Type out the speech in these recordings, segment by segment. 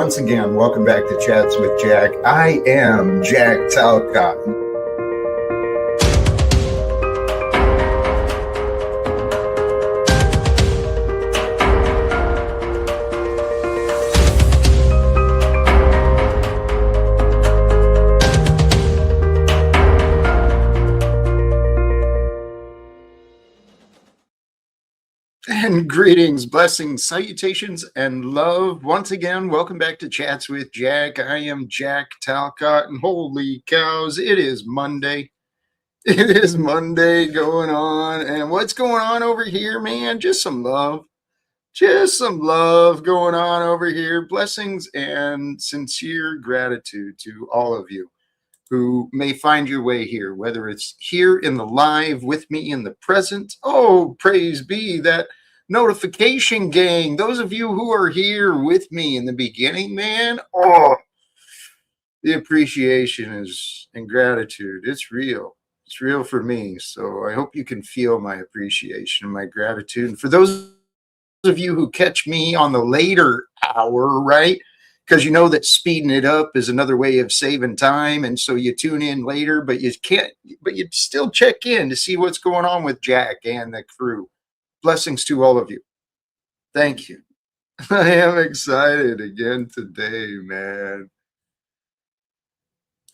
once again, welcome back to Chats with Jack. I am Jack Talcott. And greetings, blessings, salutations, and love. Once again, welcome back to Chats with Jack. I am Jack Talcott, and holy cows, it is Monday. It is Monday going on. And what's going on over here, man? Just some love. Just some love going on over here. Blessings and sincere gratitude to all of you who may find your way here, whether it's here in the live with me in the present. Oh, praise be that notification gang. Those of you who are here with me in the beginning, man, oh, the appreciation is and gratitude. It's real. It's real for me. So I hope you can feel my appreciation and my gratitude. And for those of you who catch me on the later hour, right? Because you know that speeding it up is another way of saving time. And so you tune in later, but you still check in to see what's going on with Jack and the crew. Blessings to all of you. Thank you. I am excited again today, man.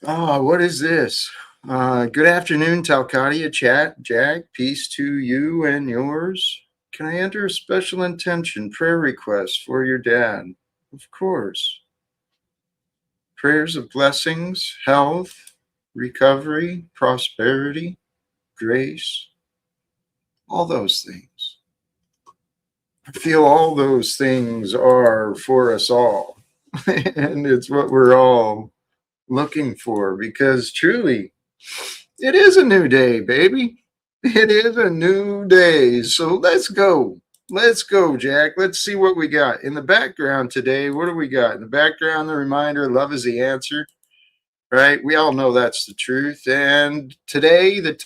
Oh, what is this? Good afternoon, Talcott chat. Jack, peace to you and yours. Can I enter a special intention prayer request for your dad? Of course. Prayers of blessings, health, recovery, prosperity, grace, all those things. I feel all those things are for us all. And it's what we're all looking for, because truly, it is a new day, baby. It is a new day. So let's go. Let's go, Jack. Let's see what we got. In the background today, what do we got? In the background, the reminder, love is the answer, right? We all know that's the truth. And today, the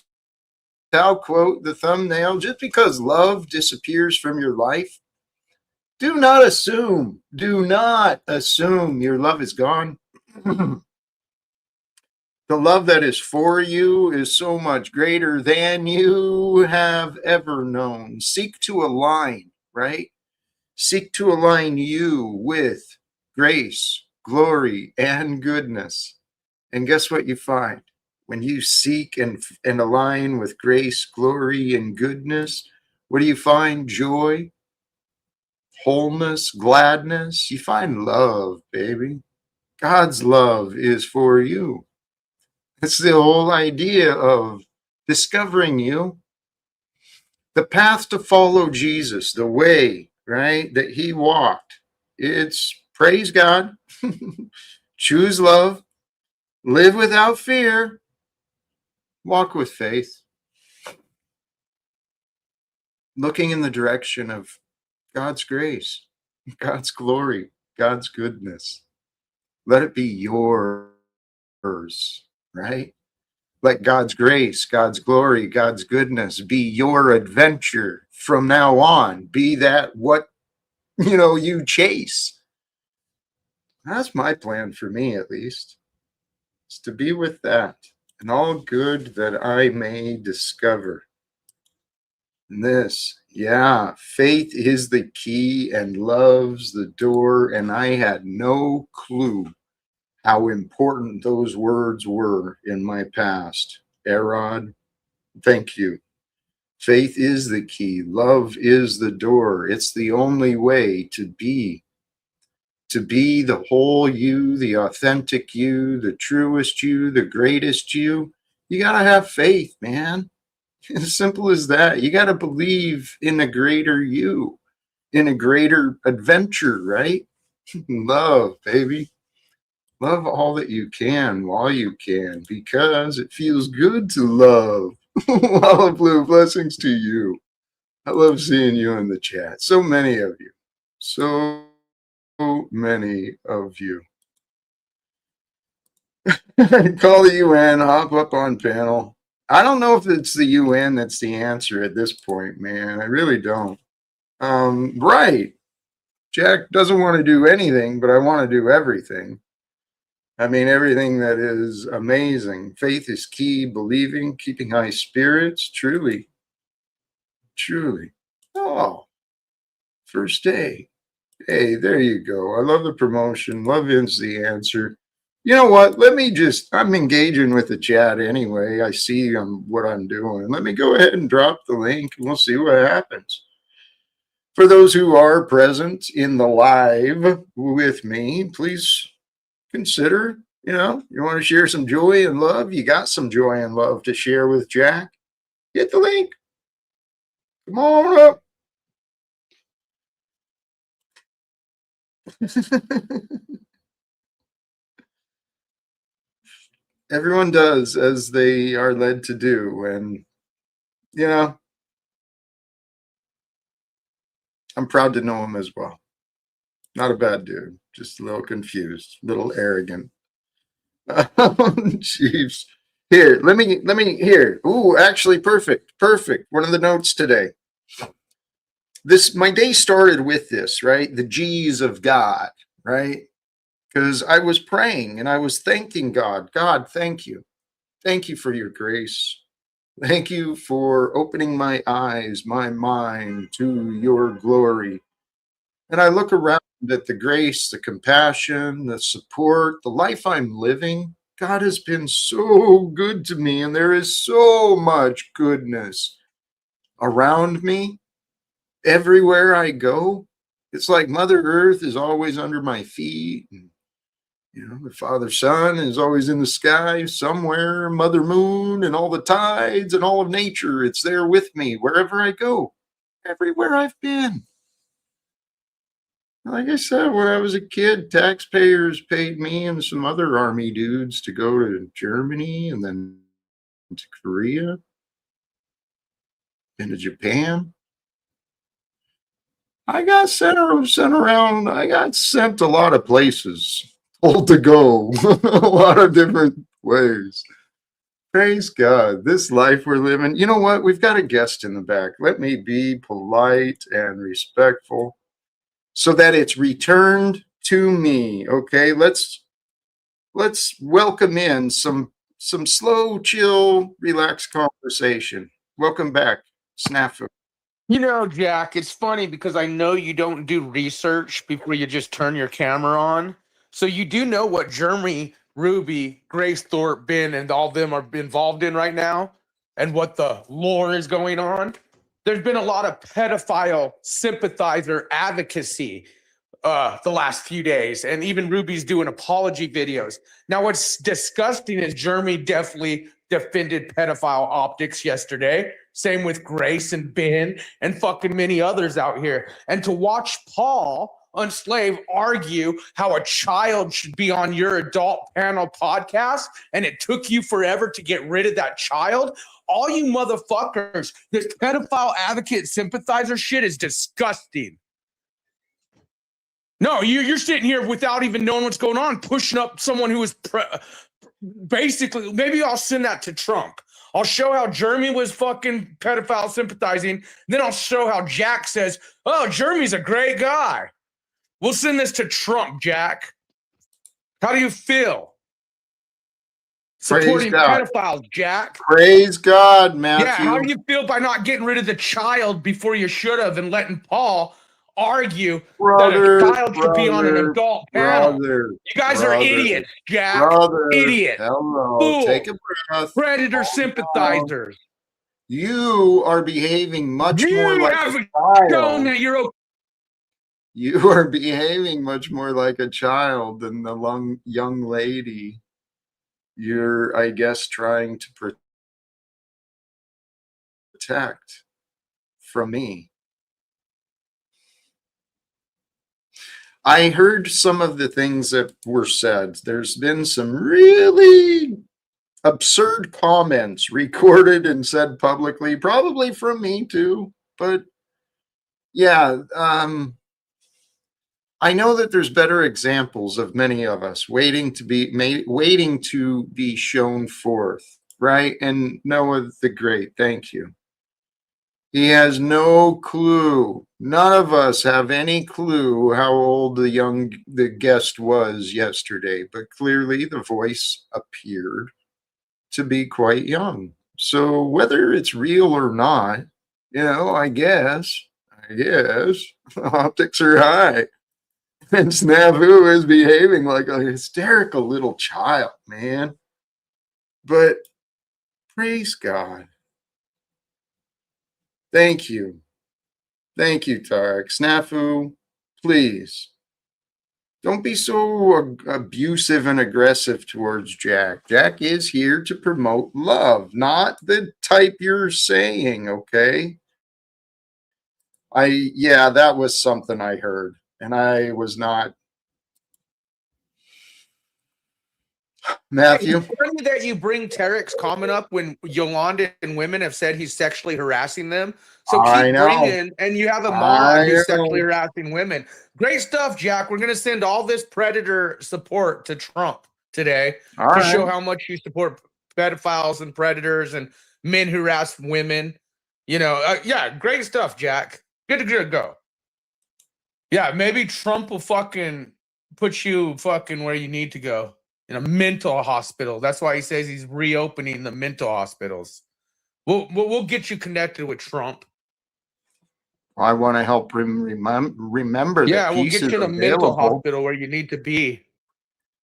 Tao quote, the thumbnail, just because love disappears from your life, do not assume your love is gone. The love that is for you is so much greater than you have ever known. Seek to align, right? Seek to align you with grace, glory, and goodness. And guess what you find? When you seek and align with grace, glory, and goodness, what do you find? Joy, wholeness, gladness. You find love, baby. God's love is for you. It's the whole idea of discovering you. The path to follow Jesus, the way, right, that he walked. It's praise God, choose love, live without fear, walk with faith, looking in the direction of God's grace, God's glory, God's goodness. Let it be yours, right? Let God's grace, God's glory, God's goodness be your adventure from now on. Be that what, you chase. That's my plan for me, at least. It's to be with that and all good that I may discover. And this, yeah, faith is the key and love's the door. And I had no clue how important those words were in my past. Erod, thank you. Faith is the key. Love is the door. It's the only way to be the whole you, the authentic you, the truest you, the greatest you. You got to have faith, man. As simple as that. You got to believe in a greater you, in a greater adventure, right? Love, baby. Love all that you can while you can, because it feels good to love. Lala Blue, blessings to you. I love seeing you in the chat. So many of you. So many of you. Call the UN, hop up on panel. I don't know if it's the UN that's the answer at this point, man. I really don't. Right. Jack doesn't want to do anything, but I want to do everything. I mean, everything that is amazing. Faith is key, believing, keeping high spirits, truly, truly. Oh, first day. Hey, there you go. I love the promotion. Love is the answer. You know what? I'm engaging with the chat anyway. I see what I'm doing. Let me go ahead and drop the link and we'll see what happens. For those who are present in the live with me, please consider, you want to share some joy and love. You got some joy and love to share with Jack. Hit the link. Come on up. Everyone does as they are led to do. And, I'm proud to know him as well. Not a bad dude, just a little confused, a little arrogant. Jeez. Here, let me here. Ooh, actually, perfect. One of the notes today. My day started with this, right? The G's of God, right? Because I was praying and I was thanking God. God, thank you. Thank you for your grace. Thank you for opening my eyes, my mind to your glory. And I look around at the grace, the compassion, the support, the life I'm living. God has been so good to me, and there is so much goodness around me. Everywhere I go, it's like Mother Earth is always under my feet. And, the Father Son is always in the sky somewhere, Mother Moon and all the tides and all of nature. It's there with me wherever I go, everywhere I've been. Like I said, when I was a kid, taxpayers paid me and some other army dudes to go to Germany and then to Korea and to Japan. I got sent around. I got sent a lot of places, told to go a lot of different ways. Praise God. This life we're living. You know what? We've got a guest in the back. Let me be polite and respectful so that it's returned to me. Okay, let's welcome in some slow, chill, relaxed conversation. Welcome back, Snafu. Jack, it's funny because I know you don't do research before you just turn your camera on. So you do know what Jeremy, Ruby, Grace Thorpe, Ben, and all of them are involved in right now and what the lore is going on. There's been a lot of pedophile sympathizer advocacy the last few days, and even Ruby's doing apology videos. Now, what's disgusting is Jeremy definitely defended pedophile optics yesterday. Same with Grace and Ben and fucking many others out here. And to watch Paul Unslave argue how a child should be on your adult panel podcast, and it took you forever to get rid of that child. All you motherfuckers, this pedophile advocate sympathizer shit is disgusting. No, you're sitting here without even knowing what's going on, pushing up someone who is basically, maybe I'll send that to Trump. I'll show how Jeremy was fucking pedophile sympathizing. Then I'll show how Jack says, oh, Jeremy's a great guy. We'll send this to Trump, Jack. How do you feel? Supporting pedophiles, Jack. Praise God, Matthew. Yeah, how do you feel by not getting rid of the child before you should have and letting Paul argue that a child should be on an adult panel? You guys are idiots, Jack. Idiots. Hello. Fools. Take a breath. Predator sympathizers. You are behaving much more like a child. That you're You are behaving much more like a child than the young lady you're, I guess, trying to protect from me. I heard some of the things that were said. There's been some really absurd comments recorded and said publicly, probably from me too. But yeah, I know that there's better examples of many of us waiting to be shown forth, right? And Noah the Great, thank you. He has no clue. None of us have any clue how old the guest was yesterday, but clearly the voice appeared to be quite young. So whether it's real or not, I guess optics are high. And Snafu is behaving like a hysterical little child, man. But praise God. Thank you. Thank you, Tarek. Snafu, please don't be so abusive and aggressive towards Jack. Jack is here to promote love, not the type you're saying, okay? Yeah, that was something I heard, and I was not. Matthew? It's funny that you bring Tarek's comment up when Yolanda and women have said he's sexually harassing them. So I keep know. bringing, and you have a mod I who's sexually know. harassing women. Great stuff, Jack. We're going to send all this predator support to Trump today All to right. show how much you support pedophiles and predators and men who harass women. Yeah, great stuff, Jack. Good to go. Yeah, maybe Trump will fucking put you fucking where you need to go in a mental hospital. That's why he says he's reopening the mental hospitals. We'll get you connected with Trump. I want to help remember that Yeah, we'll peace get is you in a mental available. hospital where you need to be.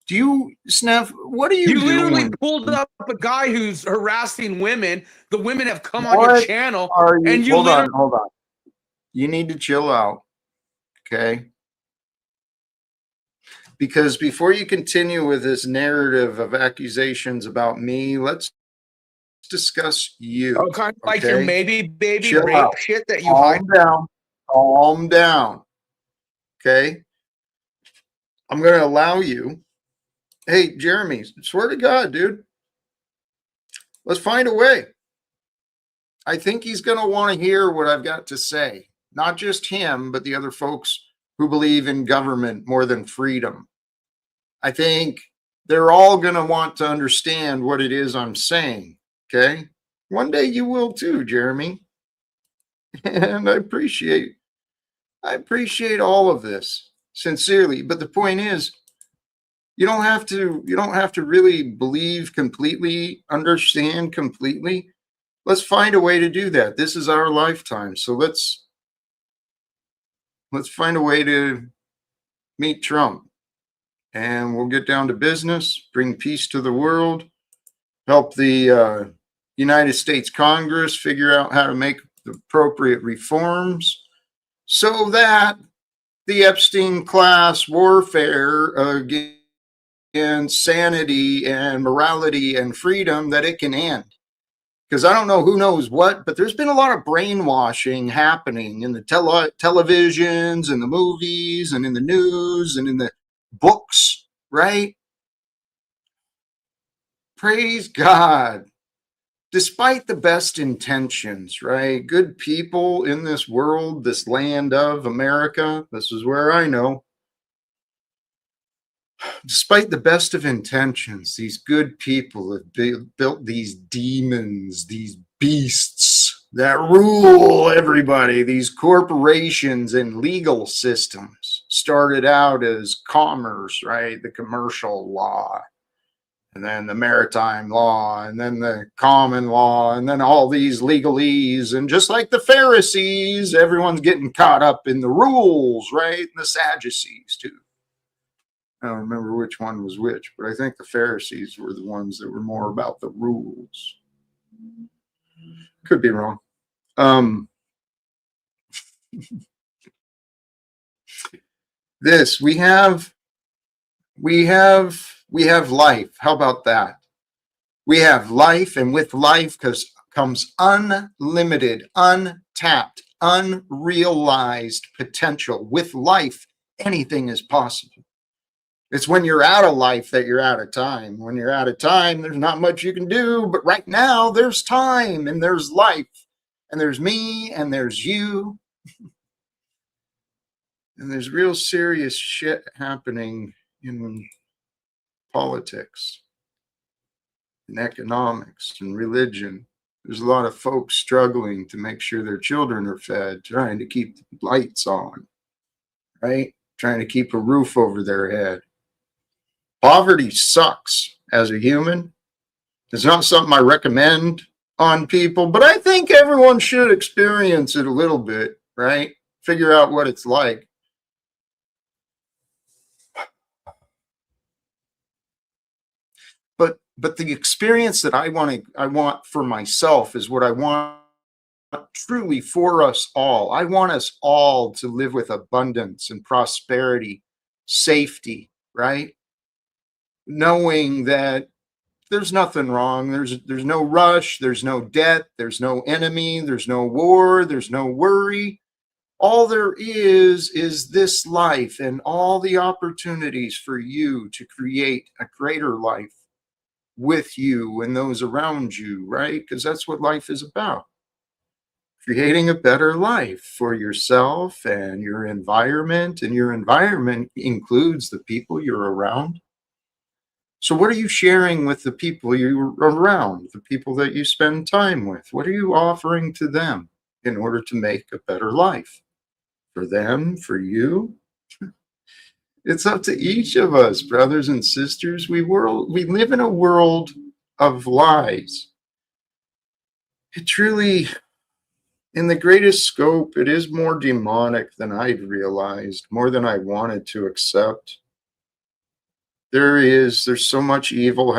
Do you, Snap, what are you You literally doing? pulled up a guy who's harassing women. The women have come on your What channel, are you? and you Hold on, literally. hold on. You need to chill out, okay? Because before you continue with this narrative of accusations about me, let's discuss Oh, you, kind of like your okay? maybe baby Chill rape out. shit that you hide. Calm down. Calm down, okay? I'm going to allow you. Hey, Jeremy, swear to God, dude, let's find a way. I think he's going to want to hear what I've got to say. Not just him, but the other folks who believe in government more than freedom. I think they're all going to want to understand what it is I'm saying. Okay. One day you will too, Jeremy. And I appreciate all of this sincerely. But the point is, you don't have to really believe completely, understand completely. Let's find a way to do that. This is our lifetime. So let's find a way to meet Trump, and we'll get down to business, bring peace to the world, help the United States Congress figure out how to make the appropriate reforms so that the Epstein class warfare against sanity and morality and freedom, that it can end. Because I don't know who knows what, but there's been a lot of brainwashing happening in the televisions and the movies and in the news and in the books, right? Praise God. Despite the best intentions, right? Good people in this world, this land of America, this is where I know. Despite the best of intentions, these good people have built these demons, these beasts that rule everybody. These corporations and legal systems started out as commerce, right? The commercial law, and then the maritime law, and then the common law, and then all these legalese. And just like the Pharisees, everyone's getting caught up in the rules, right? And the Sadducees, too. I don't remember which one was which, but I think the Pharisees were the ones that were more about the rules. Could be wrong. This we have life. How about that? We have life, and with life comes unlimited, untapped, unrealized potential. With life, anything is possible. It's when you're out of life that you're out of time. When you're out of time, there's not much you can do. But right now, there's time and there's life. And there's me and there's you. And there's real serious shit happening in politics, in economics, and religion. There's a lot of folks struggling to make sure their children are fed, trying to keep the lights on, right? Trying to keep a roof over their head. Poverty sucks as a human. It's not something I recommend on people, but I think everyone should experience it a little bit, right? Figure out what it's like. But the experience that I want for myself is what I want truly for us all. I want us all to live with abundance and prosperity, safety, right? Knowing that there's nothing wrong. There's no rush, there's no debt, there's no enemy, there's no war, there's no worry. All there is this life and all the opportunities for you to create a greater life with you and those around you, right? Because that's what life is about. Creating a better life for yourself and your environment, and your environment includes the people you're around. So, what are you sharing with the people you're around, the people that you spend time with? What are you offering to them in order to make a better life for them, for you? It's up to each of us, brothers and sisters. We live in a world of lies. It truly, in the greatest scope, it is more demonic than I'd realized, more than I wanted to accept. There's so much evil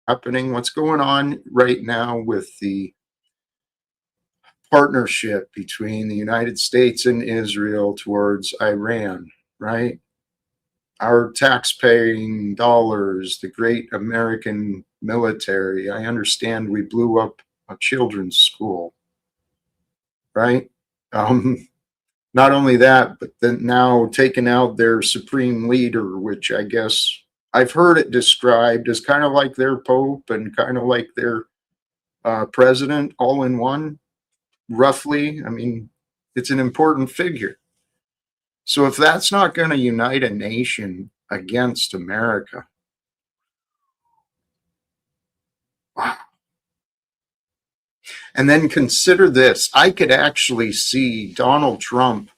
happening. What's going on right now with the partnership between the United States and Israel towards Iran, right? Our tax-paying dollars, the great American military. I understand we blew up a children's school, right? Not only that, but then now taking out their supreme leader, which I guess I've heard it described as kind of like their pope and kind of like their president all in one, roughly. I mean, it's an important figure. So if that's not going to unite a nation against America, wow. And then consider this. I could actually see Donald Trump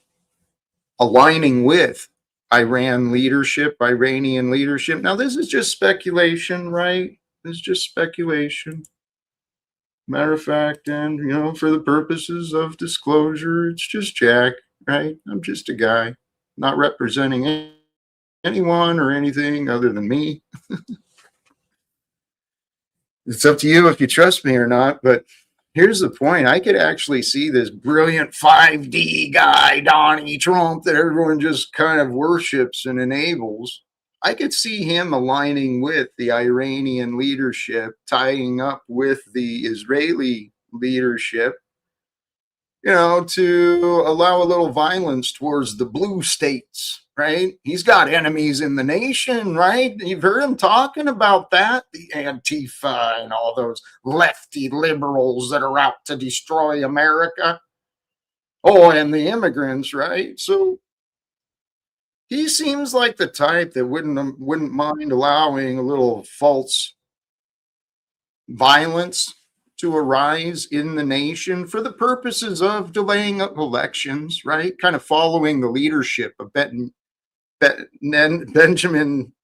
aligning with Iranian leadership. Now, this is just speculation, right? This is just speculation. Matter of fact, and for the purposes of disclosure, it's just Jack, right? I'm just a guy, not representing anyone or anything other than me. It's up to you if you trust me or not, but here's the point. I could actually see this brilliant 5D guy, Donnie Trump, that everyone just kind of worships and enables. I could see him aligning with the Iranian leadership, tying up with the Israeli leadership, to allow a little violence towards the blue states, right? He's got enemies in the nation, right? You've heard him talking about that, the Antifa and all those lefty liberals that are out to destroy America. Oh, and the immigrants, right? So he seems like the type that wouldn't mind allowing a little false violence to arise in the nation for the purposes of delaying elections, right? Kind of following the leadership of Benjamin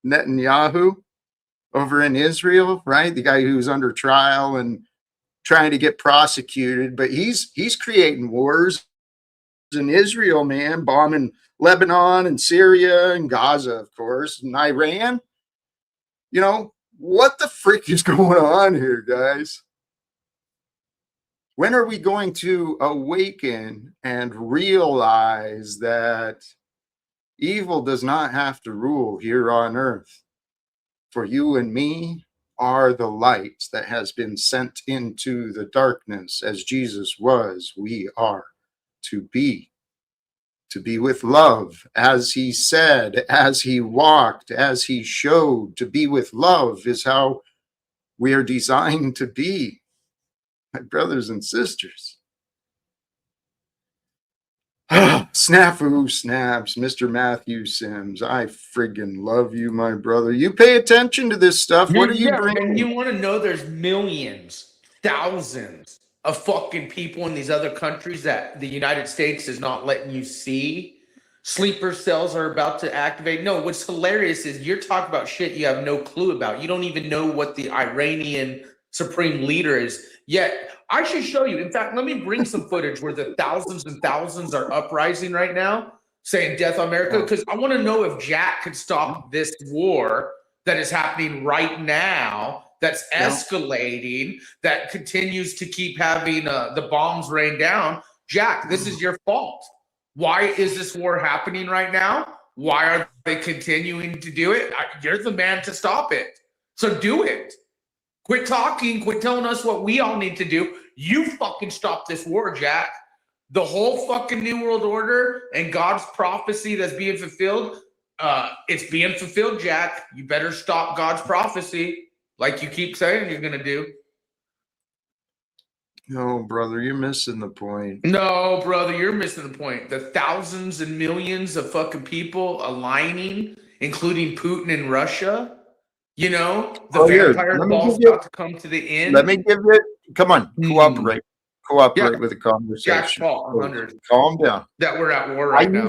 Netanyahu over in Israel, right? The guy who's under trial and trying to get prosecuted, but he's creating wars in Israel, man, bombing Lebanon and Syria and Gaza, of course, and Iran. What the frick is going on here, guys? When are we going to awaken and realize that evil does not have to rule here on earth? For you and me are the light that has been sent into the darkness, as Jesus was. We are to be with love, as he said, as he walked, as he showed. To be with love is how we are designed to be, my brothers and sisters. Snafu snaps, Mr. Matthew Sims. I friggin' love you, my brother. You pay attention to this stuff. What are you bringing? And you want to know there's millions, thousands of fucking people in these other countries that the United States is not letting you see. Sleeper cells are about to activate. No, what's hilarious is you're talking about shit you have no clue about. You don't even know what the Iranian supreme leader is yet. I should show you. In fact, let me bring some footage where the thousands and thousands are uprising right now saying death America, because I want to know if Jack could stop this war that is happening right now, that's escalating, that continues to keep having the bombs rain down. Jack, this is your fault. Why is this war happening right now? Why are they continuing to do it? You're the man to stop it. So do it. Quit talking. Quit telling us what we all need to do. You fucking stop this war, Jack. The whole fucking New World Order and God's prophecy that's being fulfilled, it's being fulfilled, Jack. You better stop God's prophecy like you keep saying you're going to do. No, brother, you're missing the point. No, brother, you're missing the point. The thousands and millions of fucking people aligning, including Putin and Russia. You know, the vampire ball's about to come to the end. Let me give you, come on, cooperate with the conversation. Jack's fault, 100. Calm down. That we're at war right now.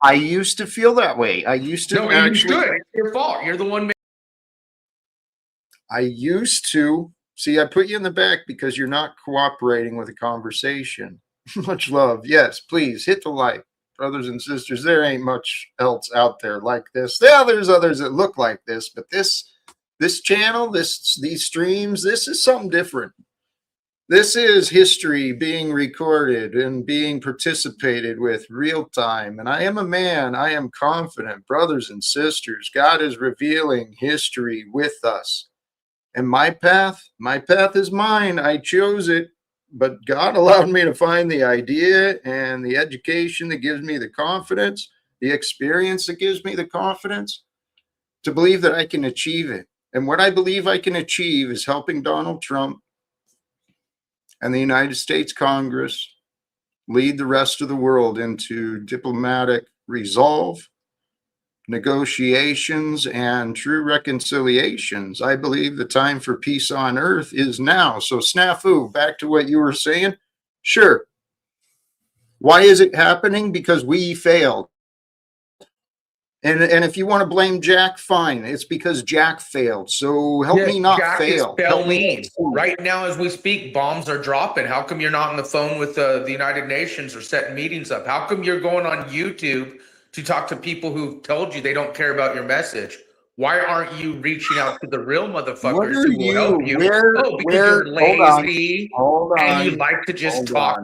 I used to feel that way. I used to actually. It's your fault. You're the one. I used to. See, I put you in the back because you're not cooperating with the conversation. Much love. Yes, please hit the like. Brothers and sisters, there ain't much else out there like this. Yeah, there's others that look like this, but this channel, these streams, this is something different. This is history being recorded and being participated with real time. And I am a man. I am confident. Brothers and sisters, God is revealing history with us. And my path is mine. I chose it. But God allowed me to find the idea and the education that gives me the confidence, the experience that gives me the confidence to believe that I can achieve it. And what I believe I can achieve is helping Donald Trump and the United States Congress lead the rest of the world into diplomatic resolve, negotiations, and true reconciliations. I believe the time for peace on earth is now. So, Snafu, back to what you were saying. Sure. Why is it happening? Because we failed. And if you want to blame Jack, fine. It's because Jack failed. So help me not fail. Help me. Right now, as we speak, bombs are dropping. How come you're not on the phone with the United Nations or setting meetings up? How come you're going on YouTube to talk to people who told you they don't care about your message? Why aren't you reaching out to the real motherfuckers who will help you? Because you're lazy and you like to just talk.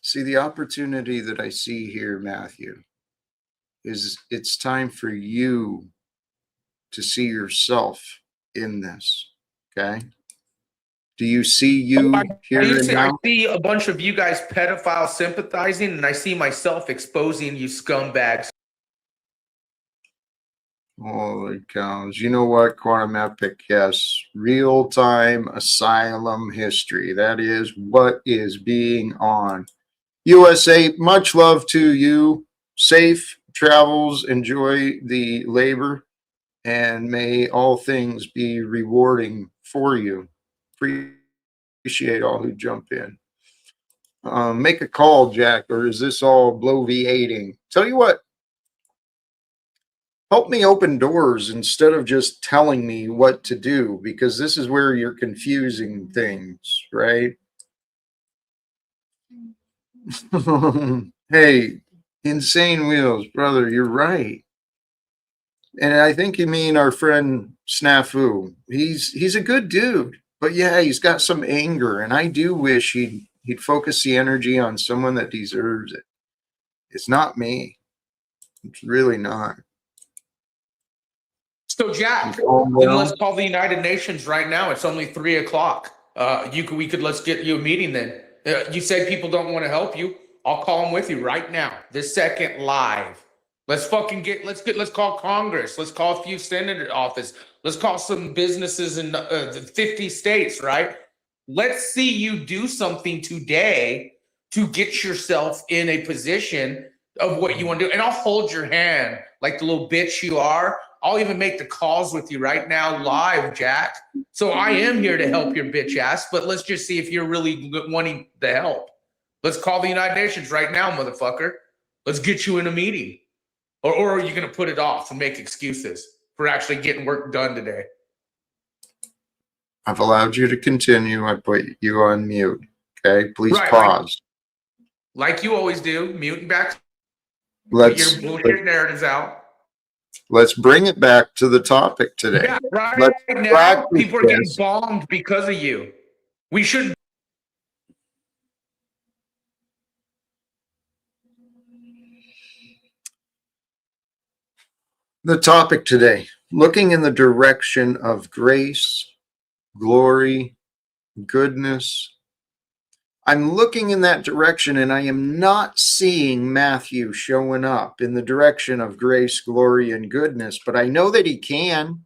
See, the opportunity that I see here, Matthew, is it's time for you to see yourself in this, okay? Do you see you here and now? I see a bunch of you guys pedophile sympathizing, and I see myself exposing you scumbags. Holy cows. You know what, Quantum Epic? Yes, real-time asylum history. That is what is being on. USA, much love to you. Safe travels. Enjoy the labor. And may all things be rewarding for you. Appreciate all who jump in. Make a call, Jack, or is this all bloviating? Tell you what. Help me open doors instead of just telling me what to do, because this is where you're confusing things, right? Hey, Insane Wheels, brother, you're right. And I think you mean our friend Snafu. He's a good dude, but yeah, he's got some anger, and I do wish he'd focus the energy on someone that deserves it. It's not me. It's really not. So, Jack, then let's call the United Nations right now. It's only 3:00. Let's get you a meeting then. You said people don't want to help you. I'll call them with you right now, this second, live. Let's call Congress. Let's call a few senator office. Let's call some businesses in the 50 states, right? Let's see you do something today to get yourself in a position of what you want to do. And I'll hold your hand like the little bitch you are. I'll even make the calls with you right now live, Jack. So I am here to help your bitch ass, but let's just see if you're really wanting the help. Let's call the United Nations right now, motherfucker. Let's get you in a meeting. Or are you going to put it off and make excuses for actually getting work done today? I've allowed you to continue. I put you on mute. Okay, please pause. Like you always do, mute and back. Let's put your bullshit narratives out. Let's bring it back to the topic today. Yeah, right now, people are getting bombed because of you. We should. The topic today, looking in the direction of grace, glory, goodness. I'm looking in that direction and I am not seeing Matthew showing up in the direction of grace, glory, and goodness, but I know that he can.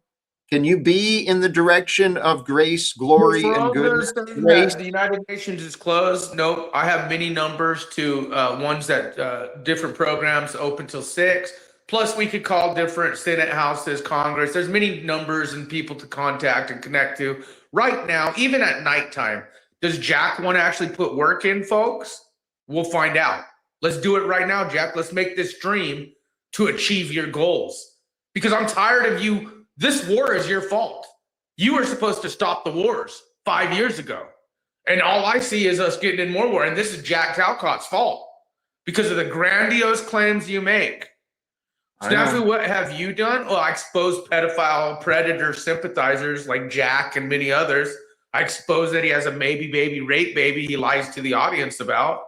Can you be in the direction of grace, glory, and goodness? The United Nations is closed. Nope. I have many numbers to ones that different programs open till 6. Plus, we could call different Senate houses, Congress. There's many numbers and people to contact and connect to. Right now, even at nighttime, does Jack want to actually put work in, folks? We'll find out. Let's do it right now, Jack. Let's make this dream to achieve your goals. Because I'm tired of you. This war is your fault. You were supposed to stop the wars 5 years ago. And all I see is us getting in more war. And this is Jack Talcott's fault because of the grandiose claims you make. Snafu, what have you done? Well, I exposed pedophile predator sympathizers like Jack and many others. I expose that he has a maybe baby rape baby he lies to the audience about.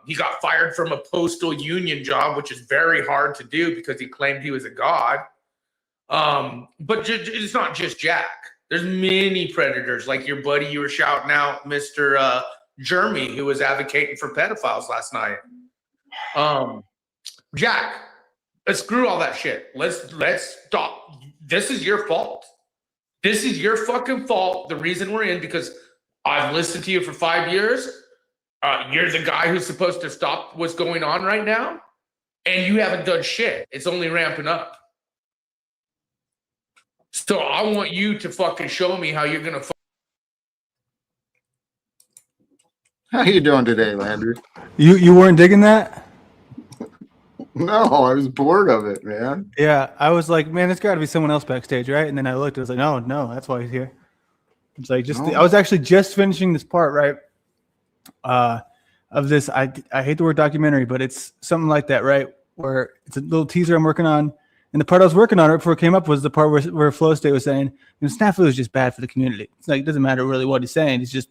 He got fired from a postal union job, which is very hard to do because he claimed he was a god. But it's not just Jack. There's many predators like your buddy you were shouting out, Mr. Jeremy, who was advocating for pedophiles last night. Jack, let's screw all that shit. Let's stop. This is your fault. This is your fucking fault. The reason we're in, because I've listened to you for 5 years. You're the guy who's supposed to stop what's going on right now. And you haven't done shit. It's only ramping up. So I want you to fucking show me how you're going to. How you doing today, Landry? You weren't digging that? No, I was bored of it, man. Yeah, I was like, man, there's got to be someone else backstage, right? And then I looked, I was like, no, that's why he's here. It's like I was actually just finishing this part, right? Of this, I hate the word documentary, but it's something like that, right? Where it's a little teaser I'm working on, and the part I was working on right before it came up was the part where Flow State was saying, Snafu is just bad for the community. It's like it doesn't matter really what he's saying; he's just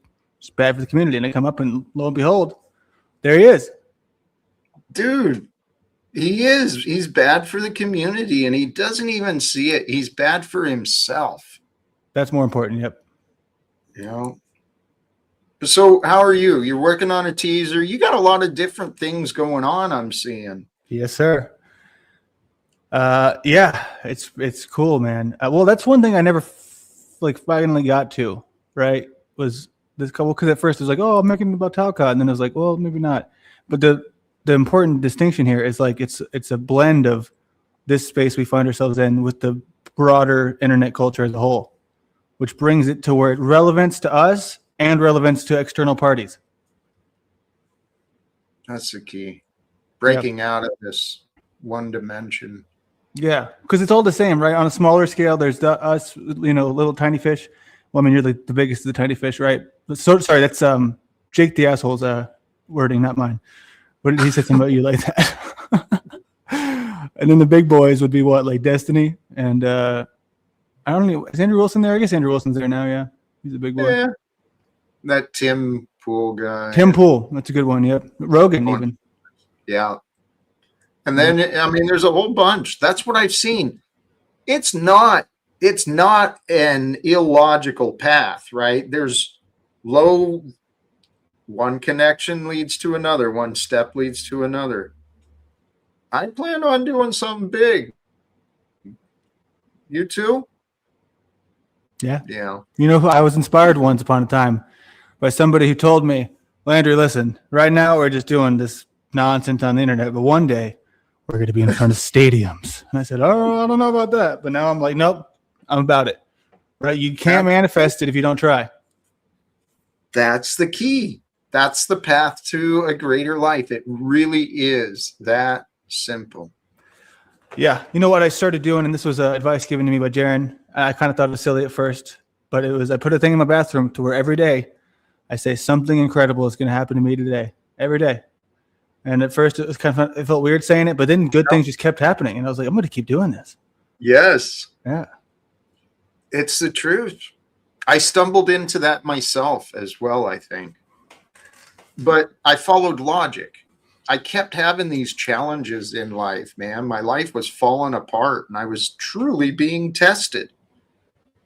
bad for the community. And I come up, and lo and behold, there he is, dude. He is. He's bad for the community, and he doesn't even see it. He's bad for himself. That's more important. Yep. You know. So how are you? You're working on a teaser. You got a lot of different things going on, I'm seeing. Yes, sir. Yeah, it's cool, man. Well, that's one thing I never finally got to, right? Was this couple, because at first it was like, oh, I'm making about Talcott, and then it was like, well, maybe not. But the important distinction here is like it's a blend of this space we find ourselves in with the broader internet culture as a whole, which brings it to where it relevance to us and relevance to external parties. That's the key. Breaking out of this one dimension. Yeah, because it's all the same, right? On a smaller scale, there's us, little tiny fish. Well, I mean, you're the biggest of the tiny fish, right? So sorry, that's Jake the asshole's wording, not mine. What did he say something about you like that? And then the big boys would be what, like Destiny and I don't know. Is Andrew Wilson there? I guess Andrew Wilson's there now. Yeah, he's a big boy. Yeah. That Tim Pool guy. Tim Pool, that's a good one. Yep, Rogan even. Yeah. And then I mean, there's a whole bunch. That's what I've seen. It's not an illogical path, right? There's one connection leads to another, one step leads to another. I plan on doing something big. You too? Yeah. Yeah. You know who I was inspired once upon a time by somebody who told me, Landry, listen, right now we're just doing this nonsense on the internet, but one day we're going to be in front of stadiums. And I said, oh, I don't know about that. But now I'm like, nope, I'm about it. Right? You can't manifest it if you don't try. That's the key. That's the path to a greater life. It really is that simple. Yeah. You know what I started doing, and this was advice given to me by Jaron. I kind of thought it was silly at first, but it was I put a thing in my bathroom to where every day I say something incredible is going to happen to me today. Every day. And at first it was kind of fun. It felt weird saying it, but then good things just kept happening. And I was like, I'm going to keep doing this. Yes. Yeah. It's the truth. I stumbled into that myself as well, I think. But I followed logic. I kept having these challenges in life, man. My life was falling apart and I was truly being tested.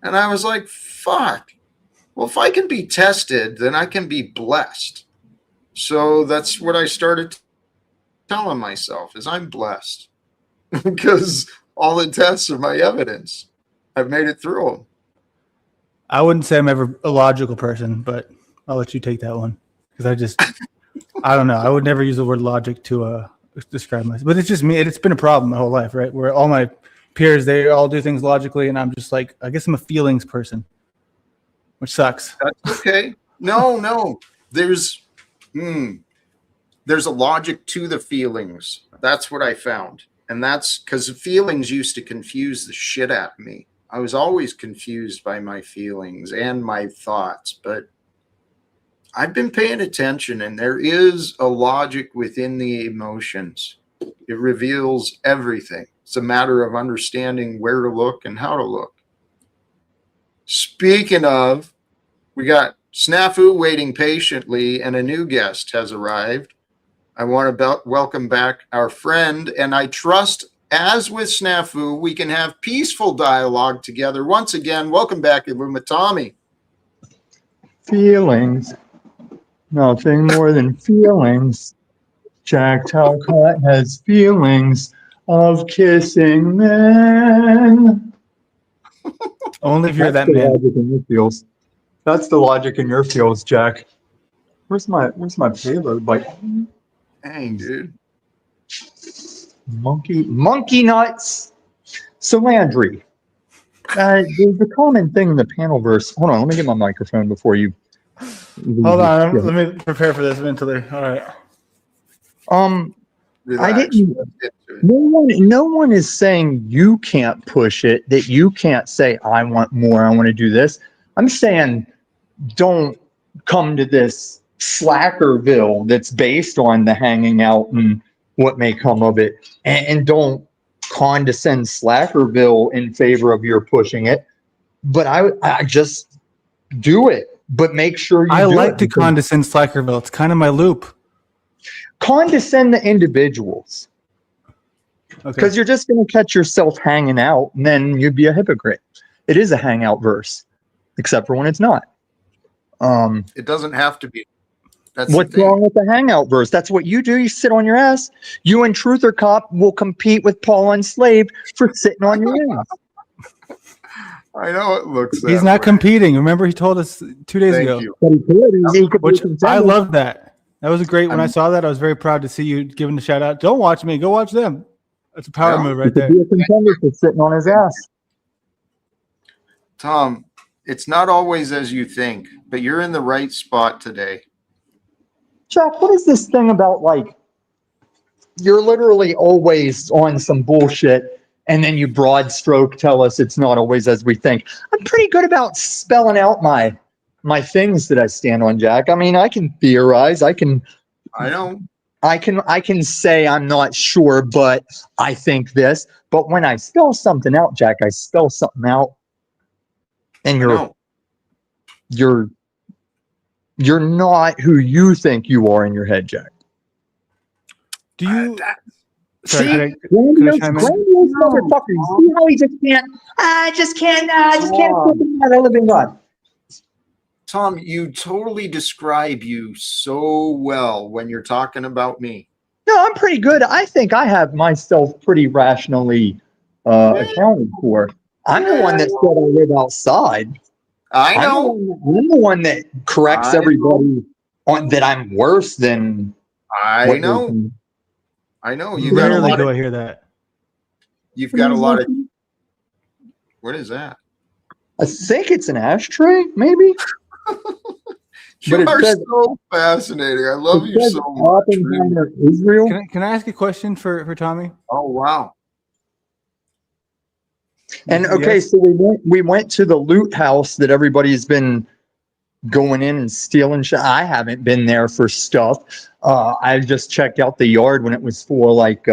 And I was like, fuck. Well, if I can be tested, then I can be blessed. So that's what I started telling myself is I'm blessed because all the tests are my evidence. I've made it through them. I wouldn't say I'm ever a logical person, but I'll let you take that one because I don't know. I would never use the word logic to describe myself, but it's just me. It's been a problem my whole life, right? Where all my peers, they all do things logically, and I'm just like, I guess I'm a feelings person, which sucks. That's okay. No. There's a logic to the feelings. That's what I found. And that's because feelings used to confuse the shit out of me. I was always confused by my feelings and my thoughts, but I've been paying attention, and there is a logic within the emotions. It reveals everything. It's a matter of understanding where to look and how to look. Speaking of, we got Snafu waiting patiently, and a new guest has arrived. I want to welcome back our friend, and I trust, as with Snafu, we can have peaceful dialogue together. Once again, welcome back, Illuma Tommy. Feelings. Nothing more than feelings. Jack Talcott has feelings of kissing men. Only if you're that the man. logic in your feels. That's the logic in your feels, Jack. Where's my payload? Like, Dang, dude. monkey nuts. So Landry, the common thing in the panel verse. Hold on, let me get my microphone before you. Hold on, let me prepare for this mentally. All right. I didn't. No one is saying you can't push it. That you can't say I want more. I want to do this. I'm saying don't come to this Slackerville that's based on the hanging out and what may come of it, and don't condescend Slackerville in favor of your pushing it. But I just do it. But make sure you. I like to condescend Slackerville. It's kind of my loop. Condescend the individuals. Because you're just going to catch yourself hanging out, and then you'd be a hypocrite. It is a hangout verse, except for when it's not. It doesn't have to be. That's what's wrong with the hangout verse? That's what you do. You sit on your ass. You and Truther Cop will compete with Paul Enslaved for sitting on your ass. I know it looks that He's not way. competing. Remember, he told us 2 days ago. You. But he could Which I love that. That was a great. When I saw that, I was very proud to see you giving the shout out. Don't watch me. Go watch them. That's a power move right there. Be a contender for sitting on his ass. Tom, it's not always as you think, but you're in the right spot today. Jack, what is this thing about, like, you're literally always on some bullshit, and then you broad stroke tell us it's not always as we think. I'm pretty good about spelling out my things that I stand on, Jack. I mean, I can theorize. I know. I can say I'm not sure, but I think this. But when I spell something out, Jack, I spell something out, and you're not who you think you are in your head, Jack. Do you? See, grandiose motherfucker. See how he just can't? I just can't fucking out of living God. Tom, you totally describe you so well when you're talking about me. No, I'm pretty good. I think I have myself pretty rationally accounted for. I'm the one that said I live outside. I know. I'm the one that corrects everybody on that I'm worse than. I know. I know you got a Rarely lot do of. I hear that. You've got a lot of. What is that? I think it's an ashtray, maybe. You But it are says so fascinating. I love you so much. Really. Oppenheimer, Israel. Can I ask a question for Tommy? Oh wow. And This is okay, yes? so we went to the loot house that everybody's been going in and stealing shit. I haven't been there for stuff. I just checked out the yard when it was for like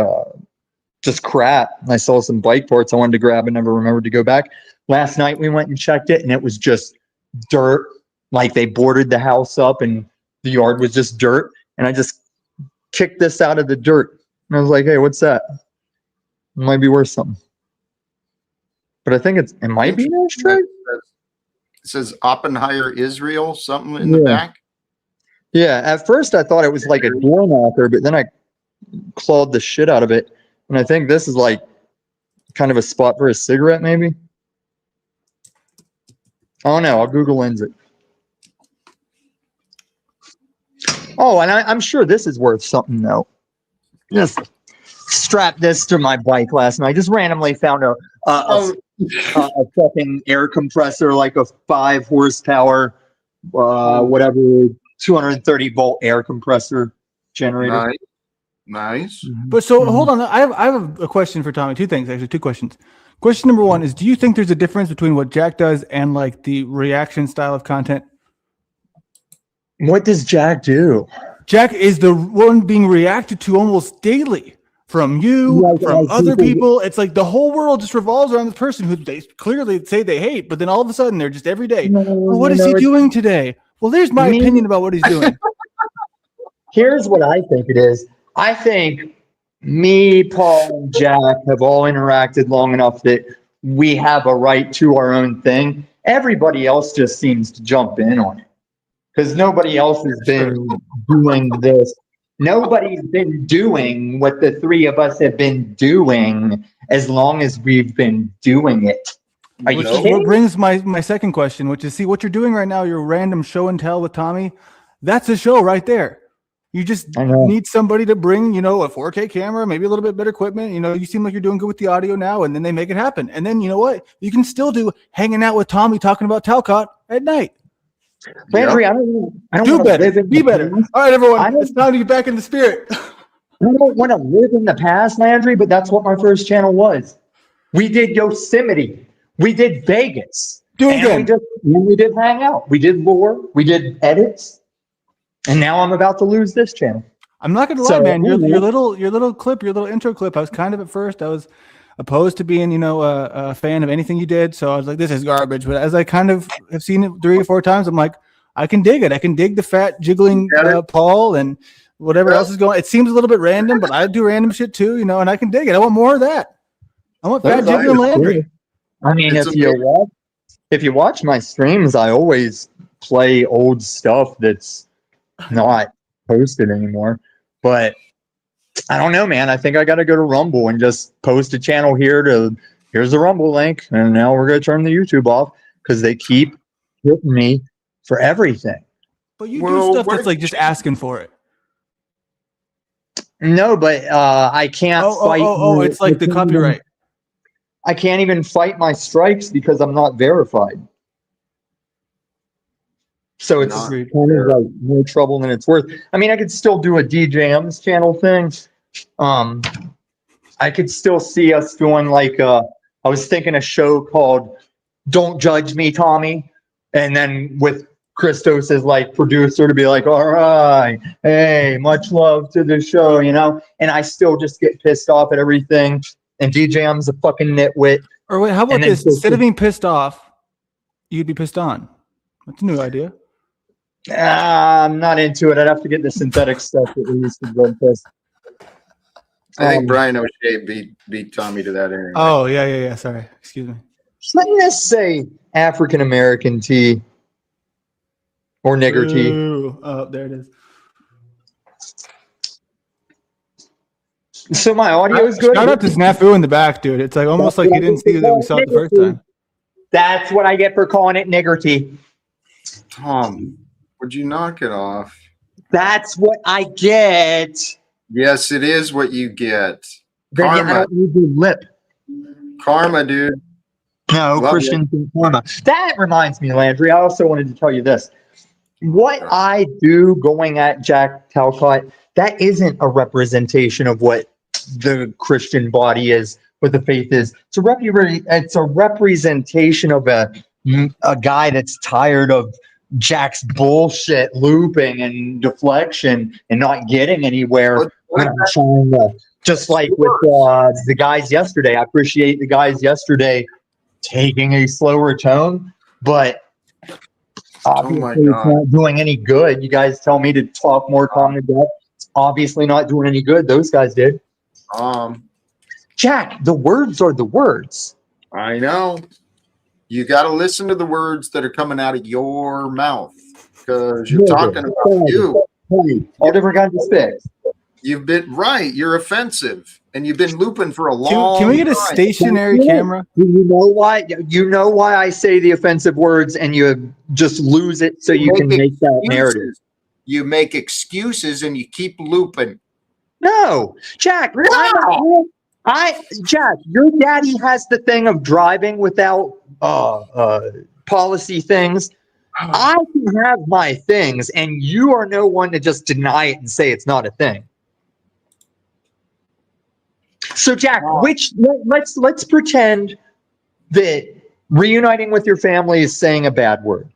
just crap. I saw some bike parts I wanted to grab and never remembered to go back. Last night we went and checked it and it was just dirt. Like they boarded the house up and the yard was just dirt. And I just kicked this out of the dirt. And I was like, hey, what's that? It might be worth something. But I think it might be an ashtray. It says Oppenheimer Israel, something in Yeah. the back. Yeah, at first I thought it was like a door knocker, but then I clawed the shit out of it. And I think this is like kind of a spot for a cigarette, maybe. Oh no, I'll Google lens it. Oh, and I'm sure this is worth something though. Just strapped this to my bike last night. Just randomly found a fucking air compressor, like a 5 horsepower, whatever, 230 volt air compressor generator. Nice. But so hold on, I have a question for Tommy. Two things, actually, two questions. Question number one is: do you think there's a difference between what Jack does and like the reaction style of content? What does Jack do? Jack is the one being reacted to almost daily from you, Like, from as other people- people. It's like the whole world just revolves around this person who they clearly say they hate, but then all of a sudden they're just every day. No, Oh, what is no, he it's- doing today? Well, there's my Me- opinion about what he's doing. Here's what I think it is. I think me, Paul, and Jack have all interacted long enough that we have a right to our own thing. Everybody else just seems to jump in on it because nobody else has been doing this. Nobody's been doing what the three of us have been doing as long as we've been doing it. Are you Which is kidding? what brings my second question, which is, see, what you're doing right now, your random show and tell with Tommy, that's a show right there. You just I know. need somebody to bring, a 4K camera, maybe a little bit better equipment. You seem like you're doing good with the audio now, and then they make it happen. And then you know what? You can still do hanging out with Tommy talking about Talcott at night. Landry, I don't Do wanna better. live in Be the better. past. All right, I everyone. don't- It's time to get back in the spirit. I don't want to live in the past, Landry, but that's what my first channel was. We did Yosemite. We did Vegas. Do it And again. we did hang out. We did lore. We did edits. And now I'm about to lose this channel. I'm not gonna lie, So, man. Your anyway. little clip, your little intro clip. I was kind of at first, I was opposed to being, a fan of anything you did. So I was like, this is garbage. But as I kind of have seen it 3 or 4 times, I'm like, I can dig it. I can dig the fat jiggling Paul and whatever else is going. It seems a little bit random, but I do random shit too, and I can dig it. I want more of that. I want fat That's jiggling nice. Landry. I mean, It's if you watch my streams, I always play old stuff that's not posted anymore. But I don't know, man. I think I got to go to Rumble and just post a channel here's the Rumble link. And now we're going to turn the YouTube off because they keep hitting me for everything. But you Well, do stuff what that's if- like just asking for it. No, but I can't fight. It's like the copyright. I can't even fight my strikes because I'm not verified. So it's Not kind of like more trouble than it's worth. I mean, I could still do a DJM's channel thing. I could still see us doing like I was thinking a show called Don't Judge Me, Tommy. And then with Christos as like producer to be like, all right, hey, much love to the show, and I still just get pissed off at everything. And DJM's a fucking nitwit. Or wait, how about And then this? Instead of being pissed off, you'd be pissed on. That's a new idea. I'm not into it. I'd have to get the synthetic stuff that we used to blood test. I think Brian O'Shea beat Tommy to that area. Oh, yeah. Sorry. Excuse me. Shouldn't this say African American tea or nigger tea? Ooh. Oh, there it is. So my audio is good. Shout out to Snafu in the back, dude. It's like almost like he didn't see that we saw it the first time. That's what I get for calling it nigger tea. Tom, would you knock it off? That's what I get. Yes, it is what you get. Then I Karma. don't need the lip. Karma, dude. No, Love Christian karma. That reminds me, Landry. I also wanted to tell you this. What I do going at Jack Talcott, that isn't a representation of what the Christian body is, what the faith is. It's a representation of a guy that's tired of Jack's bullshit looping and deflection and not getting anywhere. When I'm trying to, just like with the guys yesterday, I appreciate the guys yesterday taking a slower tone, but obviously it's not doing any good. You guys tell me to talk more calm to death. It's obviously not doing any good. Those guys did. Jack, the words are the words. I know. You got to listen to the words that are coming out of your mouth because you're talking about you. All different kinds of sticks. You've been right. You're offensive, and you've been looping for a long Can we get a time. stationary camera? You know why? You know why I say the offensive words, and you just lose it so you can make that narrative. You make excuses, and you keep looping. No, Jack. Jack, your daddy has the thing of driving without policy things. I can have my things, and you are no one to just deny it and say it's not a thing. So, Jack, let's pretend that reuniting with your family is saying a bad word.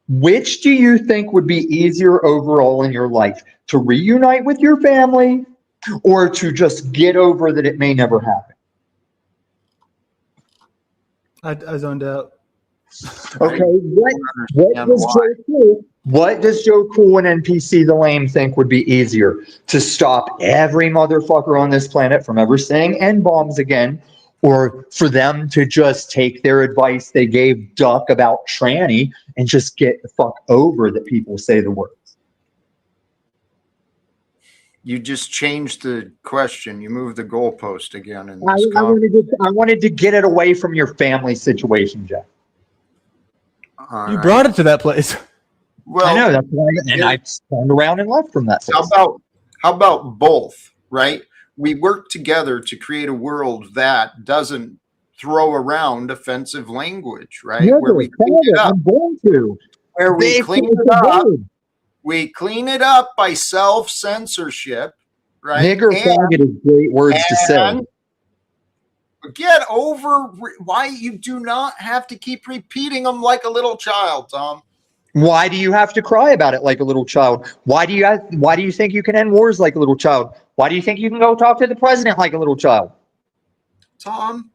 Which do you think would be easier overall in your life? To reunite with your family or to just get over that it may never happen? I zoned out. Okay, what does Joe Cool and NPC the Lame think would be easier? To stop every motherfucker on this planet from ever saying N-bombs again, or for them to just take their advice they gave Duck about tranny and just get the fuck over that people say the words? You just changed the question. You moved the goalpost again. In I this wanted to get it away from your family situation, Jeff. You brought it to that place. Well, I know that's why, and I turned around and left from that place. How about both? Right? We work together to create a world that doesn't throw around offensive language. Right? Yeah, where we clean it up. I'm going to. Where we clean it up. We clean it up by self-censorship. Right? Nigger faggot is great words to say. Get over why you do not have to keep repeating them like a little child, Tom. Why do you have to cry about it like a little child? Why do you think you can end wars like a little child? Why do you think you can go talk to the president like a little child? Tom,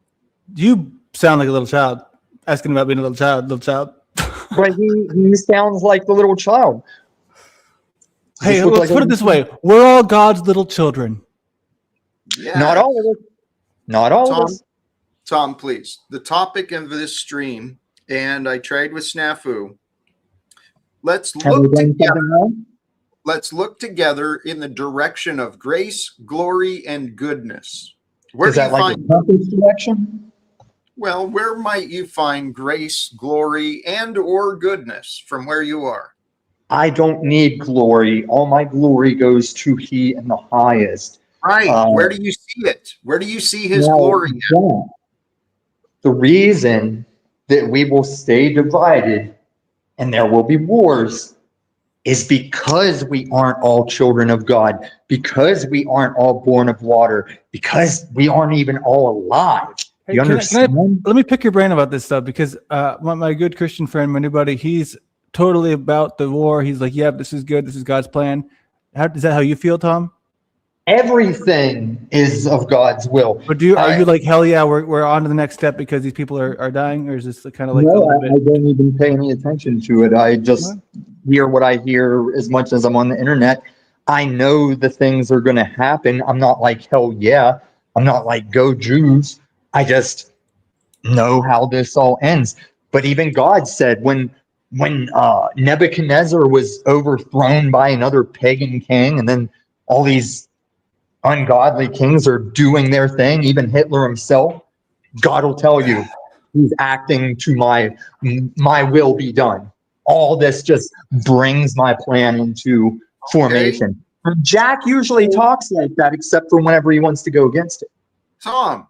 you sound like a little child. Asking about being a little child. But he sounds like the little child. Hey, let's put it this way. We're all God's little children. Yeah. Not all of us. Not all of us. Tom, please. The topic of this stream, and I tried with Snafu. Let's look together in the direction of grace, glory, and goodness. Where do you find a compass direction? Well, where might you find grace, glory, and or goodness from where you are? I don't need glory. All my glory goes to He in the highest. Right. Where do you see it? Where do you see His glory? The reason that we will stay divided and there will be wars is because we aren't all children of God, because we aren't all born of water, because we aren't even all alive. Hey, You understand? Let me pick your brain about this stuff because my good Christian friend, my new buddy, he's totally about the war. He's like, yeah, this is good. This is God's plan. Is that how you feel, Tom? Everything is of God's will. But are you like, hell yeah, we're on to the next step because these people are dying? Or is this kind of like no, I don't even pay any attention to it. I just hear what I hear as much as I'm on the internet. I know the things are going to happen. I'm not like, hell yeah. I'm not like, go Jews. I just know how this all ends. But even God said when Nebuchadnezzar was overthrown by another pagan king, and then all these ungodly kings are doing their thing, even Hitler himself, God will tell you he's acting to my will be done. All this just brings my plan into formation. Jack usually talks like that, except for whenever he wants to go against it. Tom,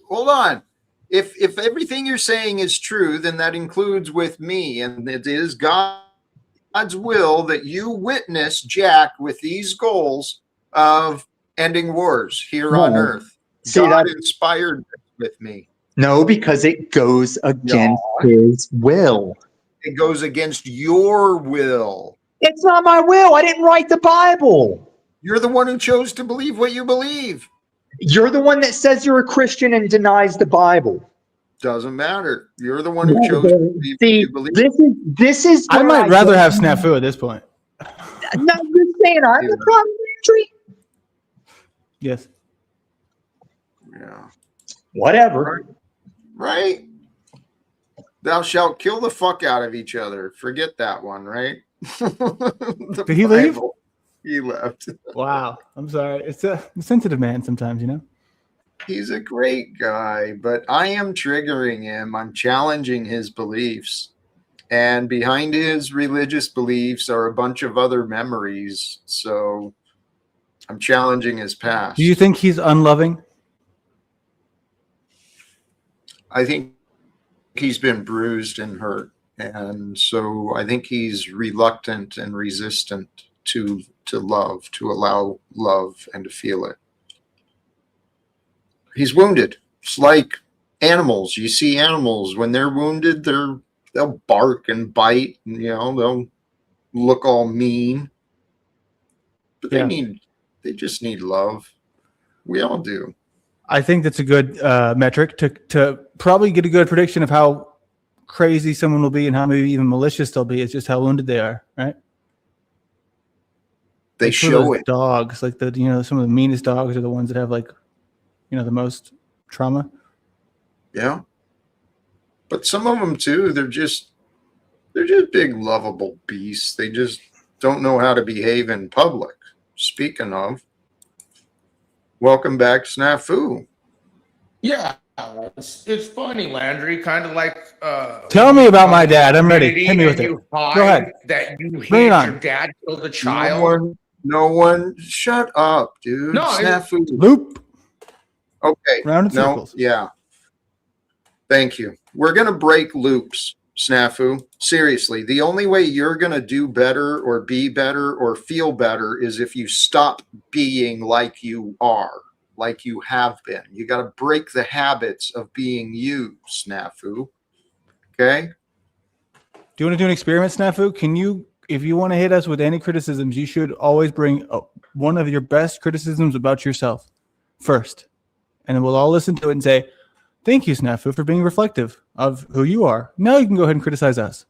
hold on. If everything you're saying is true, then that includes with me, and it is God's will that you witness Jack with these goals of ending wars here on No. Earth. See, God that inspired this with me. no, because it goes against his will. It goes against your will. It's not my will. I didn't write the Bible. You're the one who chose to believe what you believe. You're the one that says you're a Christian and denies the Bible. Doesn't matter. You're the one who chose to believe what See, you believe. this is. I where might rather don't- have snafu at this point. No, you're saying I'm the problem, Landry? Yes. Yeah. Whatever. Right? Thou shalt kill the fuck out of each other. Forget that one, right? Did he leave? He left. Wow. I'm sorry. It's a sensitive man sometimes, you know? He's a great guy, but I am triggering him. I'm challenging his beliefs. And behind his religious beliefs are a bunch of other memories. So I'm challenging his past. Do you think he's unloving? I think he's been bruised and hurt. And so I think he's reluctant and resistant to love, to allow love and to feel it. He's wounded. It's like animals. You see animals when they're wounded, they'll bark and bite, and, they'll look all mean. But they just need love. We all do. I think that's a good metric to probably get a good prediction of how crazy someone will be and how maybe even malicious they'll be. It's just how wounded they are, right? They like show it. Dogs, like some of the meanest dogs are the ones that have the most trauma. Yeah. But some of them too, they're just big lovable beasts. They just don't know how to behave in public. Speaking of, welcome back, Snafu. Yeah, it's funny, Landry. Kind of like. Tell me about my dad. I'm ready. Hit me with it. Go ahead. That you Bring it hid on. your dad killed a child. No one. Shut up, dude. No, Snafu. Loop. Okay. Round in circles. Yeah. Thank you. We're going to break loops, Snafu. Seriously, the only way you're going to do better or be better or feel better is if you stop being like you are, like you have been. You got to break the habits of being you, Snafu. Okay? Do you want to do an experiment, Snafu? Can you, if you want to hit us with any criticisms, you should always bring one of your best criticisms about yourself first. And then we'll all listen to it and say, thank you, Snafu, for being reflective of who you are. Now you can go ahead and criticize us.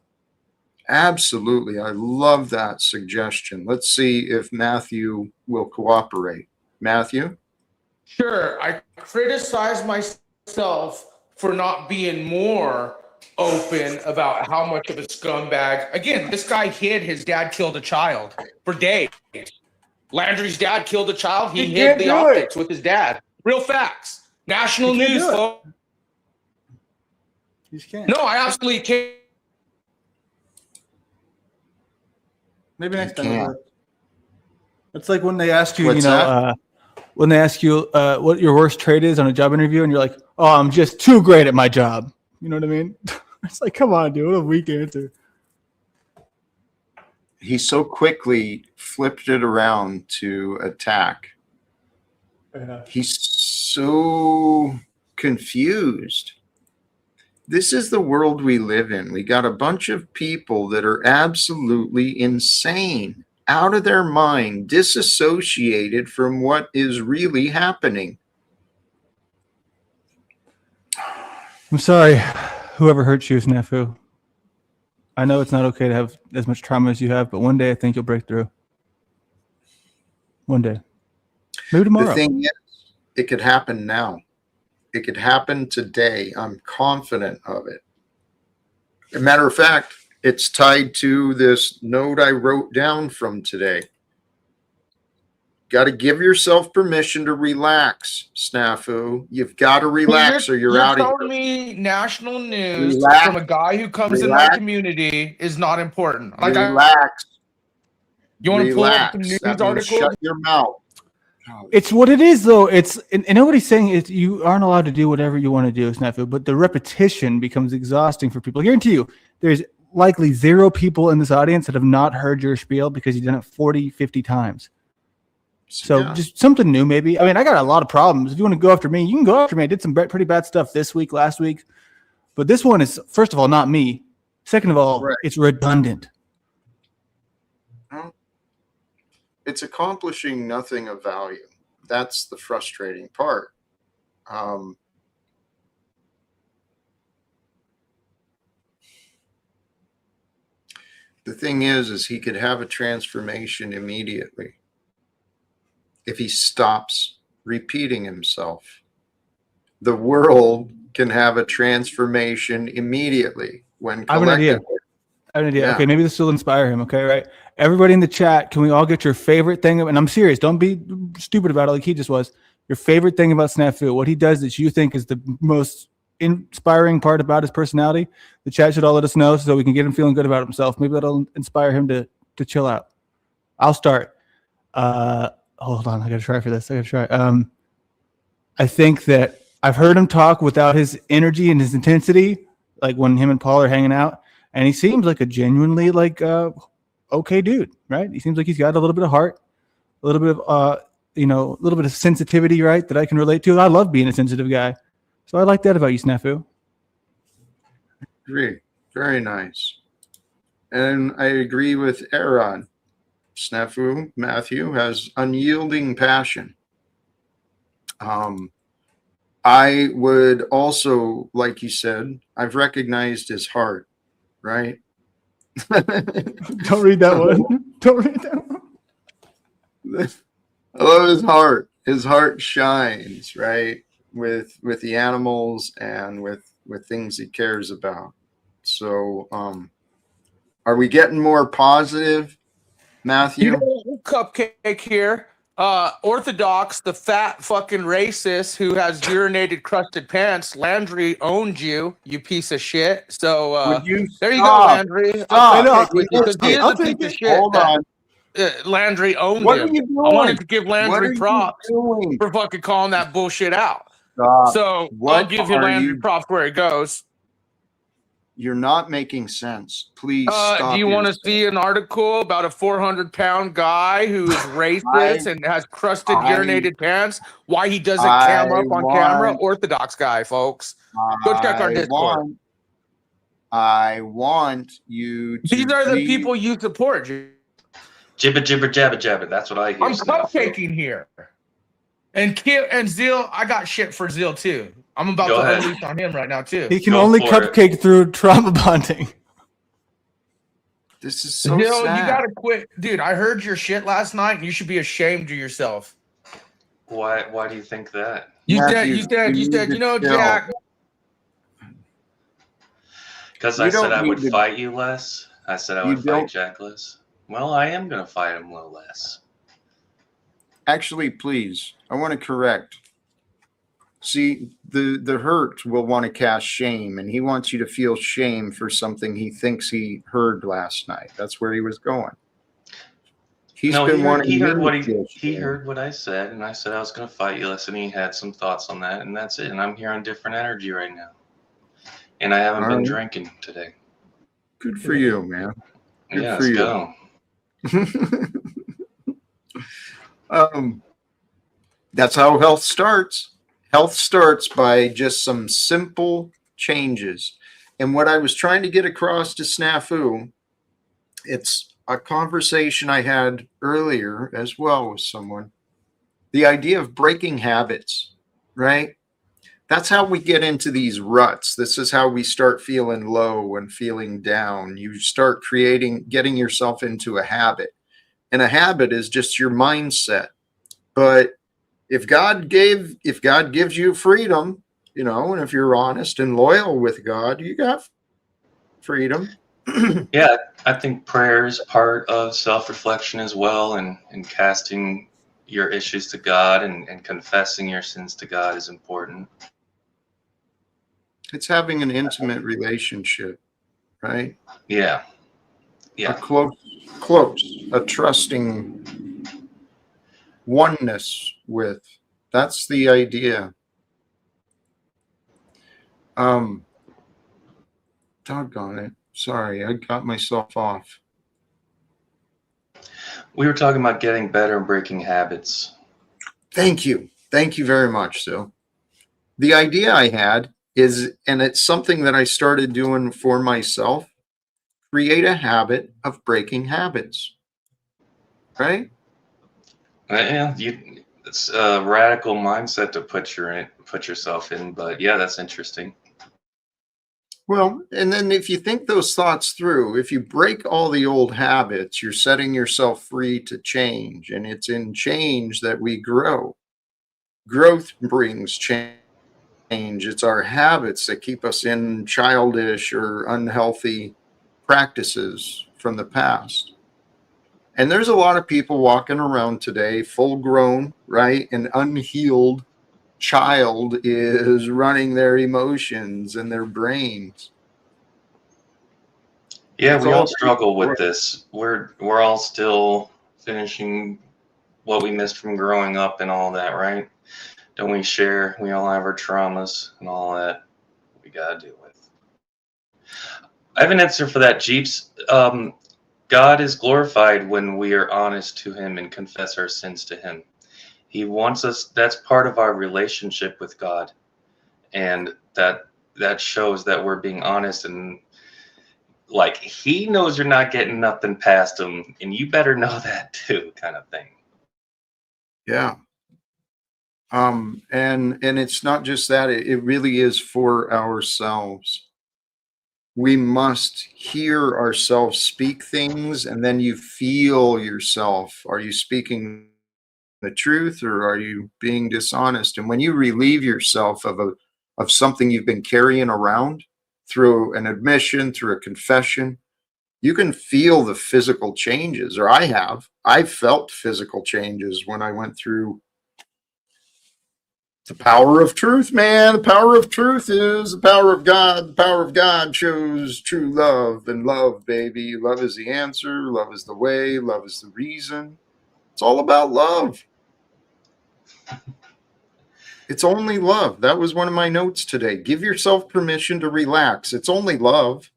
Absolutely. I love that suggestion. Let's see if Matthew will cooperate. Matthew? Sure, I criticize myself for not being more open about how much of a scumbag. Again, this guy hid his dad killed a child for days. Landry's dad killed a child. He hid the optics with his dad. Real facts. National news, folks. You just can't. No, I absolutely can't. Maybe next time. can't. It's like when they ask you, What's that? When they ask you what your worst trait is on a job interview, and you're like, "Oh, I'm just too great at my job." You know what I mean? It's like, come on, dude, what a weak answer. He so quickly flipped it around to attack. Yeah. He's so confused. This is the world we live in. We got a bunch of people that are absolutely insane, out of their mind, disassociated from what is really happening. I'm sorry, whoever hurt you, Snafu. I know it's not okay to have as much trauma as you have, but one day I think you'll break through. One day. Maybe tomorrow. The thing is, it could happen now. It could happen today. I'm confident of it. As a matter of fact, it's tied to this note I wrote down from today. Got to give yourself permission to relax, Snafu. You've got to relax or you're out of telling me national news Relax. from a guy who comes in my Relax. community is not important. Relax. You want to pull up some Relax. news That means articles? shut your mouth. It's what it is, though. It's and nobody's saying it. You aren't allowed to do whatever you want to do, Snafu. But the repetition becomes exhausting for people. I guarantee you, there's likely 0 people in this audience that have not heard your spiel because you've done it 40, 50 times. So Yeah. just something new, maybe. I mean, I got a lot of problems. If you want to go after me, you can go after me. I did some pretty bad stuff this week, last week. But this one is, first of all, not me. Second of all, Right. it's redundant. It's accomplishing nothing of value. That's the frustrating part. The thing is he could have a transformation immediately if he stops repeating himself. The world can have a transformation immediately when I have an idea. collectively. I have an idea. Yeah. Okay, maybe this will inspire him. Okay, right? Everybody in the chat, can we all get your favorite thing? And I'm serious. Don't be stupid about it like he just was. Your favorite thing about Snafu, what he does that you think is the most inspiring part about his personality. The chat should all let us know so we can get him feeling good about himself. Maybe that'll inspire him to chill out. I'll start. Hold on, I gotta try for this. I think that I've heard him talk without his energy and his intensity, like when him and Paul are hanging out, and he seems like a genuinely okay dude, right? He seems like he's got a little bit of heart, a little bit of a little bit of sensitivity, right? That I can relate to. I love being a sensitive guy, so I like that about you, Snafu. Agree. Very nice. And I agree with Aaron. Snafu, Matthew, has unyielding passion. I would also, like you said, I've recognized his heart, right? Don't read that one. Don't read that one. I love his heart. His heart shines, right? With the animals and with things he cares about. So, are we getting more positive, Matthew? You know, cupcake here. Orthodox, the fat fucking racist who has urinated crusted pants. Landry owned you, you piece of shit. So Would you there you go, stop? Landry. Stop. I'll take it because he is I'll a piece take of it. shit. Hold that, on. Landry owned What him. are you doing? I wanted to give What are Landry you props doing? for fucking calling that bullshit out. Stop. So What I'll give you are Landry you- props where it goes. You're not making sense. Please stop. Do you want to yourself. see an article about a 400-pound guy who is racist and has crusted urinated pants? Why he doesn't cam up on camera? Orthodox guy, folks. Go check our Discord. I want you to. These are the people you support. Jibber jibber jabber jabber. That's what I hear. I'm cupcaking here. And Kip and Zeal, I got shit for Zeal too. I'm about Go to ahead. unleash on him right now too. He can Go only for cupcake through trauma bonding. This is so Zeal, sad. you gotta quit, dude. I heard your shit last night, and you should be ashamed of yourself. Why do you think that? You Matthew, said, you need you know, to chill. Jack. Because You I said don't I would need to- fight you less. I said I You would fight don't- Jack less. Well, I am going to fight him a little less. Actually, please, I want to correct. See, the hurt will want to cast shame, and he wants you to feel shame for something he thinks he heard last night. That's where he was going. He's No, been he wanting heard you what to feel he shame. heard what I said, and I said I was going to fight you less, and he had some thoughts on that, and that's it. And I'm here on different energy right now, and I haven't been Alright. drinking today. Good for you, man. Good Yeah, for let's you. go. That's how health starts. Health starts by just some simple changes. And what I was trying to get across to Snafu, it's a conversation I had earlier as well with someone. The idea of breaking habits, right? That's how we get into these ruts. This is how we start feeling low and feeling down. You start getting yourself into a habit. And a habit is just your mindset. But if God gives you freedom, and if you're honest and loyal with God, you got freedom. Yeah, I think prayer is part of self-reflection as well, and casting your issues to God and confessing your sins to God is important. It's having an intimate relationship, right? Yeah. A close close, a trusting oneness with. That's the idea. Doggone it. Sorry, I got myself off. We were talking about getting better and breaking habits. Thank you. Thank you very much, Sil. The idea I had is, and it's something that I started doing for myself, create a habit of breaking habits. Right? Yeah, it's a radical mindset to put yourself in, but yeah, that's interesting. Well, and then if you think those thoughts through, if you break all the old habits, you're setting yourself free to change. And it's in change that we grow. Growth brings change. It's our habits that keep us in childish or unhealthy practices from the past. And there's a lot of people walking around today, full grown, right? An unhealed child is running their emotions and their brains. Yeah, It's we all all struggle with this. We're all still finishing what we missed from growing up and all that, right? Don't we share? We all have our traumas and all that we gotta deal with. I have an answer for that, Jeeps. God is glorified when we are honest to Him and confess our sins to Him. He wants us. That's part of our relationship with God, and that shows that we're being honest, and like He knows you're not getting nothing past Him, and you better know that too, kind of thing. Yeah. And it's not just that, it really is for ourselves. We must hear ourselves speak things, and then you feel yourself. Are you speaking the truth, or are you being dishonest? And when you relieve yourself of something you've been carrying around through an admission, through a confession, you can feel the physical changes, or I've felt physical changes when I went through the power of truth, man. The power of truth is the power of God. The power of God shows true love. And love, baby. Love is the answer. Love is the way. Love is the reason. It's all about love. It's only love. That was one of my notes today. Give yourself permission to relax. It's only love.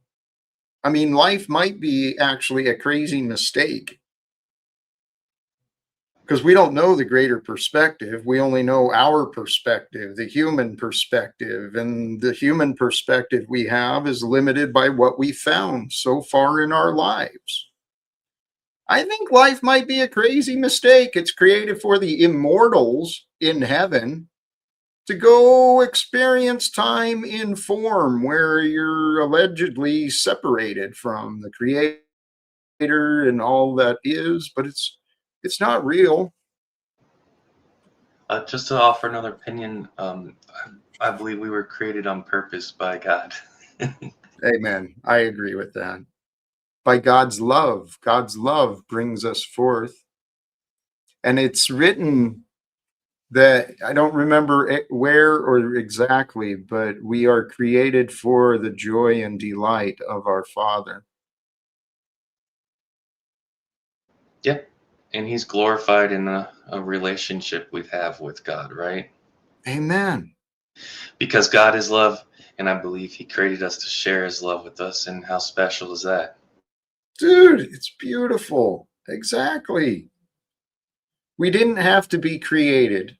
I mean, life might be actually a crazy mistake, because we don't know the greater perspective. We only know our perspective, the human perspective. And the human perspective we have is limited by what we found so far in our lives. I think life might be a crazy mistake. It's created for the immortals in heaven to go experience time in form where you're allegedly separated from the creator and all that is, but it's not real. Just to offer another opinion, I believe we were created on purpose by God. Amen. I agree with that. By God's love brings us forth. And it's written that, I don't remember where or exactly, but we are created for the joy and delight of our Father. Yeah, and He's glorified in a relationship we have with God, right? Amen. Because God is love, and I believe He created us to share His love with us, and how special is that? Dude, it's beautiful. Exactly. We didn't have to be created.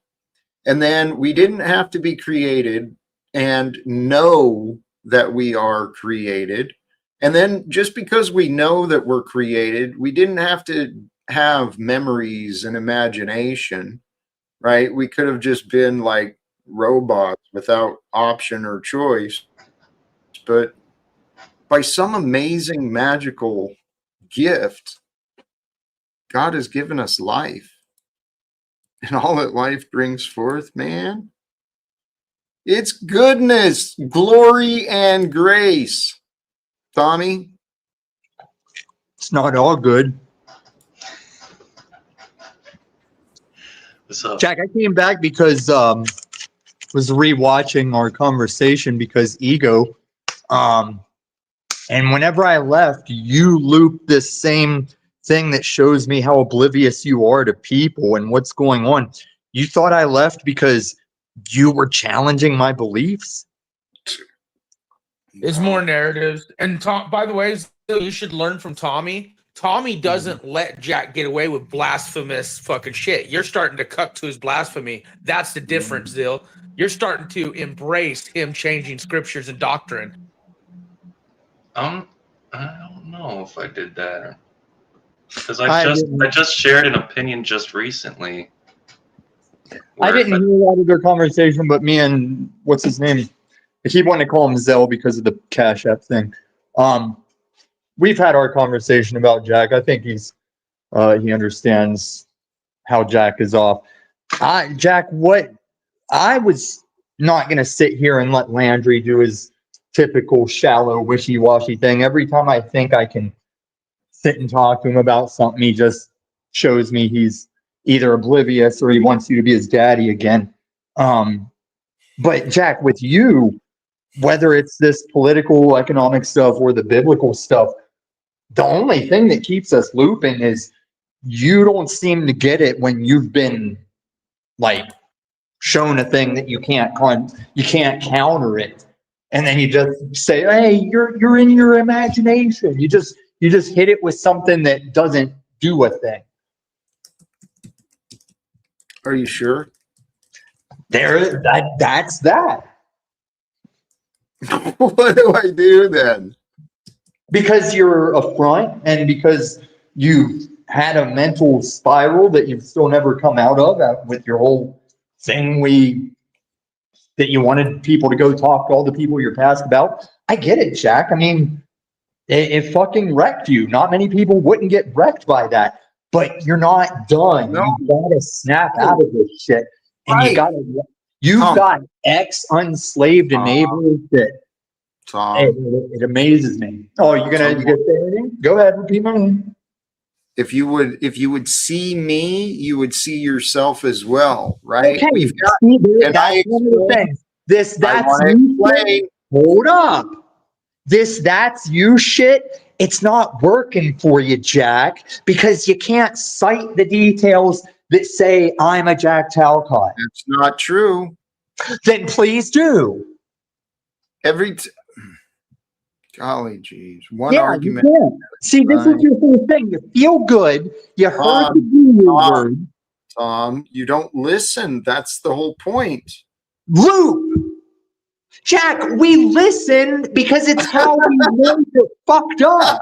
And then we didn't have to be created and know that we are created. And then just because we know that we're created, we didn't have to have memories and imagination, right? We could have just been like robots without option or choice. But by some amazing magical gift, God has given us life. And all that life brings forth, man, it's goodness, glory, and grace. Tommy? It's not all good. So, Jack, I came back because was rewatching our conversation because ego. And whenever I left, you looped this same thing that shows me how oblivious you are to people and what's going on. You thought I left because you were challenging my beliefs? It's more narratives. And Tom, by the way, you should learn from Tommy. Tommy doesn't let Jack get away with blasphemous fucking shit. You're starting to cut to his blasphemy. That's the difference, Zill. You're starting to embrace him changing scriptures and doctrine. I don't know if I did that, because I just shared an opinion just recently. I didn't hear a lot of their conversation, but me and what's his name? I keep wanting to call him Zell because of the Cash App thing. We've had our conversation about Jack. I think he understands how Jack is off. Jack, what I was not gonna sit here and let Landry do his typical shallow, wishy-washy thing. Every time I think I can sit and talk to him about something, he just shows me he's either oblivious or he wants you to be his daddy again. But Jack, with you, whether it's this political, economic stuff or the biblical stuff, the only thing that keeps us looping is you don't seem to get it when you've been like shown a thing that you can't counter it, and then you just say, "Hey, you're in your imagination." You just hit it with something that doesn't do a thing. Are you sure? That's that. What do I do then? Because you're a front, and because you had a mental spiral that you've still never come out of with your whole thing that you wanted people to go talk to all the people you're past about. I get it, Jack. I mean, it fucking wrecked you. Not many people wouldn't get wrecked by that, but you're not done. No. You gotta snap out of this shit, and Right. you've got ex-unslaved enablers that it amazes me. Oh, you gonna say anything? Go ahead, repeat my name. If you would see me, you would see yourself as well, right? Okay, We've got, and that's one of the things. That's you. Hold up. That's you shit. It's not working for you, Jack, because you can't cite the details that say I'm a Jack Talcott. That's not true. Then please do. Golly geez. One argument. See, this is your whole thing. You feel good. You heard the word. Tom, you don't listen. That's the whole point. Loop. Jack, we listen because it's how we know you're fucked up.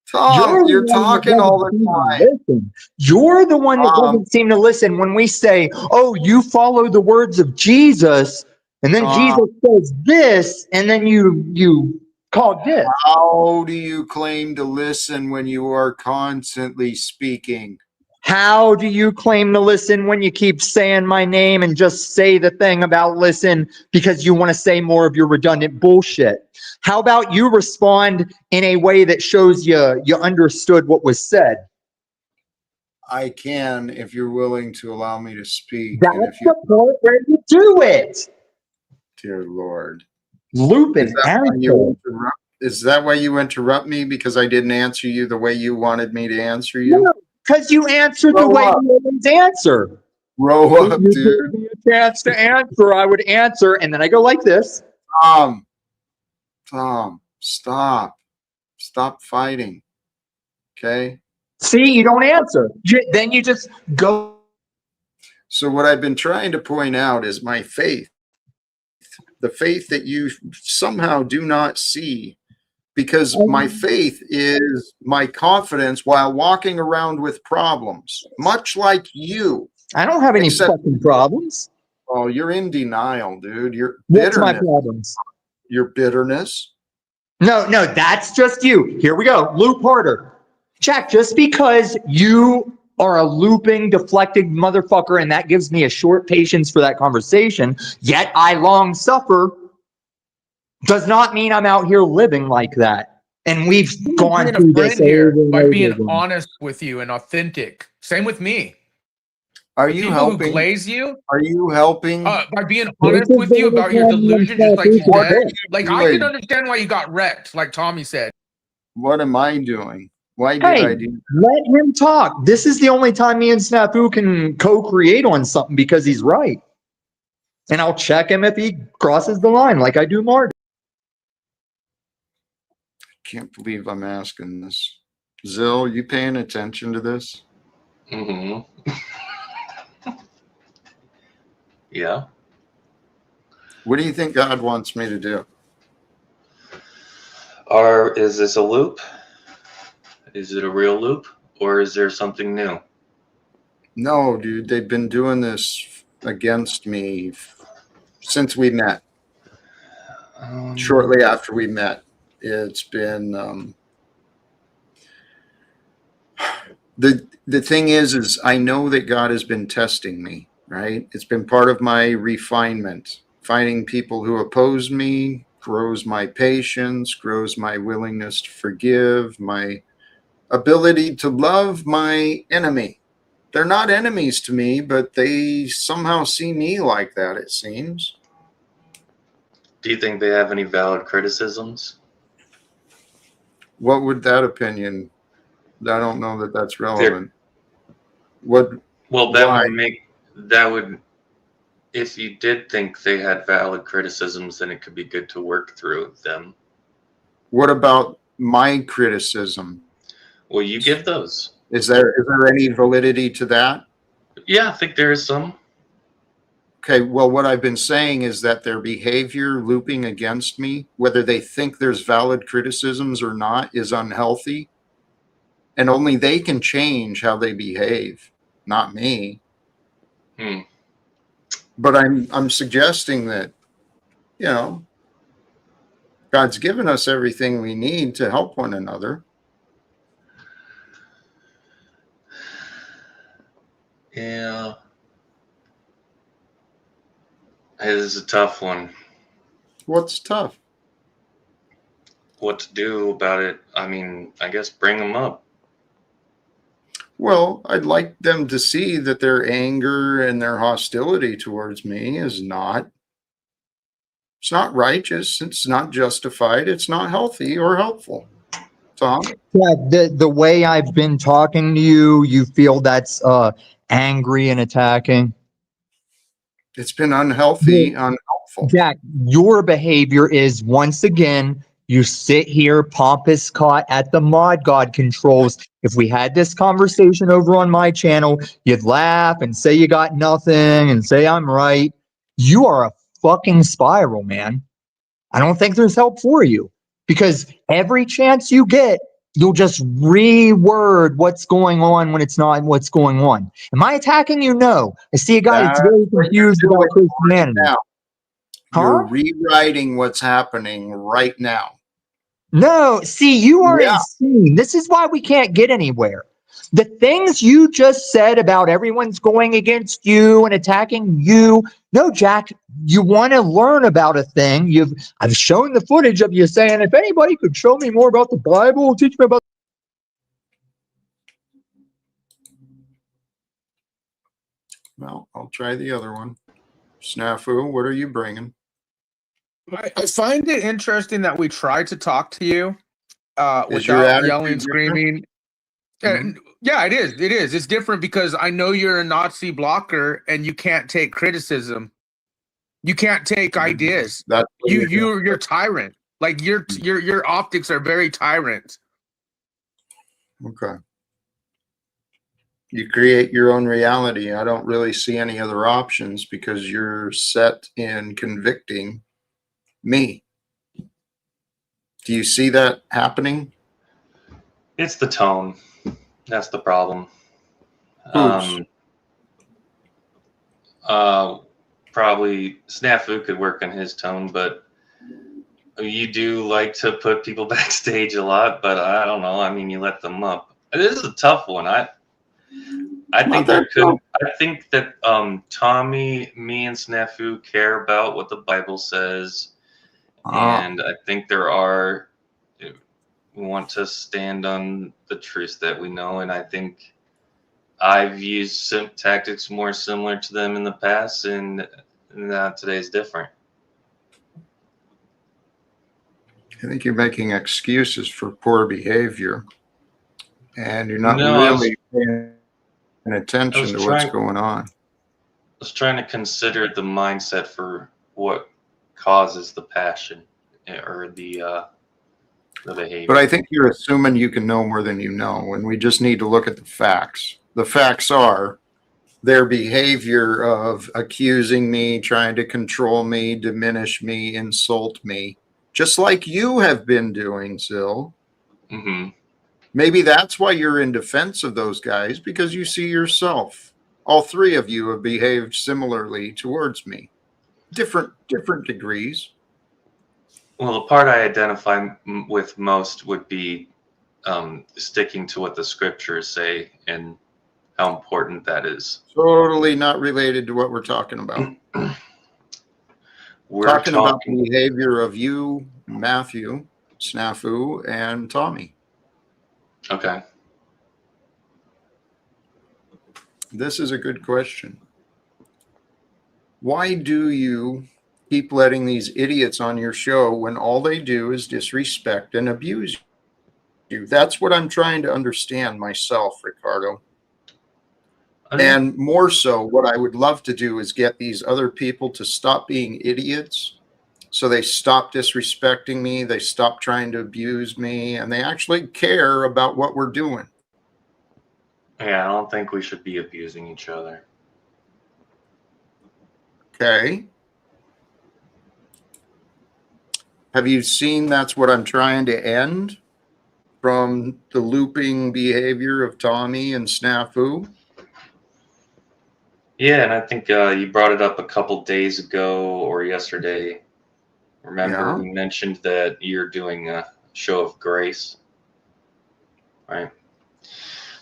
Tom, you're talking all the time. Listen. You're the one that doesn't seem to listen when we say, oh, you follow the words of Jesus, and then Jesus says this, and then you call this. How do you claim to listen when you are constantly speaking? How do you claim to listen when you keep saying my name and just say the thing about listen because you want to say more of your redundant bullshit? How about you respond in a way that shows you understood what was said? I can if you're willing to allow me to speak. That's the part where you do it. Dear Lord. Looping. Is that why you interrupt me? Because I didn't answer you the way you wanted me to answer you? No, because you answered the way you always answer. Grow up, dude. If you a chance to answer, I would answer, and then I go like this. Tom, stop. Stop fighting. Okay? See, you don't answer. Then you just go. So what I've been trying to point out is my faith. The faith that you somehow do not see. Because my faith is my confidence while walking around with problems. Much like you. I don't have any fucking problems. Oh, you're in denial, dude. You're bitterness. What's my problems? Your bitterness. No, that's just you. Here we go. Loop harder. Jack, just because you are a looping, deflecting motherfucker, and that gives me a short patience for that conversation, yet I long suffer, does not mean I'm out here living like that. And we've gone through this here by being honest with you and authentic. Same with me. Are you helping? Who glaze you? Are you helping? By being honest with you about your delusion, just like you said. Like I can understand why you got wrecked, like Tommy said. What am I doing? Why did Hey, I do that? let him talk. This is the only time me and Snafu can co-create on something because he's right. And I'll check him if he crosses the line like I do Marty. Can't believe I'm asking this. Zill, you paying attention to this? Mm-hmm. Yeah. What do you think God wants me to do? Or is this a loop? Is it a real loop? Or is there something new? No, dude, they've been doing this against me since we met. Shortly after we met, it's been the thing is I know that God has been testing me, right? It's been part of my refinement. Finding people who oppose me grows my patience, grows my willingness to forgive, my ability to love my enemy. They're not enemies to me, but they somehow see me like that, it seems. Do you think they have any valid criticisms? What would that opinion? I don't know that that's relevant. What? Well, that Why? would, if you did think they had valid criticisms, then it could be good to work through them. What about my criticism? Well, you give those. Is there any validity to that? Yeah, I think there is some. Okay, well, what I've been saying is that their behavior looping against me, whether they think there's valid criticisms or not, is unhealthy. And only they can change how they behave, not me. But I'm suggesting that, you know, God's given us everything we need to help one another. Yeah. It is a tough one. What's tough? What to do about it? I mean, I guess bring them up. Well, I'd like them to see that their anger and their hostility towards me is not, it's not righteous, it's not justified, it's not healthy or helpful. Tom? Yeah, the way I've been talking to you, you feel that's angry and attacking. It's been unhealthy, unhelpful. Jack, your behavior is once again, you sit here, pompous caught at the mod god controls. If we had this conversation over on my channel, you'd laugh and say you got nothing and say I'm right. You are a fucking spiral, man. I don't think there's help for you because every chance you get, you'll just reword what's going on when it's not what's going on. Am I attacking you? No. I see a guy that's That's very what you're confused doing about Christianity. now. Huh? You're rewriting what's happening right now. No, see, you are Yeah. insane. This is why we can't get anywhere. The things you just said about everyone's going against you and attacking you. No, Jack, you want to learn about a thing. I've shown the footage of you saying, if anybody could show me more about the Bible, teach me about. Well, I'll try the other one. Snafu, what are you bringing? I find it interesting that we tried to talk to you Is your without attitude yelling, different? screaming. Mhm. Yeah, it is. It is. It's different because I know you're a Nazi blocker and you can't take criticism. You can't take ideas. That's what you're doing. You're tyrant. Like your optics are very tyrant. Okay. You create your own reality. I don't really see any other options because you're set in convicting me. Do you see that happening? It's the tone. That's the problem. Whose? Probably Snafu could work on his tone, but you do like to put people backstage a lot, but I don't know. I mean, you let them up. This is a tough one. I think I think that Tommy, me, and Snafu care about what the Bible says, and I think we want to stand on the truth that we know, and I think I've used tactics more similar to them in the past, and today's different. I think you're making excuses for poor behavior. and you're not No, really paying I attention was to what's trying going on. to consider the mindset for what causes the passion or the behavior. But I think you're assuming you can know more than you know, and we just need to look at the facts. The facts are their behavior of accusing me, trying to control me, diminish me, insult me, just like you have been doing, Sil. Mm-hmm. Maybe that's why you're in defense of those guys, because you see yourself. All three of you have behaved similarly towards me, different degrees. Well, the part I identify with most would be sticking to what the scriptures say and how important that is. Totally not related to what we're talking about. We're Talking about the talking. behavior of you, Matthew, Snafu, and Tommy. Okay. This is a good question. Why do you keep letting these idiots on your show when all they do is disrespect and abuse you? That's what I'm trying to understand myself, Ricardo. And more so, what I would love to do is get these other people to stop being idiots. So they stop disrespecting me, they stop trying to abuse me, and they actually care about what we're doing. Yeah, I don't think we should be abusing each other. Okay. Have you seen that's what I'm trying to end from the looping behavior of Tommy and Snafu? Yeah, and I think you brought it up a couple days ago or yesterday. Remember, Yeah. we mentioned that you're doing a show of grace, right?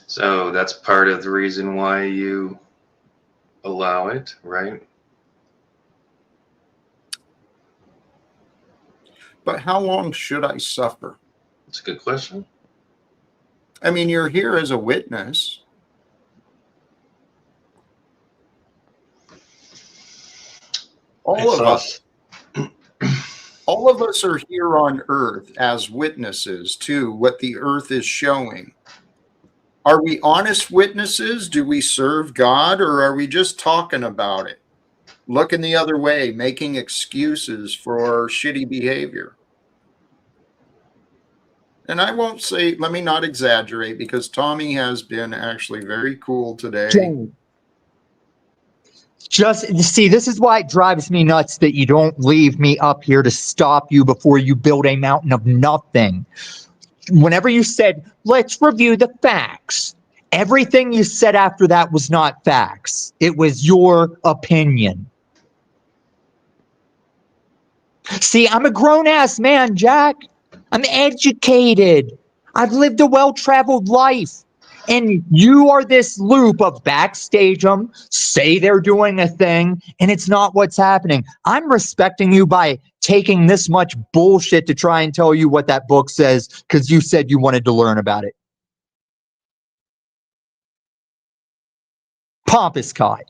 So that's part of the reason why you allow it, right? But how long should I suffer? It's a good question. I mean, you're here as a witness. All of us are here on earth as witnesses to what the earth is showing. Are we honest witnesses? Do we serve God, or are we just talking about it? Looking the other way, making excuses for shitty behavior. And I won't say, let me not exaggerate, because Tommy has been actually very cool today. Jane, just see, this is why it drives me nuts that you don't leave me up here to stop you before you build a mountain of nothing. Whenever you said, let's review the facts, everything you said after that was not facts. It was your opinion. See, I'm a grown-ass man, Jack. I'm educated. I've lived a well-traveled life. And you are this loop of backstage them, say they're doing a thing, and it's not what's happening. I'm respecting you by taking this much bullshit to try and tell you what that book says because you said you wanted to learn about it. Pompous cock.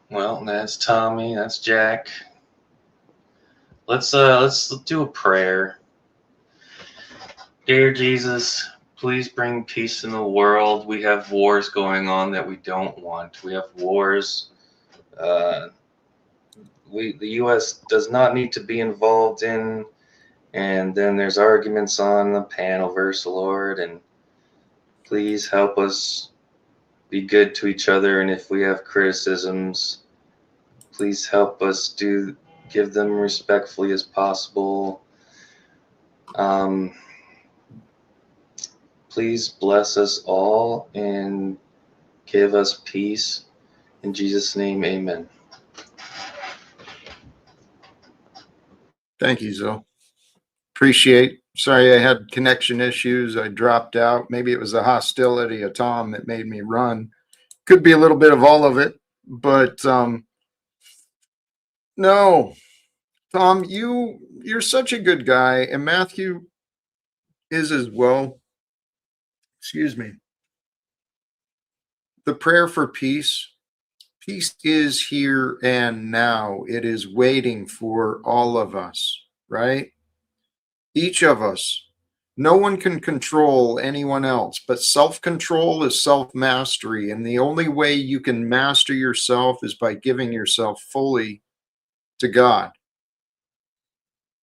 Well, that's Tommy. That's Jack. Let's do a prayer. Dear Jesus, please bring peace in the world. We have wars going on that we don't want. We have wars. The U.S. does not need to be involved in. And then there's arguments on the panel verse, Lord. And please help us be good to each other. And if we have criticisms, please help us give them respectfully as possible. Please bless us all and give us peace. In Jesus' name, amen. Thank you, Zil. Appreciate. Sorry, I had connection issues. I dropped out. Maybe it was the hostility of Tom that made me run. Could be a little bit of all of it, but no, Tom, you're such a good guy, and Matthew is as well. Excuse me. the prayer for peace, peace is here and now. It is waiting for all of us, right? Each of us. No one can control anyone else, but self-control is self-mastery. And the only way you can master yourself is by giving yourself fully to God.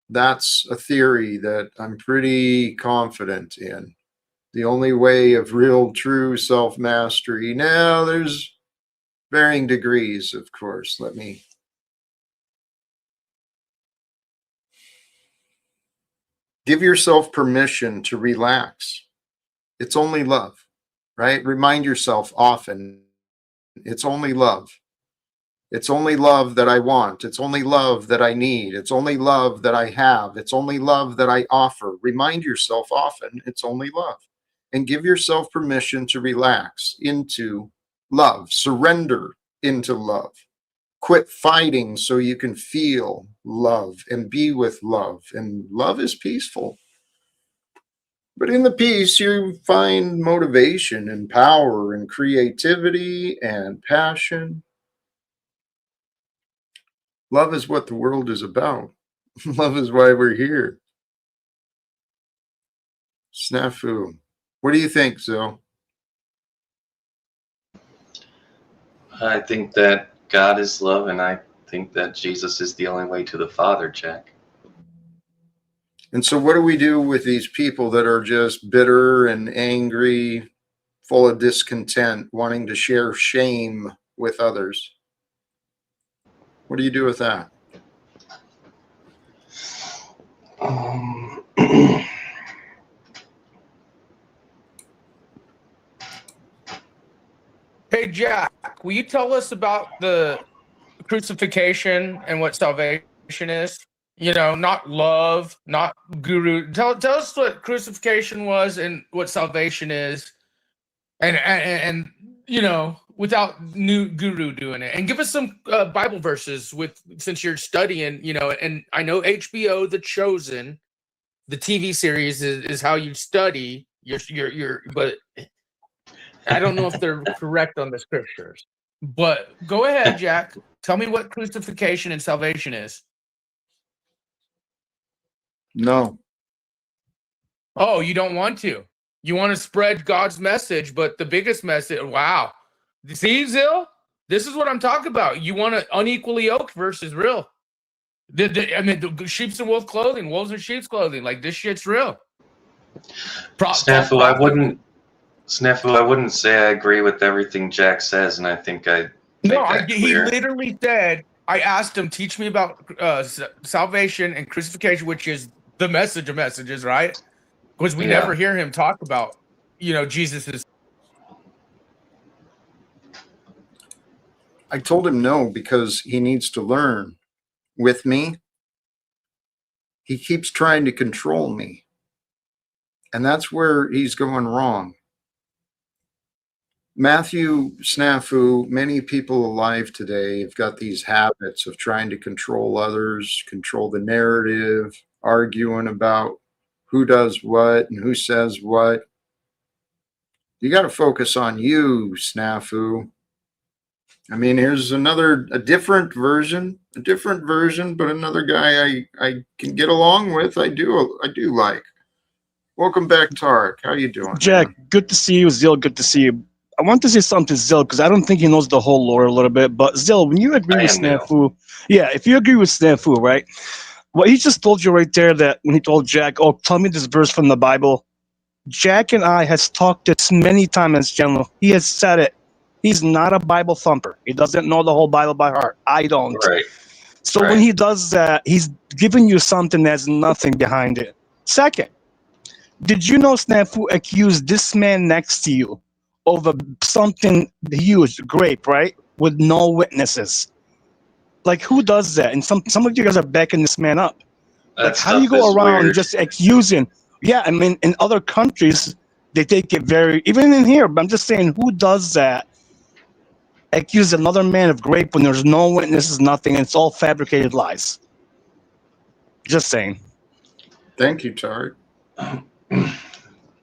That's a theory that I'm pretty confident in. The only way of real, true self-mastery. Now, there's varying degrees, of course. Let me give yourself permission to relax. It's only love, right? Remind yourself often, it's only love. It's only love that I want. It's only love that I need. It's only love that I have. It's only love that I offer. Remind yourself often, it's only love. And give yourself permission to relax into love. Surrender into love. Quit fighting so you can feel love and be with love. And love is peaceful. But in the peace, you find motivation and power and creativity and passion. Love is what the world is about. Love is why we're here. Snafu. What do you think, Zil? I think that God is love, and I think that Jesus is the only way to the Father, Jack. And so what do we do with these people that are just bitter and angry, full of discontent, wanting to share shame with others? What do you do with that? Hey, Jack, will you tell us about the crucifixion and what salvation is? You know, not love, not guru. Tell us what crucifixion was and what salvation is, and you know, without new guru doing it, and give us some Bible verses with since you're studying, you know, and I know HBO The Chosen, the TV series is how you study your but I don't know if they're correct on the scriptures. But go ahead, Jack. Tell me what crucifixion and salvation is. No. Oh, you don't want to. You want to spread God's message, but the biggest message, wow. See, Zil? This is what I'm talking about. You want to unequally yoked versus real. I mean, the sheep's in wolf clothing, wolves in sheep's clothing. Like, this shit's real. Snafu, I wouldn't say I agree with everything Jack says, and I think I make that he clear. literally said, I asked him, teach me about salvation and crucifixion, which is the message of messages, right? Because we never hear him talk about, you know, Jesus's. I told him no because he needs to learn with me. He keeps trying to control me. And that's where he's going wrong. Matthew Snafu, many people alive today have got these habits of trying to control others, control the narrative, arguing about who does what and who says what. You got to focus on you, Snafu. I mean, here's a different version, but another guy I can get along with. I do like. Welcome back, Tarek. How you doing, Jack, man? good to see you. Zil, good to see you. I want to say something to Zil because I don't think he knows the whole lore a little bit. But Zil, when you agree with Snafu, yeah, if you agree with Snafu, right? What he just told you right there, that when he told Jack, "Oh, tell me this verse from the Bible," Jack and I has talked this many times as general. He has said it. He's not a Bible thumper. He doesn't know the whole Bible by heart. I don't. Right. So when he does that, he's giving you something that's nothing behind it. Second, did you know Snafu accused this man next to you of something huge, grape, right? With no witnesses. Like, who does that? And some of you guys are backing this man up. Like, how do you go around just accusing? Yeah, I mean, in other countries, they take it very, even in here, but I'm just saying, who does that? Accuse another man of grape when there's no witnesses, nothing, and it's all fabricated lies. Just saying. Thank you, Tarek.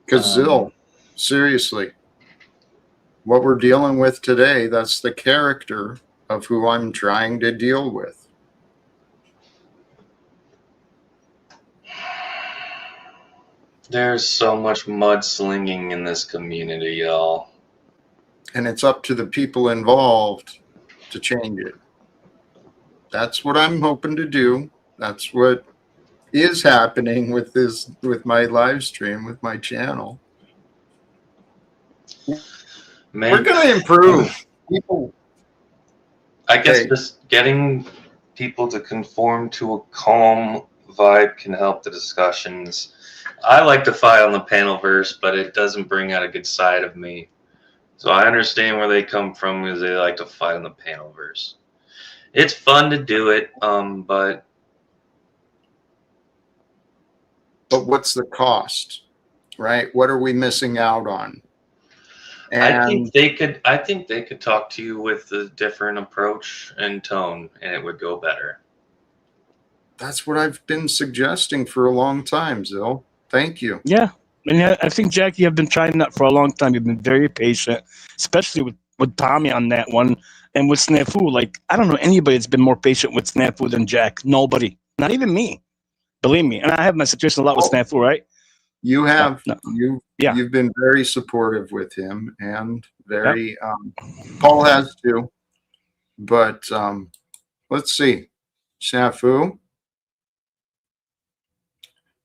Because Zil, seriously, what we're dealing with today. That's the character of who I'm trying to deal with. There's so much mudslinging in this community, y'all. And it's up to the people involved to change it. That's what I'm hoping to do. That's what is happening with this, with my live stream, with my channel. Man, We're going to improve. People, I guess Hey. just getting people to conform to a calm vibe can help the discussions. I like to fight on the panel verse, but it doesn't bring out a good side of me. So I understand where they come from, because they like to fight on the panel verse. It's fun to do it, but what's the cost, right? What are we missing out on? I And think they could talk to you with a different approach and tone, and it would go better. that's what I've been suggesting for a long time, Zil. Thank you. Yeah. And I think, Jackie, you've been trying that for a long time. You've been very patient, especially with Tommy on that one. And with Snafu, like, I don't know anybody that's been more patient with Snafu than Jack. Nobody. Not even me. Believe me. And I have my situation a lot with Snafu, right? You have No. you've been very supportive with him, and very Paul has too. But let's see. Snafu,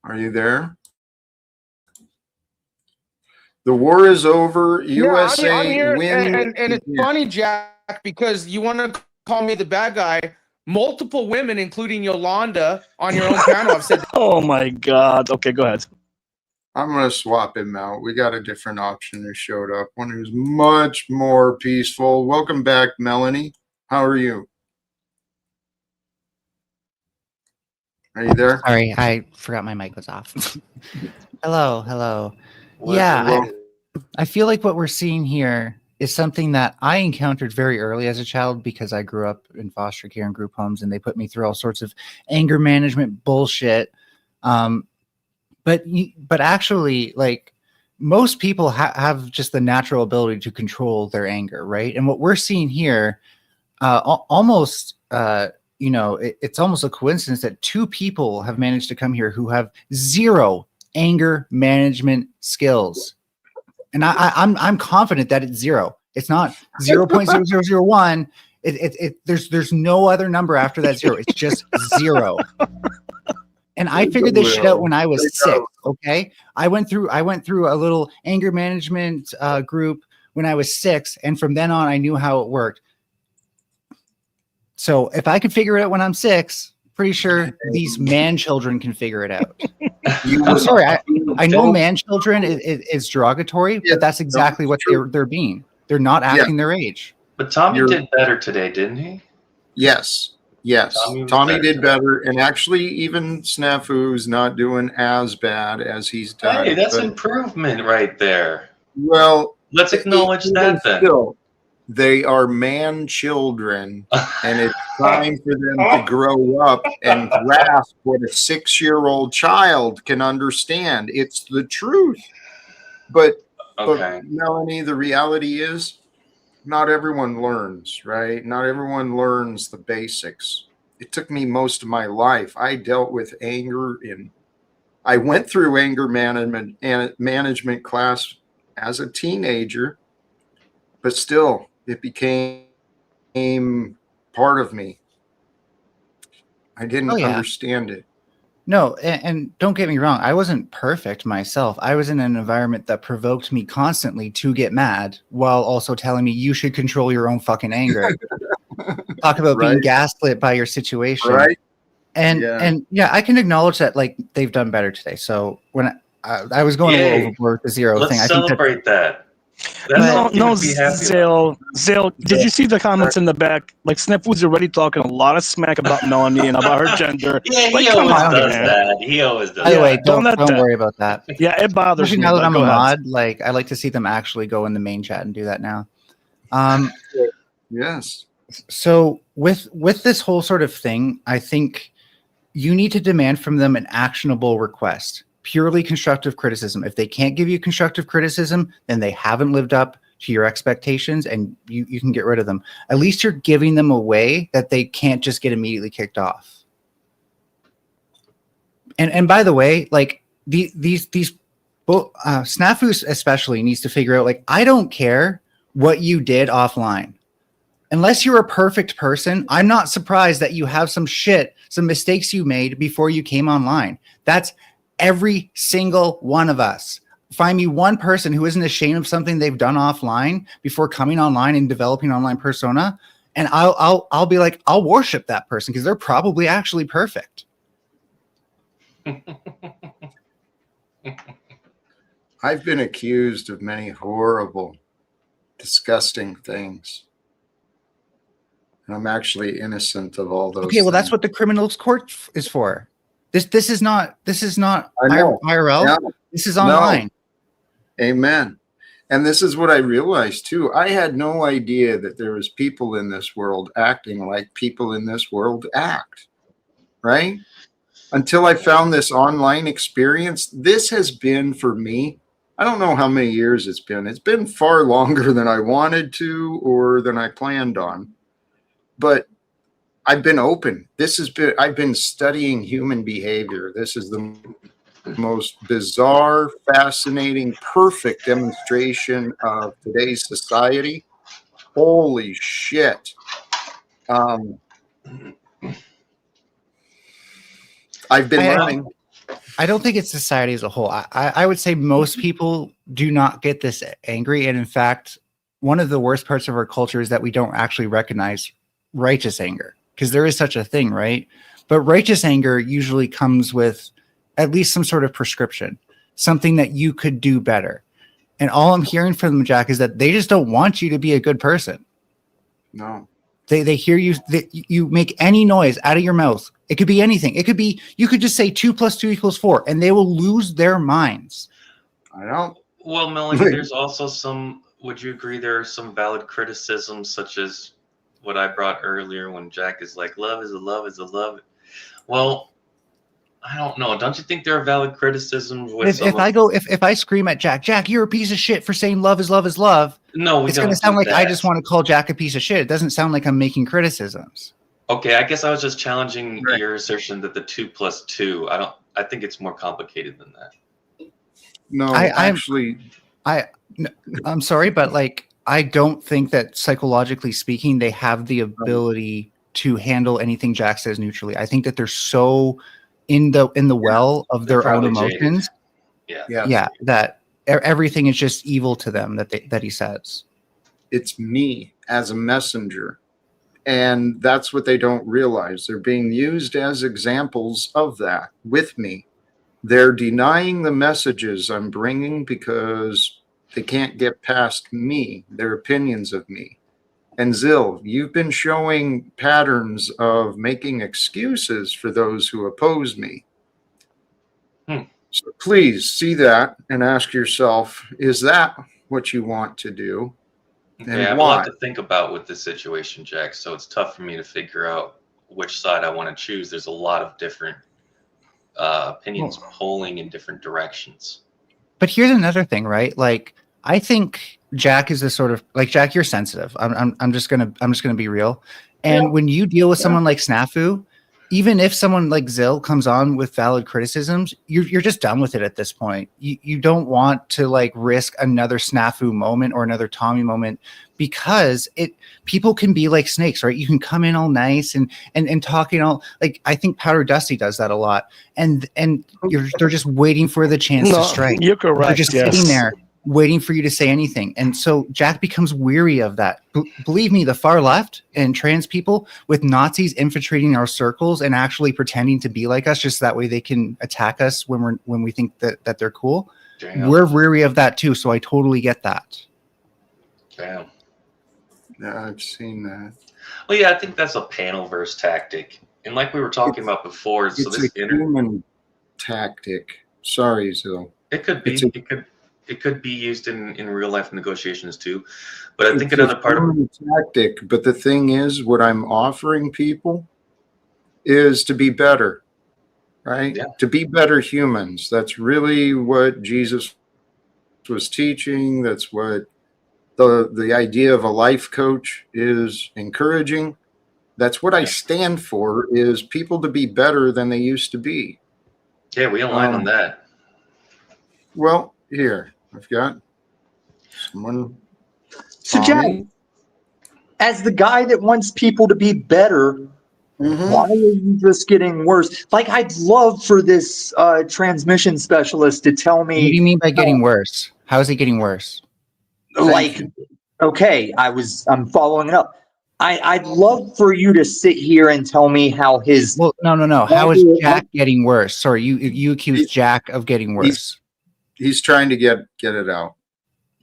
are you there? The war is over. USA I'm here, wins. and it's funny, Jack, because you want to call me the bad guy. Multiple women, including Yolanda, on your own panel, have said, Oh, my God. Okay, go ahead. I'm going to swap him out. We got a different option who showed up, one who's much more peaceful. Welcome back, Melanie. How are you? Are you there? Sorry, I forgot my mic was off. Hello. Well, Yeah, I feel like what we're seeing here is something that I encountered very early as a child, because I grew up in foster care and group homes, and they put me through all sorts of anger management bullshit. But actually, like, most people have just the natural ability to control their anger, right? And what we're seeing here, almost, it's almost a coincidence that two people have managed to come here who have zero anger management skills. And I'm confident that it's zero. It's not 0.0001. There's no other number after that zero. It's just zero. And I figured this shit out when I was 6. Okay, I went through a little anger management group when I was 6, and from then on, I knew how it worked. So if I could figure it out when I'm 6, pretty sure these man children can figure it out. I'm sorry, I know man children is derogatory, but that's exactly what they're being. They're not acting their age. but Tommy did better today, didn't he? Yes. Tommy did better, and actually, even Snafu's not doing as bad as he's done. Hey, that's improvement right there. Well, Let's acknowledge that then. Still, they are man children, and it's time for them to grow up and grasp what a 6-year-old child can understand. It's the truth. But Melanie, the reality is, not everyone learns, right? Not everyone learns the basics. It took me most of my life. I dealt with anger I went through anger management class as a teenager, but still it became part of me. I didn't understand it. No, and don't get me wrong, I wasn't perfect myself. I was in an environment that provoked me constantly to get mad, while also telling me you should control your own fucking anger. Talk about being gaslit by your situation. Right. And I can acknowledge that, like, they've done better today. So when I was going a little overboard with the zero thing, I think celebrate that. Zale, did you see the comments in the back? Like, Snafu's already talking a lot of smack about Melanie and about her gender. Yeah, like, he always does that. He always does. By the way, don't worry about that. Yeah, it bothers me. Now that I'm a mod, like, I like to see them actually go in the main chat and do that now. Yes. So with this whole sort of thing, I think you need to demand from them an actionable request. Purely constructive criticism. If they can't give you constructive criticism, then they haven't lived up to your expectations, and you can get rid of them. At least you're giving them a way that they can't just get immediately kicked off. And by the way, like these Snafu especially needs to figure out, like, I don't care what you did offline. Unless you're a perfect person, I'm not surprised that you have some mistakes you made before you came online. That's every single one of us. Find me one person who isn't ashamed of something they've done offline before coming online and developing online persona, and I'll be like, I'll worship that person because they're probably actually perfect. I've been accused of many horrible, disgusting things. And I'm actually innocent of all those. Okay, well, that's things. what the criminals court is for. This is not I know. IRL. Yeah. This is online. No. Amen. And this is what I realized too. I had no idea that there was people in this world acting like people in this world act, right? Until I found this online experience. This has been, for me, I don't know how many years it's been. It's been far longer than I wanted to or than I planned on. But I've been open. I've been studying human behavior. This is the most bizarre, fascinating, perfect demonstration of today's society. Holy shit. I've been learning. I don't think it's society as a whole. I would say most people do not get this angry. And in fact, one of the worst parts of our culture is that we don't actually recognize righteous anger, because there is such a thing, right? But righteous anger usually comes with at least some sort of prescription, something that you could do better. And all I'm hearing from them, Jack, is that they just don't want you to be a good person. No. They hear you, that you make any noise out of your mouth. It could be anything. It could be, you could just say 2 + 2 = 4, and they will lose their minds. I don't. Well, Melanie, there's also some, would you agree there are some valid criticisms, such as what I brought earlier when Jack is like, love is a love is a love. Well, I don't know. Don't you think there are valid criticisms with if I scream at Jack, you're a piece of shit for saying love is love is love. No, it's going to sound like I just want to call Jack a piece of shit. It doesn't sound like I'm making criticisms. Okay, I guess I was just challenging your assertion that the 2 + 2. I think it's more complicated than that. No, I'm sorry, but like, I don't think that psychologically speaking, they have the ability to handle anything Jack says neutrally. I think that they're so in the well of their own emotions. Yeah, that everything is just evil to them that he says. It's me as a messenger. And that's what they don't realize. They're being used as examples of that with me. They're denying the messages I'm bringing because they can't get past me, their opinions of me. And Zill, you've been showing patterns of making excuses for those who oppose me. So please see that and ask yourself, is that what you want to do? And I have a lot to think about with this situation, Jack. So it's tough for me to figure out which side I want to choose. There's a lot of different opinions polling in different directions. But here's another thing, right? Like, I think Jack is this sort of, like, Jack, you're sensitive. I'm just gonna be real. And when you deal with someone like Snafu, even if someone like Zill comes on with valid criticisms, you're just done with it at this point. You don't want to like risk another Snafu moment or another Tommy moment, because people can be like snakes, right? You can come in all nice and talking all, like, I think Powder Dusty does that a lot, and they're just waiting for the chance to strike. You're correct. They're just sitting there waiting for you to say anything. And so Jack becomes weary of that. Believe me, the far left and trans people with Nazis infiltrating our circles and actually pretending to be like us, just that way they can attack us when we think that they're cool. Damn. We're weary of that too. So I totally get that. Damn. Yeah, I've seen that. Well, yeah, I think that's a panel verse tactic. And like we were talking about before, it's a human tactic. Sorry, Zill. It could be. It could be used in real life negotiations too, but I think another part of tactic. But the thing is, what I'm offering people is to be better, right? Yeah. To be better humans. That's really what Jesus was teaching. That's what the idea of a life coach is encouraging. That's what I stand for, is people to be better than they used to be. Yeah, we align on that. Well, here, I've got someone. So, Jack, Tommy. as the guy that wants people to be better, Mhm. why are you just getting worse? Like, I'd love for this transmission specialist to tell me. What do you mean by getting worse? How is he getting worse? Like, okay, I'm following it up. I'd love for you to sit here and tell me how his. Well, no. How is Jack getting worse? Sorry, you accused Jack of getting worse. He's trying to get it out.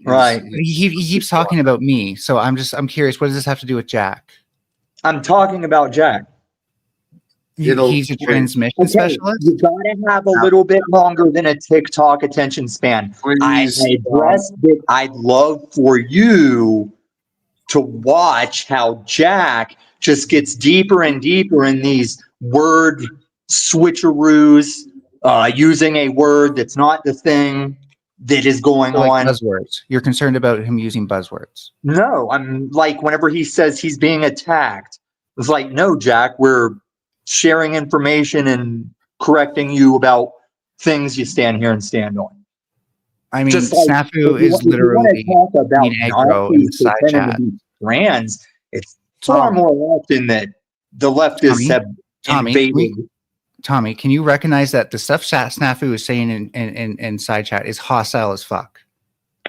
Right. He keeps talking about me, so I'm curious. What does this have to do with Jack? I'm talking about Jack. He's a transmission specialist. You gotta have a little bit longer than a TikTok attention span. I addressed that I'd love for you to watch how Jack just gets deeper and deeper in these word switcheroos, using a word that's not the thing that is going on. Buzzwords. You're concerned about him using buzzwords. No, I'm like, whenever he says he's being attacked, it's like, no, Jack, we're sharing information and correcting you about things you stand here and stand on. I mean, Just like, Snafu is literally being aggro in the side chat. Brands, it's far more often that the leftists have invaded. Tommy, can you recognize that the stuff Snafu is saying in side chat is hostile as fuck?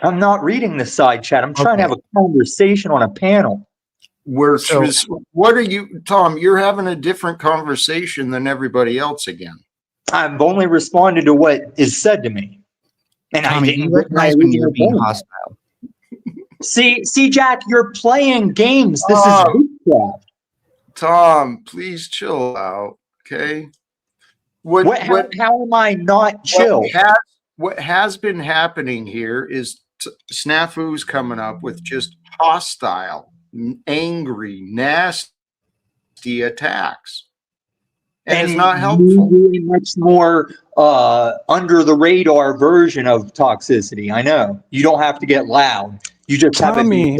I'm not reading the side chat. I'm trying to have a conversation on a panel. What are you, Tom? You're having a different conversation than everybody else again. I've only responded to what is said to me. And Tommy, I didn't recognize when you're being hostile. See, Jack, you're playing games. This is witchcraft. Tom, please chill out, okay? How am I not chill? What has been happening here is Snafu's coming up with just hostile, angry, nasty attacks. And it's not helpful. Really much more under the radar version of toxicity. I know. You don't have to get loud. You just Tommy,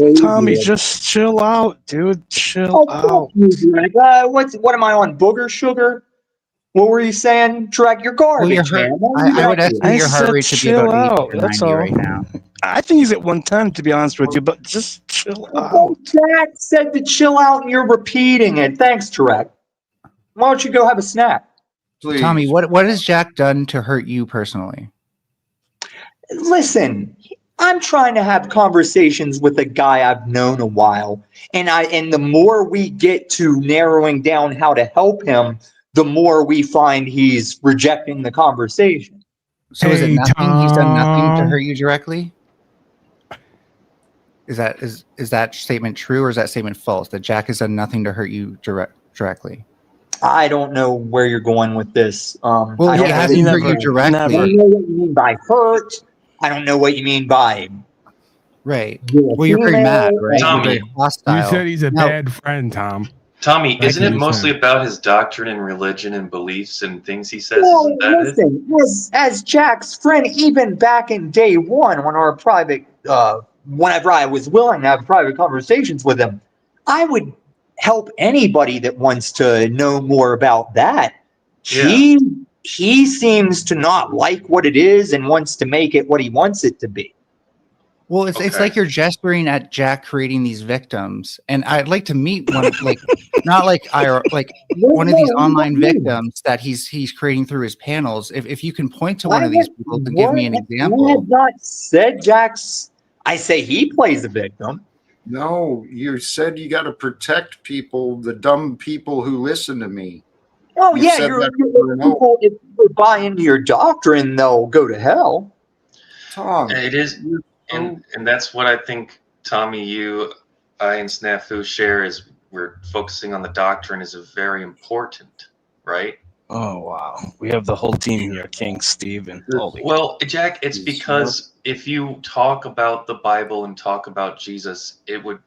just chill out, dude. Chill out. What am I on? Booger sugar? What were you saying? Drag your garbage, man. I would estimate your heart rate should be about 80 to 90 right now. I think he's at 110, to be honest with you, but just chill out. Jack said to chill out, and you're repeating it. Thanks, Tarek. Why don't you go have a snack? Please. Tommy, what has Jack done to hurt you personally? Listen, I'm trying to have conversations with a guy I've known a while, and the more we get to narrowing down how to help him, the more we find he's rejecting the conversation. So is it nothing? He's done nothing to hurt you directly? Is that statement true, or is that statement false? That Jack has done nothing to hurt you directly? I don't know where you're going with this. Well, he hasn't hurt you directly. I don't know what you mean by hurt. I don't know what you mean by. Right. Well, you're very mad, right? Tommy, you said he's a bad friend, Tom. Tommy, isn't it mostly about his doctrine and religion and beliefs and things he says? Well, Isn't that listen, as Jack's friend, even back in day one, when our private, whenever I was willing to have private conversations with him, I would help anybody that wants to know more about that. Yeah. He seems to not like what it is and wants to make it what he wants it to be. Well, it's like you're gesturing at Jack creating these victims, and I'd like to meet one, like not like one of these online victims that he's creating through his panels. If you can point to one of these people to give me an example. I have not said Jack's. I say he plays a victim. No, you said you got to protect people, the dumb people who listen to me. Oh, yeah, people, if they buy into your doctrine, they'll go to hell. Tom, it is, and that's what I think, Tommy, I and Snafu share, is we're focusing on the doctrine is very important, right? Oh, wow. We have the whole team here, King, Steve, and Holy. Well, Jack, it's because if you talk about the Bible and talk about Jesus, it would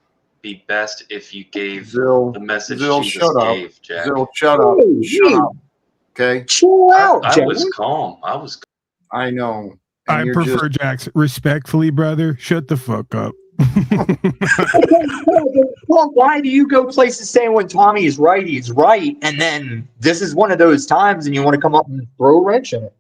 be best if you gave the message Jesus gave, Jack. Zill, shut up. Shut up. Okay? Chill out, I was calm. I know. I prefer Jack's respectfully, brother. Shut the fuck up. Well, why do you go places saying when Tommy is right, he's right, and then this is one of those times and you want to come up and throw a wrench in it?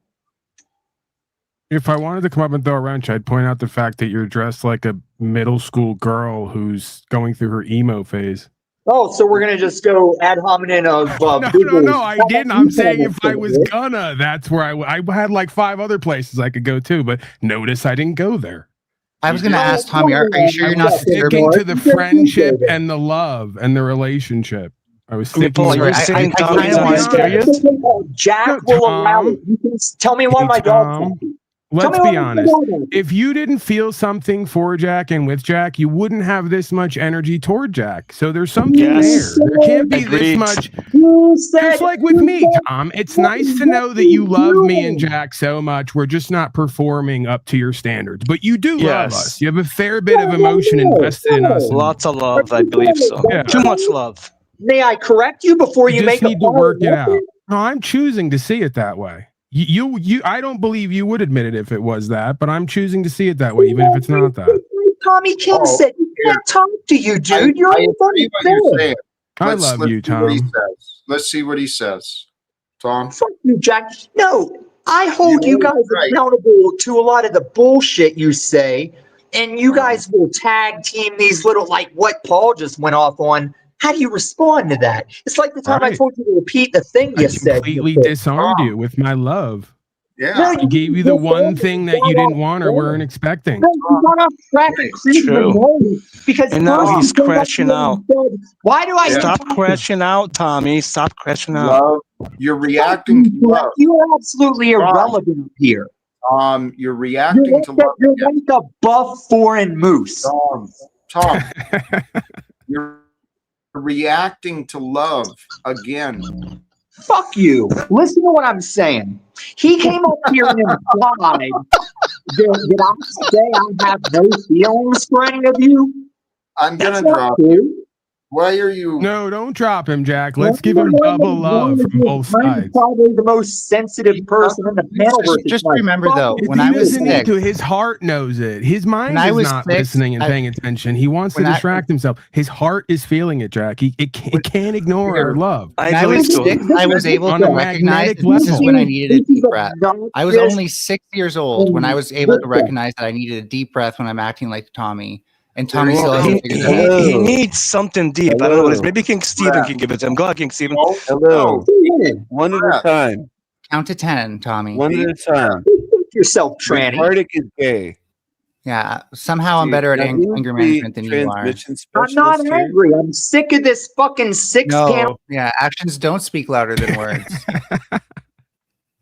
If I wanted to come up and throw a wrench, I'd point out the fact that you're dressed like a middle school girl who's going through her emo phase. Oh, so we're gonna just go ad hominem of No, I didn't. I'm saying if I was gonna, that's where I had like 5 other places I could go to, but notice I didn't go there. I was going to ask Tommy, are you sure you're not sticking to the friendship and the love and the relationship? I was thinking. Paul, you're saying Tommy's not serious? Jack will allow it. You can tell me why my dog's happy. Let's be honest. If you didn't feel something for Jack and with Jack, you wouldn't have this much energy toward Jack. So there's something there. There can't be this much. Just like with me, Tom, it's nice to know that you love me and Jack so much. We're just not performing up to your standards. But you do love us. You have a fair bit of emotion invested in us. Lots of love, I believe so. Yeah. Too much love. May I correct you before you make need to work it out? No, I'm choosing to see it that way. You I don't believe you would admit it if it was that, but I'm choosing to see it that way, even if it's not that. Tommy King said he can't talk to you, dude. I agree what you're saying. I love you, Tom. Let's see what he says. Tom? Fuck you, Jack. No, I hold you guys accountable to a lot of the bullshit you say, and you guys will tag team these little, like what Paul just went off on. How do you respond to that? It's like the time I told you to repeat the thing you said. I completely disarmed you with my love. Yeah. No, I gave you the one thing that you didn't want or weren't expecting. No, you got off track and created because and now he's crashing out. Why do I stop crashing out, Tommy? Stop crashing out. Love. You're reacting to love. You are absolutely irrelevant here. You're reacting to love. You're like a buff foreign moose. Tom, you're reacting to love again. Fuck you. Listen to what I'm saying. He came up here and implied that I say I have no feelings for any of you. I'm going to drop you. Why are you? No, don't drop him, Jack. Let's give him double love from both sides. Probably the most sensitive person in the panel. Just remember, though, when I was sick, his heart knows it. His mind is not listening and paying attention. He wants to distract himself. His heart is feeling it, Jack. It can't ignore our love. When I was sick, I was able to recognize this is when I needed a deep breath. I was only 6 years old when I was able to recognize that I needed a deep breath when I'm acting like Tommy. And Tommy he needs something deep. Hello. I don't know what it is. Maybe King Stephen can give it to him. Go ahead, King Stephen. Hello. One at a time. Count to 10, Tommy. One at a time. Yourself, tranny. Bardic is gay. Yeah, somehow I'm better at anger management than you are. I'm not angry. I'm sick of this fucking panel. Yeah, actions don't speak louder than words.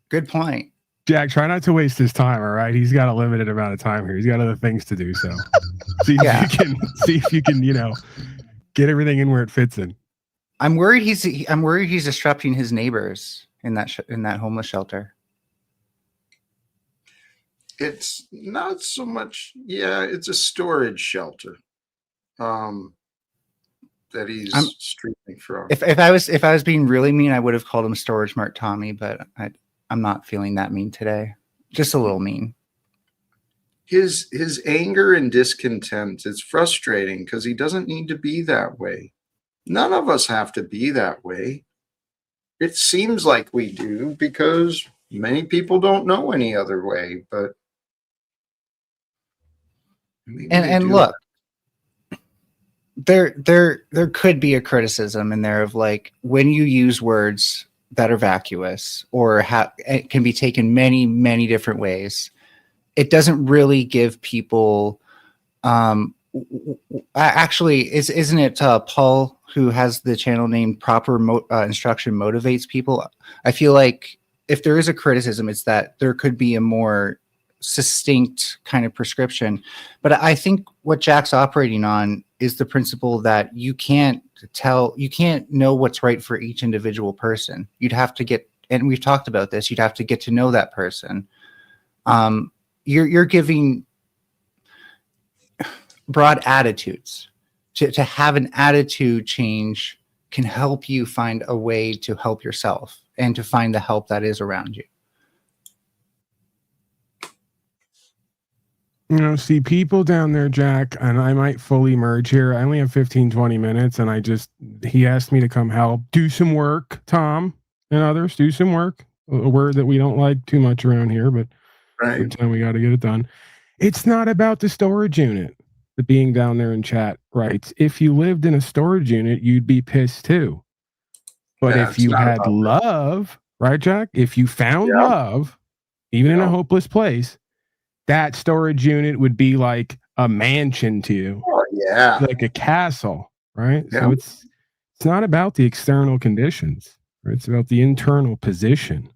Good point. Jack, try not to waste his time, all right? He's got a limited amount of time here. He's got other things to do, so see if you can, get everything in where it fits in. I'm worried he's disrupting his neighbors in that homeless shelter. It's not so much, it's a storage shelter. That he's streaming from. If I was being really mean, I would have called him Storage Mart Tommy, but I'm not feeling that mean today. Just a little mean. His anger and discontent is frustrating because he doesn't need to be that way. None of us have to be that way. It seems like we do because many people don't know any other way, but and look, there could be a criticism in there of like when you use words that are vacuous or it can be taken many, many different ways. It doesn't really give people actually isn't it Paul who has the channel name Proper Instruction Motivates People? I feel like if there is a criticism, it's that there could be a more succinct kind of prescription. But I think what Jack's operating on is the principle that you can't know what's right for each individual person. You'd have to and we've talked about this, you'd have to get to know that person. You're giving broad attitudes. To have an attitude change can help you find a way to help yourself and to find the help that is around you. See people down there, Jack, and I might fully merge here. I only have 15, 20 minutes, and he asked me to come help do some work. Tom and others do some work. A word that we don't like too much around here, but sometimes we got to get it done. It's not about the storage unit. The being down there in chat writes, if you lived in a storage unit, you'd be pissed too. But if you had love, right, Jack? If you found love, even in a hopeless place, that storage unit would be like a mansion to you. Oh, yeah. Like a castle, right? Yeah. So it's not about the external conditions. Right? It's about the internal position.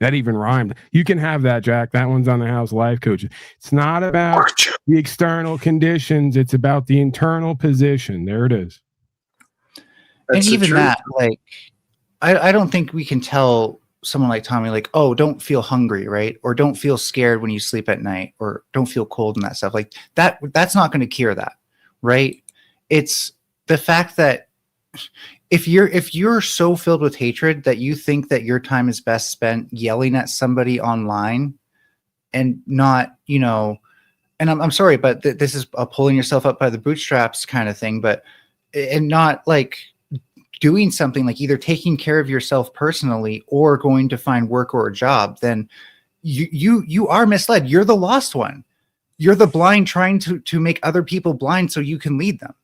That even rhymed. You can have that, Jack. That one's on the House Life Coach. It's not about the external conditions. It's about the internal position. There it is. And even that, like, I don't think we can tell someone like Tommy, like, oh, don't feel hungry, right? Or don't feel scared when you sleep at night, or don't feel cold and that stuff. Like that's not going to cure that, right? It's the fact that if you're so filled with hatred that you think that your time is best spent yelling at somebody online and not, and I'm sorry, but this is a pulling yourself up by the bootstraps kind of thing, and not like doing something like either taking care of yourself personally or going to find work or a job, then you are misled. You're the lost one. You're the blind trying to make other people blind so you can lead them.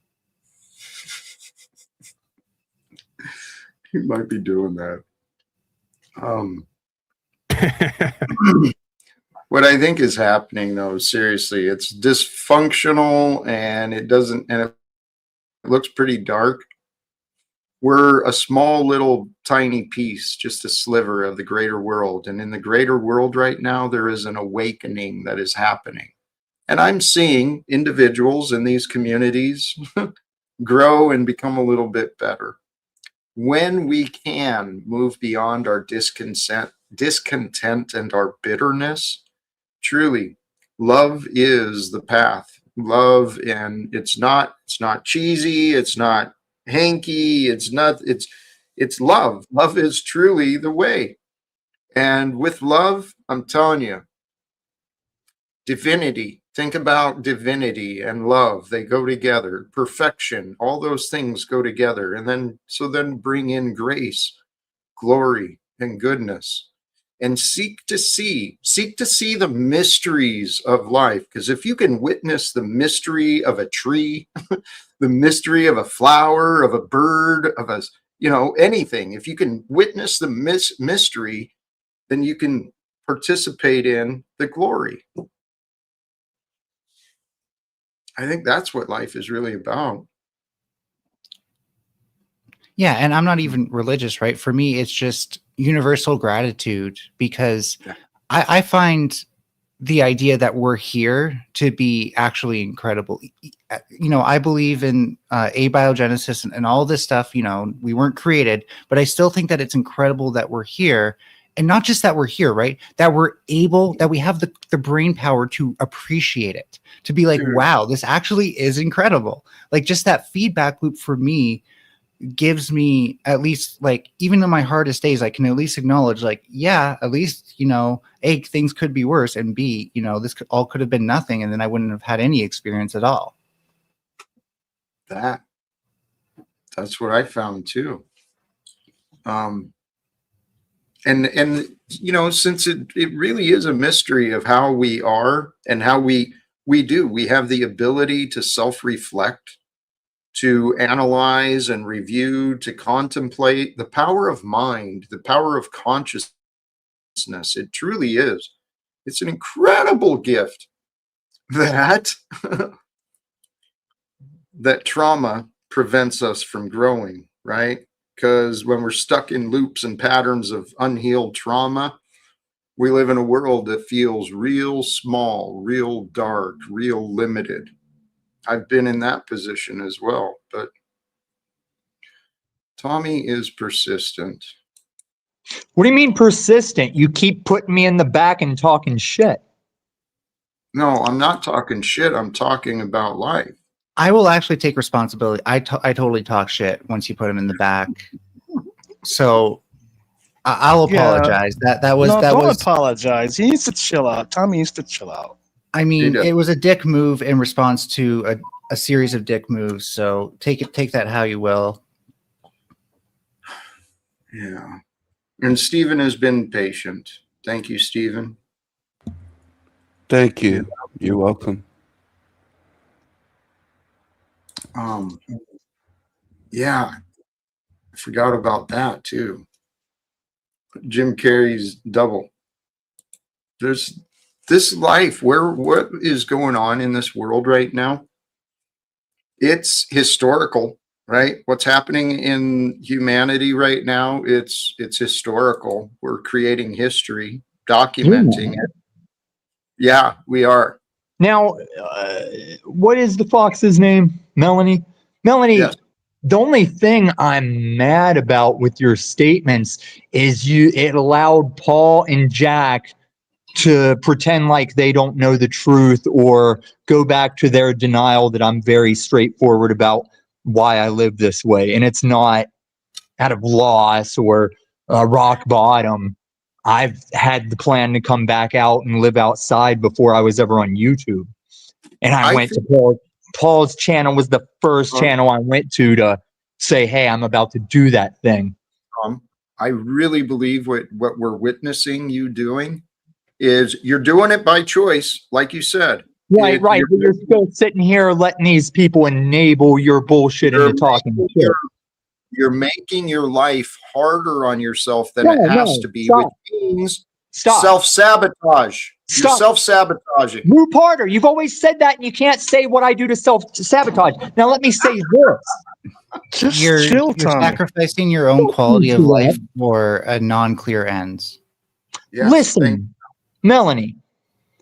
You might be doing that. What I think is happening, though, seriously, it's dysfunctional and it looks pretty dark. We're a small little tiny piece, just a sliver of the greater world. And in the greater world right now, there is an awakening that is happening. And I'm seeing individuals in these communities grow and become a little bit better. When we can move beyond our discontent and our bitterness, truly, love is the path. Love, and it's not cheesy, it's not hanky, it's love. Love is truly the way. And with love, I'm telling you, divinity. Think about divinity and love. They go together. Perfection, all those things go together. And then bring in grace, glory, and goodness. And seek to see the mysteries of life. Because if you can witness the mystery of a tree, the mystery of a flower, of a bird, of anything, if you can witness the mystery, then you can participate in the glory. I think that's what life is really about. Yeah, and I'm not even religious, right? For me, it's just universal gratitude, because I find the idea that we're here to be actually incredible. I believe in abiogenesis and all this stuff. We weren't created, but I still think that it's incredible that we're here. And not just that we're here, right? That we have the brain power to appreciate it, to be like, wow, this actually is incredible. Like, just that feedback loop for me gives me, at least, like, even in my hardest days, I can at least acknowledge, like, yeah, at least, A, things could be worse, and B, this all could have been nothing, and then I wouldn't have had any experience at all. That's what I found too. And since it really is a mystery of how we are and how we have the ability to self-reflect, to analyze and review, to contemplate, the power of mind, the power of consciousness. It truly is. It's an incredible gift that that trauma prevents us from growing, right? Because when we're stuck in loops and patterns of unhealed trauma, we live in a world that feels real small, real dark, real limited. I've been in that position as well, but Tommy is persistent. What do you mean persistent? You keep putting me in the back and talking shit. No, I'm not talking shit. I'm talking about life. I will actually take responsibility. I totally talk shit once you put him in the back. So I'll apologize. That was Don't apologize. He needs to chill out. Tommy needs to chill out. I mean, it was a dick move in response to a series of dick moves. So take that how you will. Yeah. And Stephen has been patient. Thank you, Stephen. Thank you. You're welcome. Yeah, I forgot about that too. Jim Carrey's Double. There's this life what is going on in this world right now. It's historical, right? What's happening in humanity right now, it's historical. We're creating history, documenting it. Yeah, we are. Now, what is the fox's name? Melanie? Melanie, Yes. the only thing I'm mad about with your statements is it allowed Paul and Jack to pretend like they don't know the truth or go back to their denial that I'm very straightforward about why I live this way. And it's not out of loss or rock bottom. I've had the plan to come back out and live outside before I was ever on YouTube. And I went to Paul's channel was the first channel I went to say, hey, I'm about to do that thing. I really believe what we're witnessing you doing is you're doing it by choice, like you said. Right. But you're still sitting here letting these people enable your bullshit into talking shit. You're making your life harder on yourself than it has to be, which means self-sabotage. You're self-sabotaging. Move harder. You've always said that, and you can't say what I do to self-sabotage. Now let me say this. You're sacrificing your own quality of life for a non-clear ends. Yes, listen, Melanie,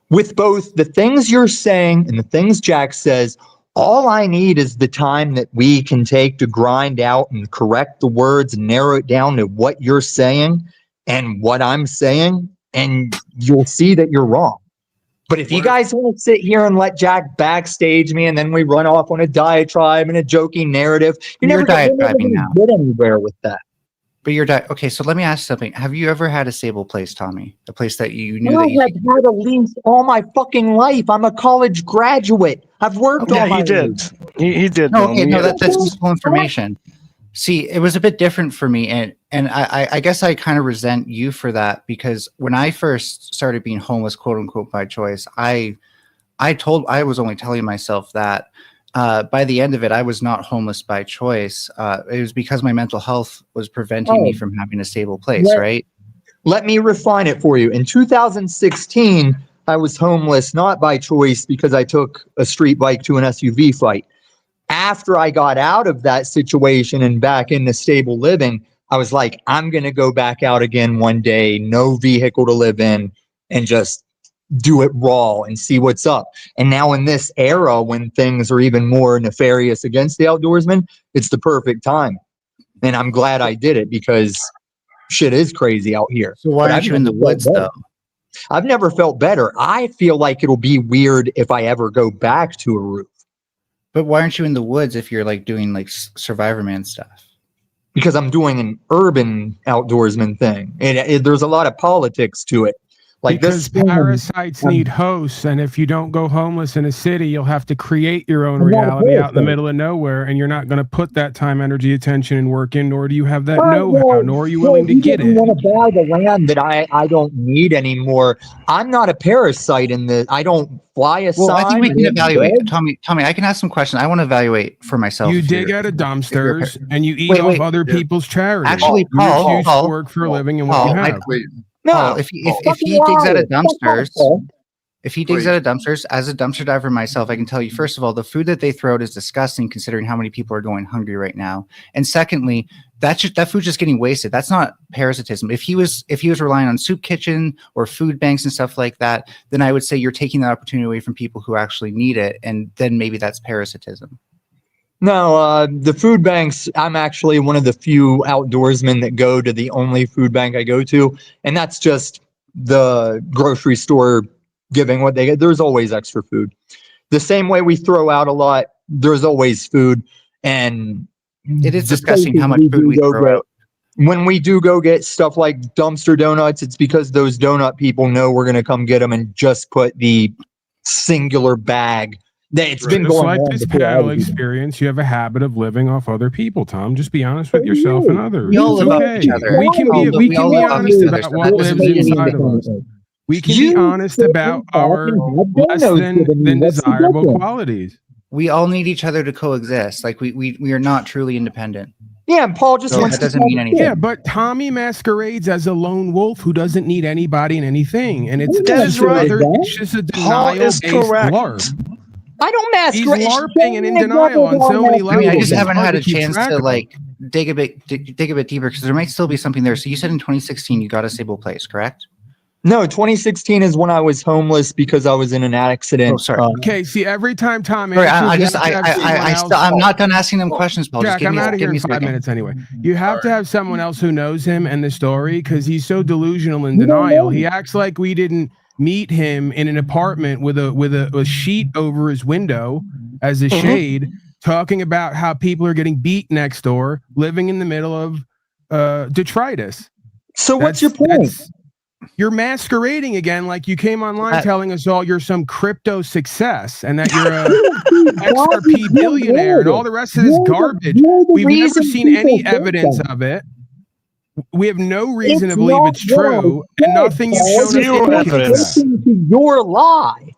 with both the things you're saying and the things Jack says, all I need is the time that we can take to grind out and correct the words and narrow it down to what you're saying and what I'm saying, and you'll see that you're wrong. But if you guys want to sit here and let Jack backstage me and then we run off on a diatribe and a joking narrative, you're never going to get anywhere with that. But you're okay. So let me ask something. Have you ever had a stable place, Tommy? A place that you knew I that you have had a lease all my fucking life. I'm a college graduate. I've worked all my life. He did. No, okay, no, that's useful information. See, it was a bit different for me, and I guess I kind of resent you for that, because when I first started being homeless, quote unquote, by choice, I was only telling myself that by the end of it, I was not homeless by choice. It was because my mental health was preventing me from having a stable place, right? Let me refine it for you. In 2016, I was homeless, not by choice, because I took a street bike to an SUV fight. After I got out of that situation and back into stable living, I was like, I'm going to go back out again one day, no vehicle to live in, and just do it raw and see what's up. And now in this era, when things are even more nefarious against the outdoorsman, it's the perfect time. And I'm glad I did it, because shit is crazy out here. So why aren't you in the woods, though? I've never felt better. I feel like it'll be weird if I ever go back to a roof. But why aren't you in the woods if you're like doing like Survivorman stuff? Because I'm doing an urban outdoorsman thing. And there's a lot of politics to it. Like because this parasites need hosts, and if you don't go homeless in a city, you'll have to create your own reality out in the middle of nowhere, and you're not going to put that time, energy, attention, and work in, nor do you have that know-how, nor are you willing to get it. I want to buy the land that I don't need anymore. I'm not a parasite in the. I don't fly a sign. Well, I think we can evaluate. Tommy, I can ask some questions. I want to evaluate for myself. You dig out of dumpsters, and you eat off other people's charity. Actually, you refuse to work for a living in what you have. Paul, if he digs out of dumpsters, as a dumpster diver myself, I can tell you, first of all, the food that they throw out is disgusting, considering how many people are going hungry right now. And secondly, that food's just getting wasted. That's not parasitism. If he was relying on soup kitchen or food banks and stuff like that, then I would say you're taking that opportunity away from people who actually need it, and then maybe that's parasitism. No, the food banks, I'm actually one of the few outdoorsmen that go to the only food bank I go to, and that's just the grocery store giving what they get. There's always extra food. The same way we throw out a lot, there's always food. And it is disgusting how much food we throw out. When we do go get stuff like dumpster donuts, it's because those donut people know we're going to come get them and just put the singular bag. That it's been Just going like on this before I panel was even- experience, you have a habit of living off other people, Tom. Just be honest with yourself and others. We all It's live off okay. each other. We can be We all live off each other, honest so about that what doesn't lives mean inside of anything. us. We can be honest about our less than desirable qualities. We all need each other to coexist. Like we are not truly independent. Yeah, and Paul just So wants that doesn't mean anything. Yeah, but Tommy masquerades as a lone wolf who doesn't need anybody and anything, and it's That is right. It's just a Paul is denial-based correct. LARP. I don't He's masquerade. LARPing and in denial on so many I levels. mean, I just it's haven't hard had a keep chance track to of. like dig a bit deeper because there might still be something there. So you said in 2016 you got a stable place, correct? No, 2016 is when I was homeless because I was in an accident. Oh, sorry. Okay, see, every time Tom Sorry, answers, I'm not done asking them questions, Paul. Just Jack, give I'm me, out of give here me in a 5 second. minutes anyway. You have to have someone else who knows him and the story because he's so delusional in denial. He acts like we didn't meet him in an apartment with a sheet over his window as a shade, talking about how people are getting beat next door, living in the middle of detritus. So what's your point? You're masquerading again like you came online telling us all you're some crypto success and that you're a XRP billionaire and all the rest of this garbage. We've never seen any evidence of it. We have no reason to believe it's true, and nothing you've shown us indicates that. Your lie.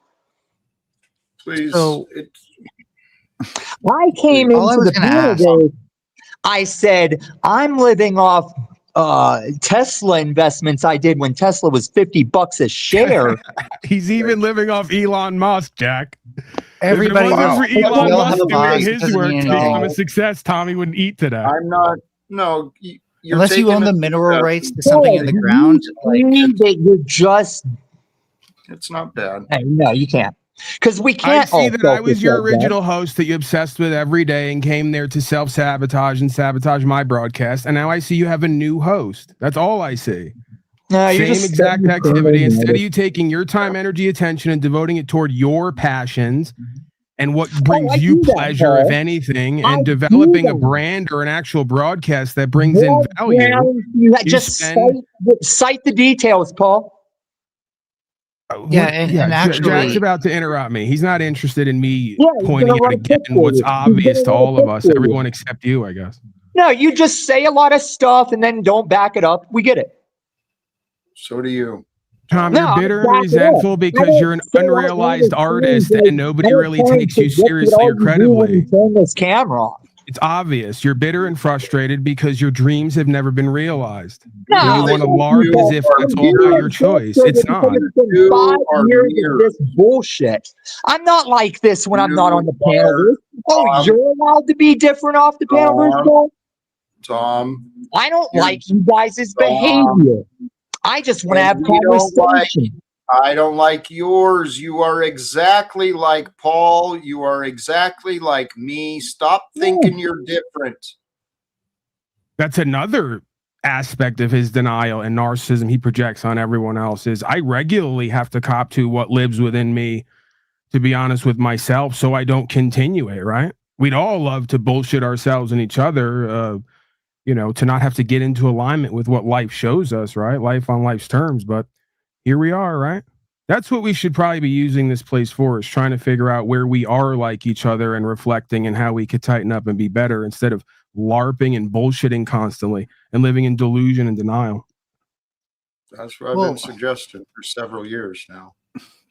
Please. So- I came All I into was the gonna ask- panel. I said I'm living off Tesla investments I did when Tesla was $50 a share. He's even living off Elon Musk, Jack. Everybody if it wasn't for we Elon all have Musk a doing boss. It his doesn't work mean to become a anything. success, Tommy wouldn't eat today. I'm not. No. You're Unless you taking own the it- mineral rights to something in the ground, like that you're just It's not bad. no, you can't. Because we I can't. see all that I was focus your like that. original host that you obsessed with every day and came there to self-sabotage and sabotage my broadcast. And now I see you have a new host. That's all I see. No, you're Same just exact spending activity. time Instead on of it. you taking your time, energy, attention, and devoting it toward your passions and what brings I you do that, pleasure, if Paul. anything, I and do developing a that. brand or an actual broadcast that brings in What value. grounds you you just spend- cite the details, Paul. Yeah, and Jack's actually- about to interrupt me. He's not interested in me Yeah, he's pointing gonna out run a again pick for what's you. He's obvious to gonna run a all of pick us, for you. everyone except you, I guess. No, you just say a lot of stuff and then don't back it up. We get it. So do you. Tom, No, you're I'm bitter and backing resentful up. I because don't you're an say out unrealized loud artist things and nobody I don't really try takes to you get seriously all or you do when credibly. you turn this camera on. It's obvious. You're bitter and frustrated because your dreams have never been realized. No, And you want to LARP as if that's all by your choice. It's not. You 5 are years weird. of this bullshit. I'm not like this when I'm not on the You panel. are- Oh, Tom. you're allowed to be different off the panel. Tom. Paul? Tom. I don't You're- like you guys' Tom. behavior. I just want to have And we don't conversation. I don't like yours. You are exactly like Paul. You are exactly like me. Stop thinking you're different. That's another aspect of his denial and narcissism he projects on everyone else is I regularly have to cop to what lives within me, to be honest with myself, so I don't continue it, right? We'd all love to bullshit ourselves and each other, to not have to get into alignment with what life shows us, right? Life on life's terms, but here we are, right? That's what we should probably be using this place for, is trying to figure out where we are like each other and reflecting and how we could tighten up and be better instead of LARPing and bullshitting constantly and living in delusion and denial. That's what I've Well- been suggesting for several years now.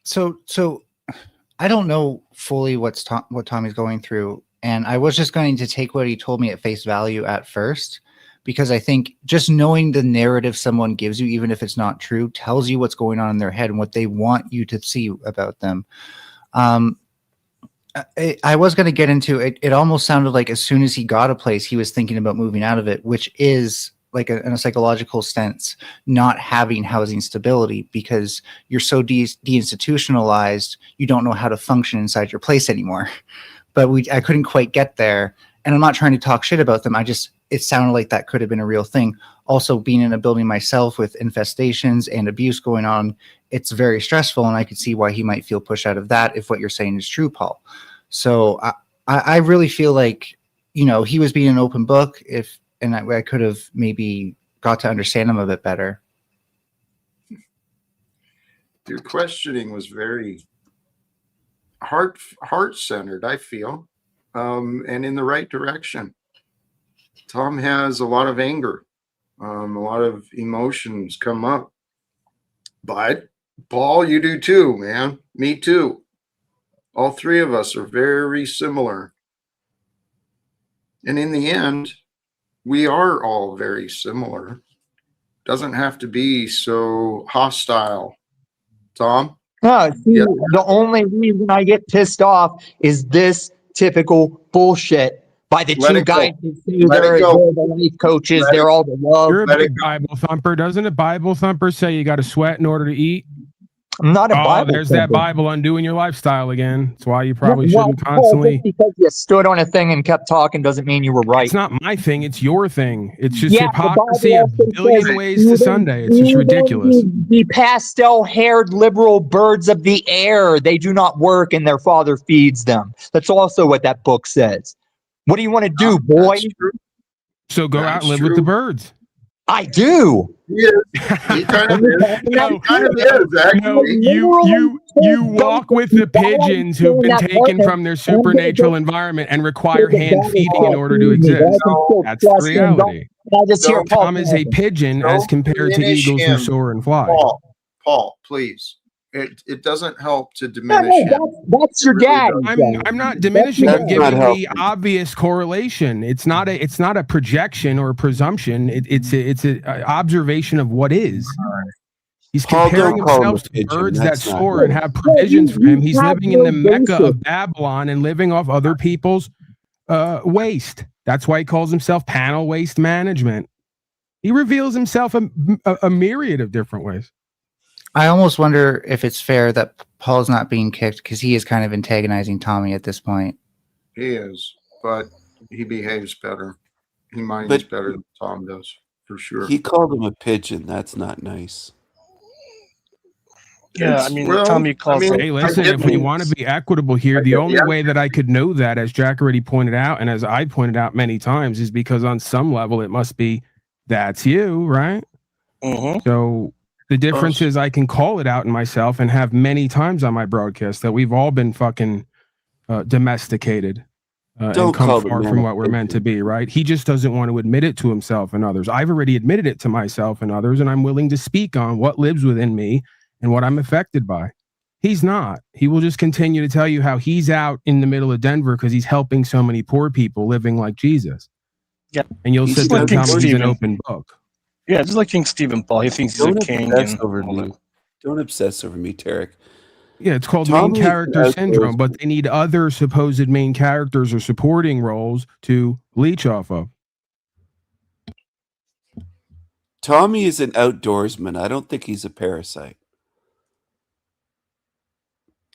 So I don't know fully what Tommy's going through, and I was just going to take what he told me at face value at first, because I think just knowing the narrative someone gives you, even if it's not true, tells you what's going on in their head and what they want you to see about them. I was going to get into it. It almost sounded like as soon as he got a place, he was thinking about moving out of it, which is like in a psychological sense, not having housing stability, because you're so deinstitutionalized, you don't know how to function inside your place anymore. But I couldn't quite get there. And I'm not trying to talk shit about them. It sounded like that could have been a real thing. Also, being in a building myself with infestations and abuse going on, it's very stressful. And I could see why he might feel pushed out of that if what you're saying is true, Paul. So I really feel like, he was being an open book, and I could have maybe got to understand him a bit better. Your questioning was very heart-centered, I feel, and in the right direction. Tom has a lot of anger, a lot of emotions come up. But Paul, you do too, man. Me too. All three of us are very similar. And in the end, we are all very similar. Doesn't have to be so hostile. Tom? See, the only reason I get pissed off is this typical bullshit by the two guys who say they're the life coaches. They're all the love. You're a big Bible thumper. Doesn't a Bible thumper say you got to sweat in order to eat? I'm not a Bible there's thumper. that Bible undoing your lifestyle again. That's why you probably shouldn't constantly. Just because you stood on a thing and kept talking doesn't mean you were right. It's not my thing. It's your thing. It's just hypocrisy a billion ways to Sunday. It's just ridiculous. The pastel-haired liberal birds of the air, they do not work and their father feeds them. That's also what that book says. What do you want to do, boy? So go out and live with the birds. I do. Yeah, he kind of is. Actually. You walk with the pigeons who've been taken from their supernatural environment and require hand feeding in order to exist. That's the reality. Tom is a pigeon as compared to eagles who soar and fly. Paul, please. It doesn't help to diminish him. That's your dad. I'm not diminishing. I'm giving the obvious correlation. It's not a projection or a presumption. It's an observation of what is. He's comparing himself to birds that soar and have provisions for him. He's living in the Mecca of Babylon and living off other people's waste. That's why he calls himself panel waste management. He reveals himself a myriad of different ways. I almost wonder if it's fair that Paul's not being kicked because he is kind of antagonizing Tommy at this point. He is, but he behaves better. He minds better than Tom does, for sure. He called him a pigeon. That's not nice. Yeah, Tommy calls him. Hey, listen, if we want to be equitable here, the only way that I could know that, as Jack already pointed out, and as I pointed out many times, is because on some level it must be, that's you, right? Mm-hmm. So the difference is I can call it out in myself and have many times on my broadcast that we've all been fucking domesticated and come far from what we're meant to be, right? He just doesn't want to admit it to himself and others. I've already admitted it to myself and others, and I'm willing to speak on what lives within me and what I'm affected by. He's not. He will just continue to tell you how he's out in the middle of Denver because he's helping so many poor people living like Jesus. Yeah. And you'll sit there and tell me he's an open book. Yeah, just like King Stephen Paul. He thinks he's a king. Don't obsess over me, Tarek. Yeah, it's called main character syndrome, but they need other supposed main characters or supporting roles to leech off of. Tommy is an outdoorsman. I don't think he's a parasite.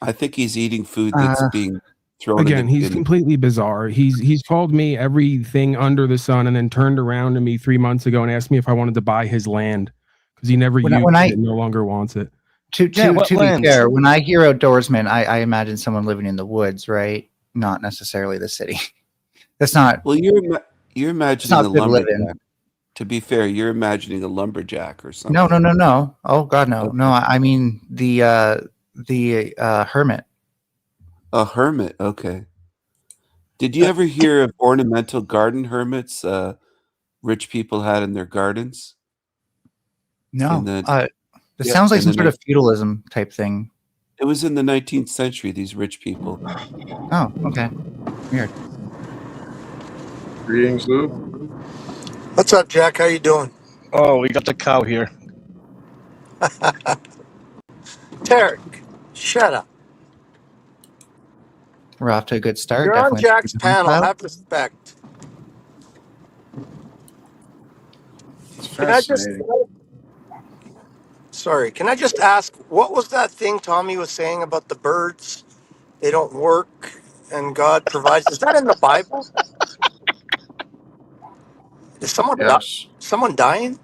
I think he's eating food that's being thrown. Again, he's completely bizarre. He's called me everything under the sun and then turned around to me 3 months ago and asked me if I wanted to buy his land because he never used it and no longer wants it. To be fair, when I hear outdoorsman, I imagine someone living in the woods, right? Not necessarily the city. That's not. Well, you're imagining a lumberjack. To be fair, you're imagining a lumberjack or something. No. Oh God, no. No, I mean the hermit. A hermit, okay. Did you ever hear of ornamental garden hermits rich people had in their gardens? No. It sounds like some sort of feudalism type thing. It was in the 19th century, these rich people. Oh, okay. Weird. Greetings, Lou. What's up, Jack? How you doing? Oh, we got the cow here. Tarek, shut up. We're off to a good start. You're on Jack's panel. Have respect. Can I just ask, what was that thing Tommy was saying about the birds? They don't work and God provides. Is that in the Bible? Is someone dying?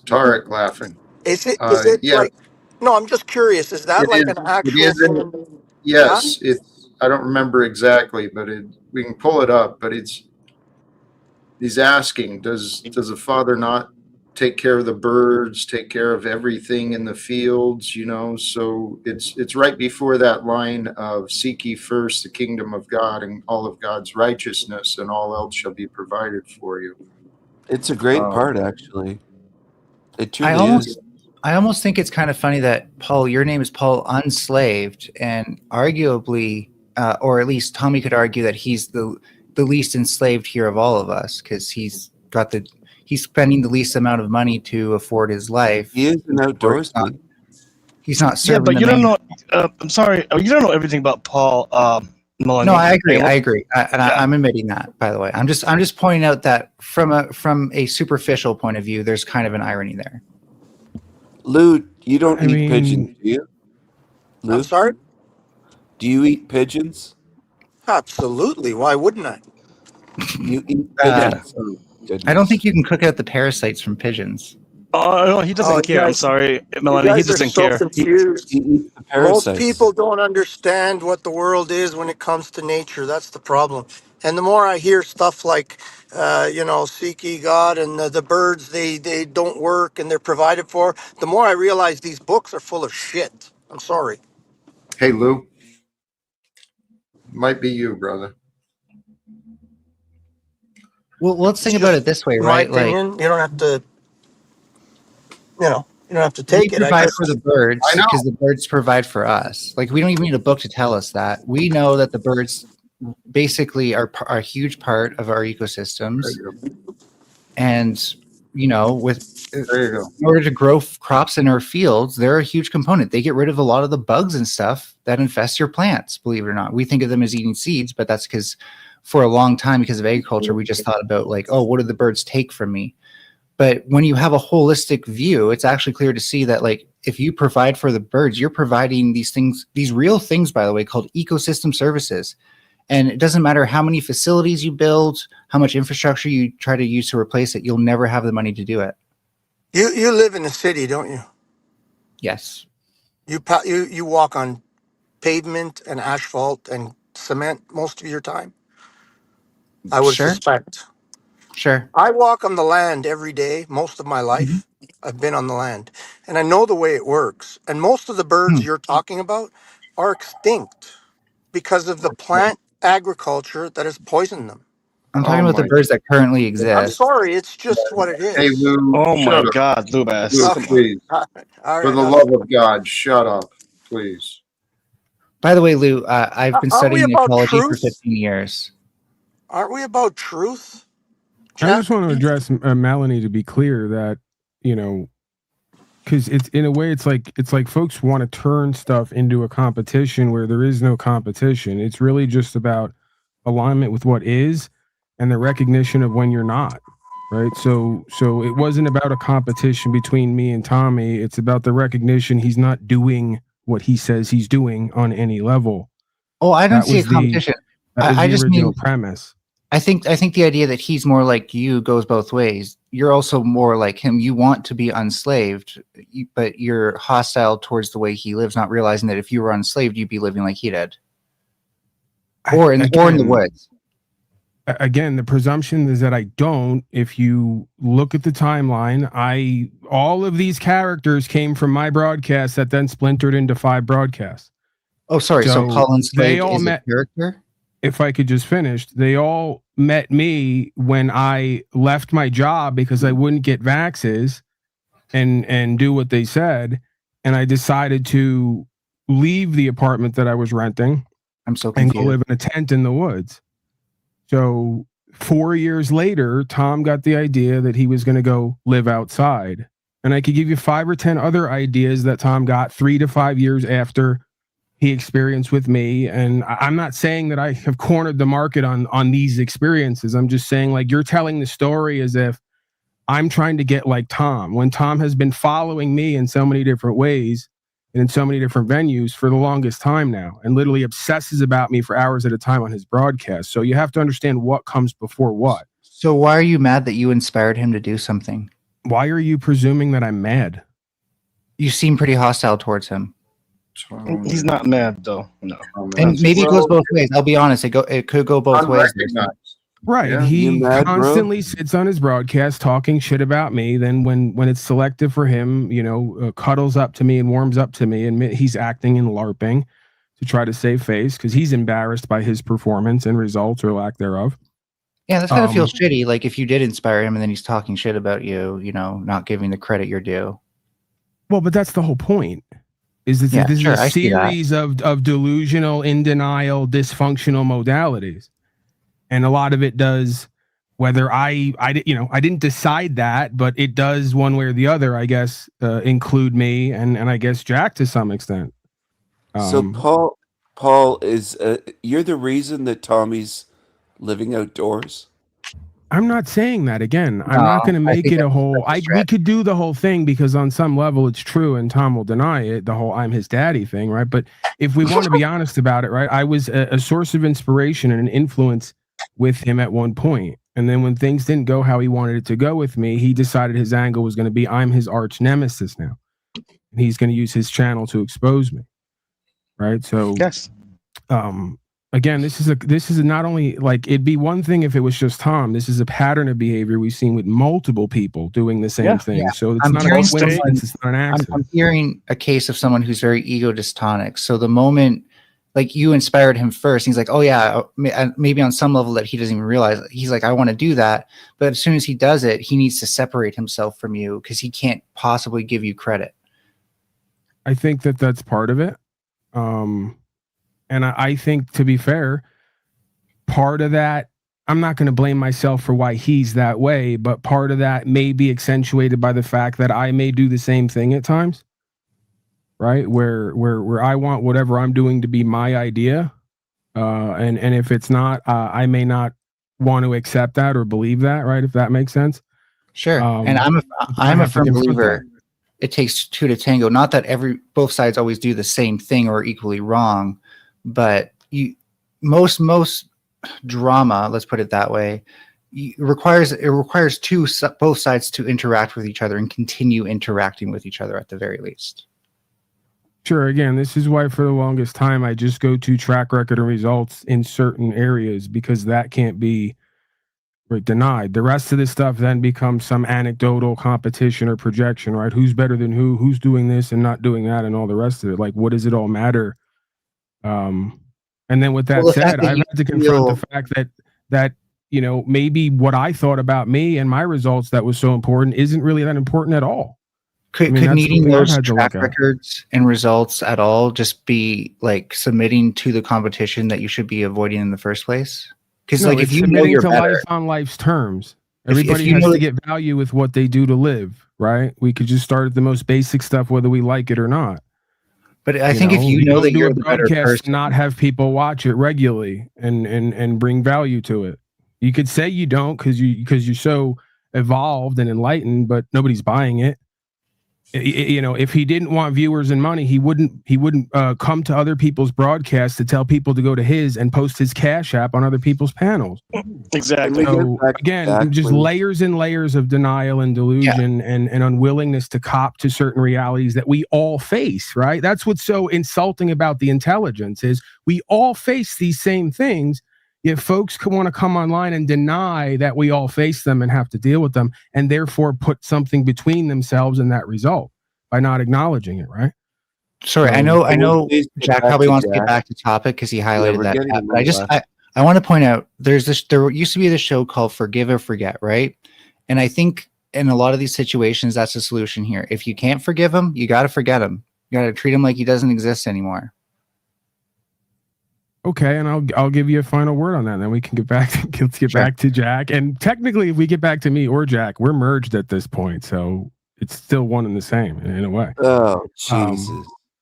Tarek laughing. Is it like, no, I'm just curious. Is that an actual? Yes, it's. I don't remember exactly, but we can pull it up. But he's asking, does a father not take care of the birds, take care of everything in the fields, you know. So it's right before that line of seek ye first the kingdom of God and all of God's righteousness, and all else shall be provided for you. It's a great part, actually. It I truly is. almost think it's kind of funny that Paul, your name is Paul Unslaved, and arguably, or at least Tommy could argue that he's the least enslaved here of all of us, because he's spending the least amount of money to afford his life. He is an outdoorsman. He's not serving. Yeah, but the you don't main- know. I'm sorry, you don't know everything about Paul. Melanie. No, I agree. I Hey, agree, I'm admitting that. By the way, I'm just pointing out that from a superficial point of view, there's kind of an irony there. Lou, you don't I eat mean- pigeons, do you? Lou, I'm sorry? do you eat pigeons? Absolutely. Why wouldn't I? You eat pigeons? Oh, goodness. I don't think you can cook out the parasites from pigeons. Oh no, he doesn't Oh, you care. I'm guys- sorry, You Melanie. He guys are doesn't so care. confused. He eats the Most parasites. people don't understand what the world is when it comes to nature. That's the problem. And the more I hear stuff like, seek ye God and the birds, they don't work and they're provided for, the more I realize these books are full of shit. I'm sorry. Hey, Lou. Might be you, brother. Well, let's think It's about just it this way, my right? Like, opinion. You don't have to, you don't have to we take it. I provide just, for the birds I know. because the birds provide for us. Like, we don't even need a book to tell us that. We know that the birds basically are a huge part of our ecosystems, There you go. and There you go. in order to grow crops in our fields, they're a huge component. They get rid of a lot of the bugs and stuff that infest your plants. Believe it or not, we think of them as eating seeds, but that's because for a long time, because of agriculture, we just thought about like, oh, what do the birds take from me? But when you have a holistic view, it's actually clear to see that, like, if you provide for the birds, you're providing these things, these real things, by the way, called ecosystem services. And it doesn't matter how many facilities you build, how much infrastructure you try to use to replace it, you'll never have the money to do it. you live in a city, don't you? Yes. You walk on pavement and asphalt and cement most of your time. I would Sure. suspect. Sure. I walk on the land every day, most of my life. I've been on the land, and I know the way it works. And most of the birds you're talking about are extinct because of the plant agriculture that has poisoned them. I'm talking Oh about the my. birds that currently I'm exist. sorry, it's just what it Hey, is. Lou. Oh Shut my up. God, Lubas. Lou, Okay. please. All For right. the love of God, shut up, please. By the way, Lou, I've been Aren't we studying about ecology for truth? 15 years. Aren't we about truth? I Jack? just want to address Melanie to be clear that, because it's in a way it's like folks want to turn stuff into a competition where there is no competition. It's really just about alignment with what is and the recognition of when you're not, right? So it wasn't about a competition between me and Tommy. It's about the recognition he's not doing what he says he's doing on any level. Oh, I don't That see a was the- competition. That was I the just original mean, premise. I think the idea that he's more like you goes both ways. You're also more like him. You want to be unslaved, but you're hostile towards the way he lives, not realizing that if you were enslaved, you'd be living like he did, or in the woods. Again, the presumption is that I don't. If you look at the timeline, all of these characters came from my broadcast that then splintered into 5 broadcasts. Oh, sorry. So Paul Enslaved is a character? If I could just finish, they all met me when I left my job because I wouldn't get vaxes and do what they said. And I decided to leave the apartment that I was renting. I'm so and confused. go live in a tent in the woods. So 4 years later, Tom got the idea that he was going to go live outside. And I could give you 5 or 10 other ideas that Tom got 3 to 5 years after he experienced with me. And I'm not saying that I have cornered the market on these experiences. I'm just saying, like, you're telling the story as if I'm trying to get like Tom, when Tom has been following me in so many different ways and in so many different venues for the longest time now, and literally obsesses about me for hours at a time on his broadcast. So you have to understand what comes before what. So why are you mad that you inspired him to do something? Why are you presuming that I'm mad? You seem pretty hostile towards him. He's not mad though. No. And maybe it goes both ways. I'll be honest. It could go both ways. Unrecognized. Right. Yeah. He You mad, bro? constantly sits on his broadcast talking shit about me. Then when it's selective for him, cuddles up to me and warms up to me, and he's acting and LARPing to try to save face because he's embarrassed by his performance and results or lack thereof. Yeah, that's gotta feel shitty. Like if you did inspire him and then he's talking shit about you, not giving the credit you're due. Well, but that's the whole point. This is a series of delusional, in denial, dysfunctional modalities. And a lot of it does, whether I didn't decide that, but it does one way or the other, I guess, include me and I guess Jack to some extent. So Paul is you're the reason that Tommy's living outdoors? I'm not saying that again. I'm No, not going to I make think it a that's whole. a We stretch. could do the whole thing because on some level it's true, and Tom will deny it. The whole "I'm his daddy" thing, right? But if we want to be honest about it, right? I was a source of inspiration and an influence with him at one point, and then when things didn't go how he wanted it to go with me, he decided his angle was going to be I'm his arch nemesis now, and he's going to use his channel to expose me, right? So Yes. Again, this is not only like it'd be one thing if it was just Tom. This is a pattern of behavior we've seen with multiple people doing the same thing. Yeah. So it's I'm not a hearing coincidence. It's not an accident. I'm hearing a case of someone who's very ego dystonic. So the moment, like you inspired him first, he's like, oh yeah, maybe on some level that he doesn't even realize. He's like, I want to do that, but as soon as he does it, he needs to separate himself from you because he can't possibly give you credit. I think that's part of it. And I think, to be fair, part of that, I'm not going to blame myself for why he's that way, but part of that may be accentuated by the fact that I may do the same thing at times, right? Where I want whatever I'm doing to be my idea, and if it's not, I may not want to accept that or believe that, right? If that makes sense. Sure. And I'm a firm believer. It takes two to tango. Not that both sides always do the same thing or are equally wrong. But most drama, let's put it that way, requires both sides to interact with each other and continue interacting with each other at the very least. Sure. Again, this is why for the longest time I just go to track record and results in certain areas because that can't be denied. The rest of this stuff then becomes some anecdotal competition or projection, right? Who's better than who's doing this and not doing that and all the rest of it. Like, what does it all matter? And then with that said, I've had to confront the fact that maybe what I thought about me and my results that was so important isn't really that important at all. Could needing those track records and results at all just be like submitting to the competition that you should be avoiding in the first place? Because if you know you're better, life on life's terms, everybody has to get value with what they do to live, right? We could just start at the most basic stuff, whether we like it or not. But I think if you know that you're the better person, not have people watch it regularly and bring value to it. You could say you don't because you're so evolved and enlightened, but nobody's buying it. If he didn't want viewers and money, he wouldn't come to other people's broadcasts to tell people to go to his and post his Cash App on other people's panels. Exactly. So again, just layers and layers of denial and delusion and unwillingness to cop to certain realities that we all face, right? That's what's so insulting about the intelligence is we all face these same things. Yet folks want to come online and deny that we all face them and have to deal with them, and therefore put something between themselves and that result by not acknowledging it, right? Sorry, I know Jack probably wants to get back to topic because he highlighted that. But I want to point out there used to be this show called Forgive or Forget, right? And I think in a lot of these situations, that's the solution here. If you can't forgive him, you got to forget him. You got to treat him like he doesn't exist anymore. Okay, and I'll give you a final word on that. And then we can get back to Jack. And technically, if we get back to me or Jack, we're merged at this point, so it's still one and the same in a way. Oh, Jesus!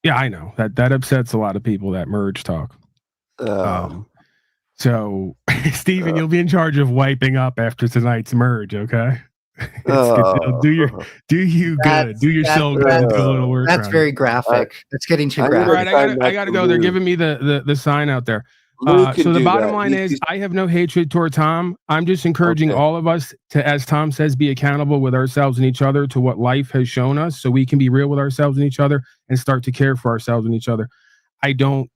Yeah, I know that upsets a lot of people, that merge talk. So, Steven, you'll be in charge of wiping up after tonight's merge. Okay. Do you good. Do your soul good. Do a little work. That's very graphic. That's getting too graphic. All right, I gotta go. They're giving me the sign out there. So the bottom line is, I have no hatred toward Tom. I'm just encouraging all of us to, as Tom says, be accountable with ourselves and each other to what life has shown us, so we can be real with ourselves and each other and start to care for ourselves and each other. I don't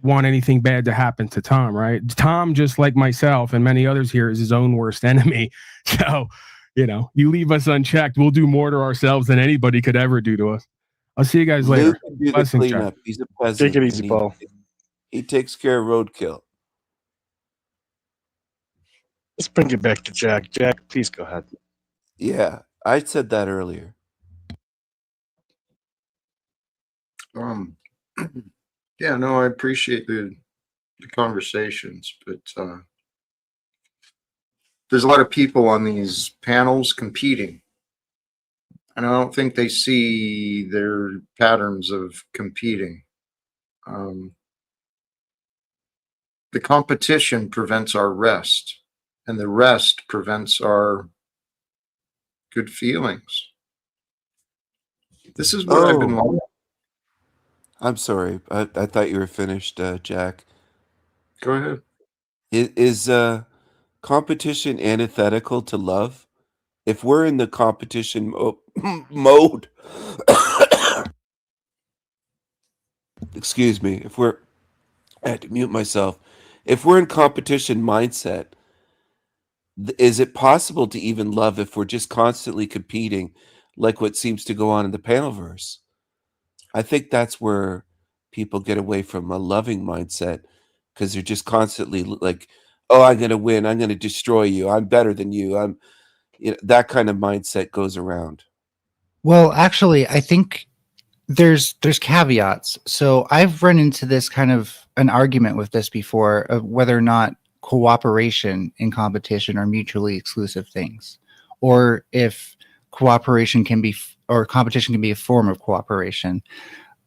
want anything bad to happen to Tom, right? Tom, just like myself and many others here, is his own worst enemy. So, you leave us unchecked, we'll do more to ourselves than anybody could ever do to us. I'll see you guys later. Luke can do the Blessings, Jack. cleanup. He's a peasant. Take it easy, and Paul. He takes care of roadkill. Let's bring it back to Jack. Jack, please go ahead. Yeah, I said that earlier. Yeah, no, I appreciate the conversations, but there's a lot of people on these panels competing, and I don't think they see their patterns of competing. The competition prevents our rest, and the rest prevents our good feelings. This is what I've been learning. I'm sorry. I thought you were finished, Jack. Go ahead. Is competition antithetical to love? If we're in the competition mode, excuse me, I had to mute myself. If we're in competition mindset, is it possible to even love if we're just constantly competing, like what seems to go on in the panelverse? I think that's where people get away from a loving mindset, because they're just constantly like, oh, I'm going to win. I'm going to destroy you. I'm better than you. That kind of mindset goes around. Well, actually, I think there's caveats. So I've run into this kind of an argument with this before of whether or not cooperation and competition are mutually exclusive things, or if cooperation can be or competition can be a form of cooperation.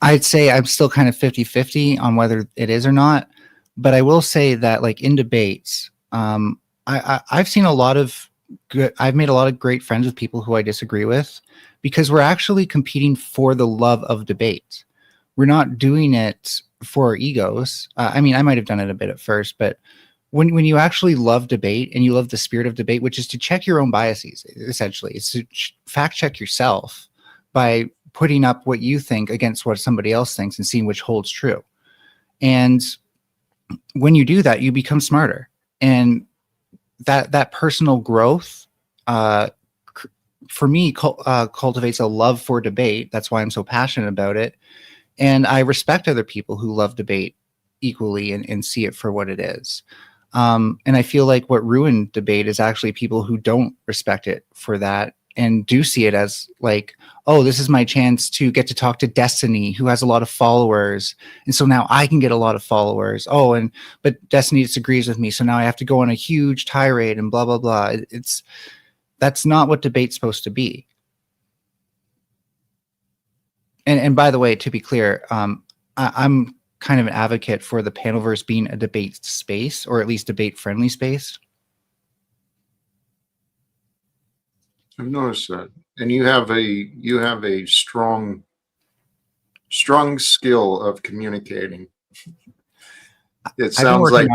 I'd say I'm still kind of 50-50 on whether it is or not, but I will say that, like, in debates, I've seen a lot of good. I've made a lot of great friends with people who I disagree with, because we're actually competing for the love of debate. We're not doing it for our egos. I mean, I might have done it a bit at first, but when you actually love debate and you love the spirit of debate, which is to check your own biases, essentially, it's to fact check yourself by putting up what you think against what somebody else thinks and seeing which holds true. And when you do that, you become smarter. And that personal growth, for me, cultivates a love for debate. That's why I'm so passionate about it. And I respect other people who love debate equally and see it for what it is. And I feel like what ruined debate is actually people who don't respect it for that and do see it as like, oh, this is my chance to get to talk to Destiny, who has a lot of followers. And so now I can get a lot of followers. Oh, but Destiny disagrees with me. So now I have to go on a huge tirade and blah, blah, blah. That's not what debate's supposed to be. And by the way, to be clear, I'm kind of an advocate for the panelverse being a debate space, or at least debate friendly space. I've noticed that, and you have a strong skill of communicating. It sounds like,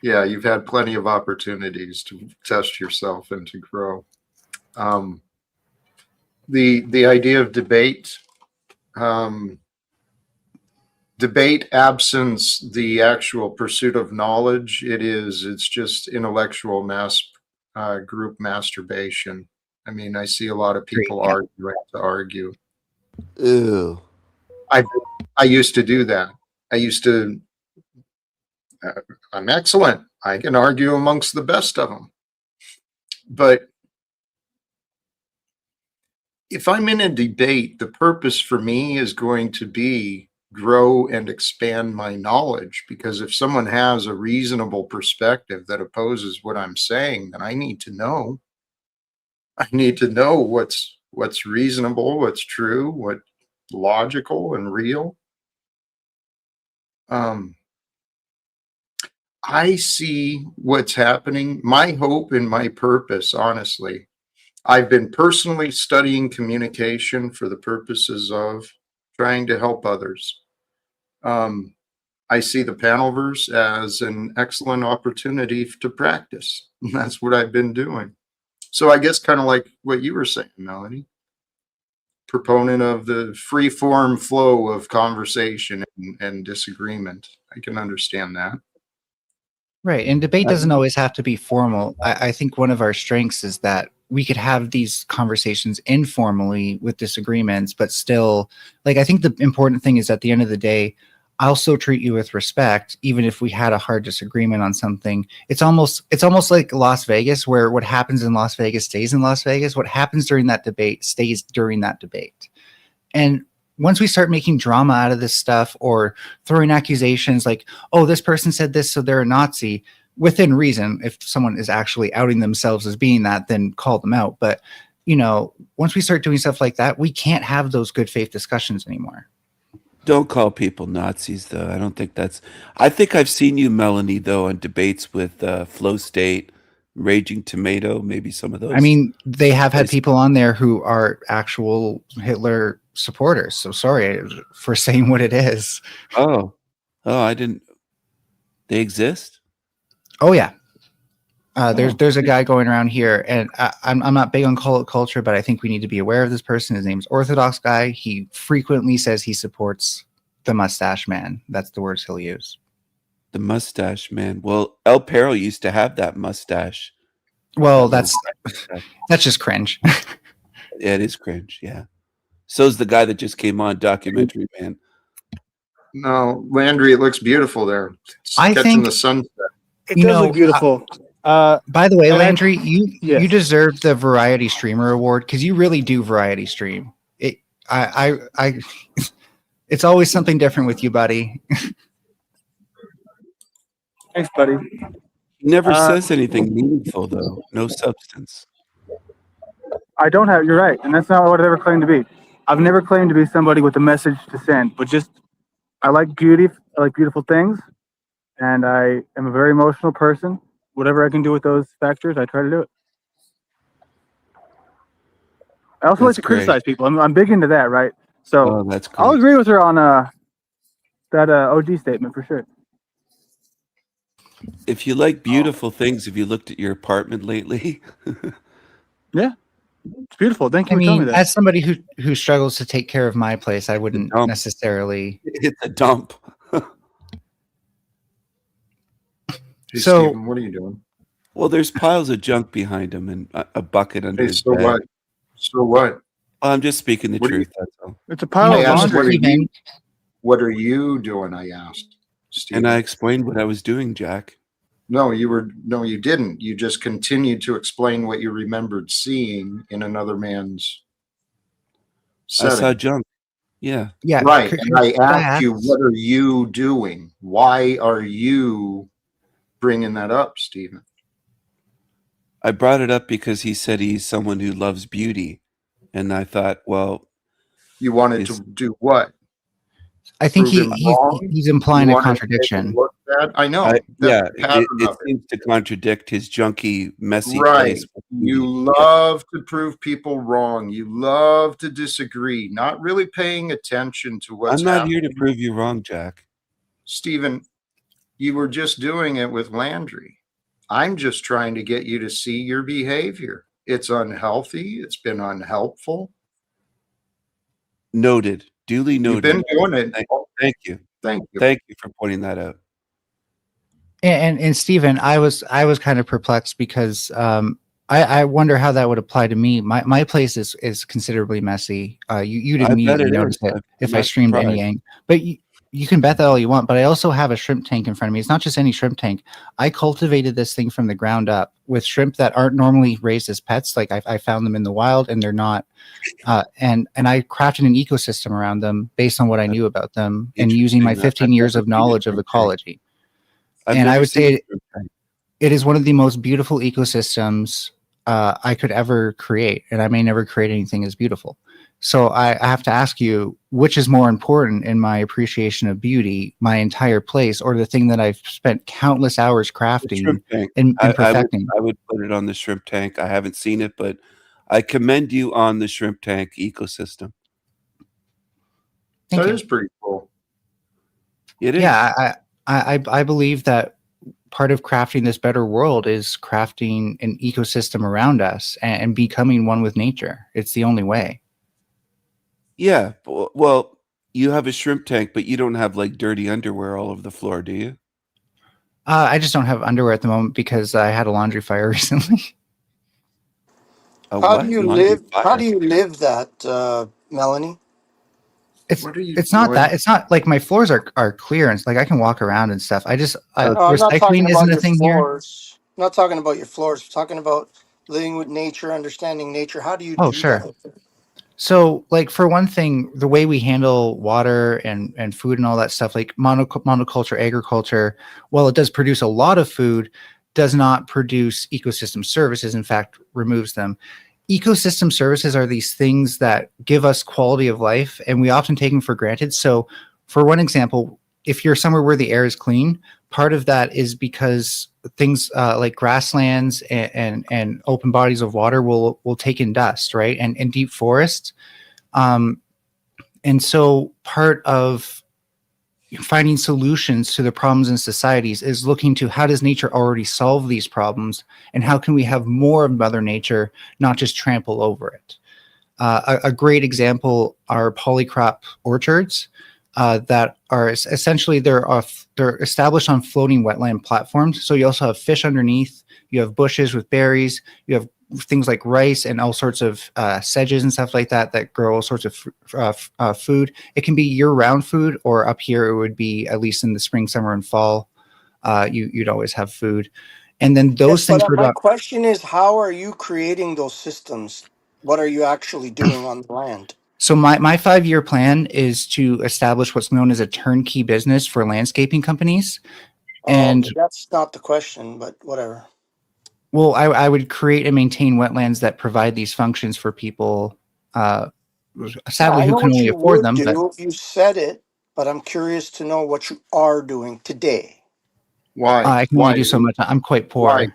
yeah, you've had plenty of opportunities to test yourself and to grow. The idea of debate, debate absence the actual pursuit of knowledge. It's just intellectual group masturbation. I mean, I see a lot of people arguing to argue. Ew. I used to do that. I'm excellent. I can argue amongst the best of them. But if I'm in a debate, the purpose for me is going to be grow and expand my knowledge, because if someone has a reasonable perspective that opposes what I'm saying, then I need to know. I need to know what's reasonable, what's true, what's logical and real. I see what's happening. My hope and my purpose, honestly, I've been personally studying communication for the purposes of trying to help others. I see the panelverse as an excellent opportunity to practice. That's what I've been doing. So I guess kind of like what you were saying, Melanie. proponent of the free form flow of conversation and disagreement. I can understand that. Right. And debate doesn't always have to be formal. I think one of our strengths is that we could have these conversations informally with disagreements, but still, like, I think the important thing is at the end of the day, I'll still treat you with respect, even if we had a hard disagreement on something. It's almost like Las Vegas, where what happens in Las Vegas stays in Las Vegas. What happens during that debate stays during that debate. And once we start making drama out of this stuff or throwing accusations like, oh, this person said this, so they're a Nazi, within reason, if someone is actually outing themselves as being that, then call them out. But, you know, once we start doing stuff like that, we can't have those good faith discussions anymore. Don't call people Nazis, though. I don't think that's. I think I've seen you, Melanie, though, on debates with Flow State, Raging Tomato, maybe some of those. I mean, they have had people on there who are actual Hitler supporters. So sorry for saying what it is. Oh, I didn't. They exist? Oh yeah. There's a guy going around here, and I'm not big on culture, but I think we need to be aware of this person. His name's Orthodox Guy. He frequently says he supports the Mustache Man. That's the words he'll use. The Mustache Man. Well, El Perro used to have that mustache. Well, that's just cringe. Yeah, it is cringe. Yeah. So's the guy that just came on, Documentary Man. No, Landry, it looks beautiful there. It's catching the sunset. It does look beautiful. By the way, Landry, you deserve the Variety Streamer Award because you really do variety stream. It's always something different with you, buddy. Thanks, buddy. He never says anything meaningful, though. No substance. I don't have. You're right, and that's not what I ever claimed to be. I've never claimed to be somebody with a message to send, but just I like beauty. I like beautiful things, and I am a very emotional person. Whatever I can do with those factors, I try to do it. I also like to criticize people. I'm big into that, right? So that's great. I'll agree with her on that OG statement for sure. If you like beautiful things, have you looked at your apartment lately? Yeah, it's beautiful. Thank you I for telling mean, me that. as somebody who struggles to take care of my place, I wouldn't necessarily. It's a dump. Hey, Steven, what are you doing? Well, there's piles of junk behind him and a bucket under his bed. What? So what? I'm just speaking the truth. That's all. It's a pile of laundry. What are you doing? I asked. Steven. And I explained what I was doing, Jack. No, you didn't. You just continued to explain what you remembered seeing in another man's setting. I saw junk. Yeah. Yeah. Right. And I asked you, what are you doing? Why are you bringing that up, Stephen? I brought it up because he said he's someone who loves beauty. And I thought, well. You wanted to do what? I think he's implying a contradiction. I know. It seems to contradict his junky, messy right. place. You love to prove people wrong. You love to disagree, not really paying attention to what's happening. I'm not here to prove you wrong, Jack. Stephen, you were just doing it with Landry. I'm just trying to get you to see your behavior. It's unhealthy. It's been unhelpful. Noted. Duly noted. You've been doing it. Thank you. Thank you. Thank you for pointing that out. And Stephen, I was kind of perplexed because I wonder how that would apply to me. My place is considerably messy. You didn't immediately notice it if I streamed any angle, but you can bet that all you want. But I also have a shrimp tank in front of me. It's not just any shrimp tank. I cultivated this thing from the ground up with shrimp that aren't normally raised as pets. Like I found them in the wild, and they're not. And I crafted an ecosystem around them based on what I knew about them and using my 15 years of knowledge of ecology. And I would say it is one of the most beautiful ecosystems I could ever create, and I may never create anything as beautiful. So I have to ask you, which is more important in my appreciation of beauty, my entire place, or the thing that I've spent countless hours crafting and perfecting? I would put it on the shrimp tank. I haven't seen it, but I commend you on the shrimp tank ecosystem. That is pretty cool. It is. Yeah, I believe that part of crafting this better world is crafting an ecosystem around us and becoming one with nature. It's the only way. Yeah. Well, you have a shrimp tank, but you don't have like dirty underwear all over the floor, do you? I just don't have underwear at the moment because I had a laundry fire recently. A How do what? you Laundry live? How fire? do you live that, Melanie? What are you It's not doing? that. It's not like my floors are clear and it's like I can walk around and stuff. I just No, I'm not talking recycling isn't about a your thing here. floors. I'm not talking about your floors. I'm talking about living with nature, understanding nature. How do you Oh, do sure. that? So, like for one thing, the way we handle water and food and all that stuff, like monoculture agriculture, while it does produce a lot of food, does not produce ecosystem services. In fact, removes them. Ecosystem services are these things that give us quality of life, and we often take them for granted. So, for one example, if you're somewhere where the air is clean, part of that is because things like grasslands and open bodies of water will take in dust, right? And deep forests. Um, and so part of finding solutions to the problems in societies is looking to how does nature already solve these problems and how can we have more of Mother Nature, not just trample over it. A great example are polycrop orchards that are essentially they're established on floating wetland platforms. So you also have fish underneath. You have bushes with berries. You have things like rice and all sorts of sedges and stuff like that that grow all sorts of food. It can be year-round food, or up here it would be at least in the spring, summer, and fall. You'd always have food, and then those Yes, things but were my done. question is, how are you creating those systems? What are you actually doing on the land? So my 5-year plan is to establish what's known as a turnkey business for landscaping companies. And Okay, that's not the question, but whatever. well, I would create and maintain wetlands that provide these functions for people, Yeah, sadly, I who know can what only you afford would them. But do. You said it, but I'm curious to know what you are doing today. Why? I can only Why? do so much. I'm quite Why? poor.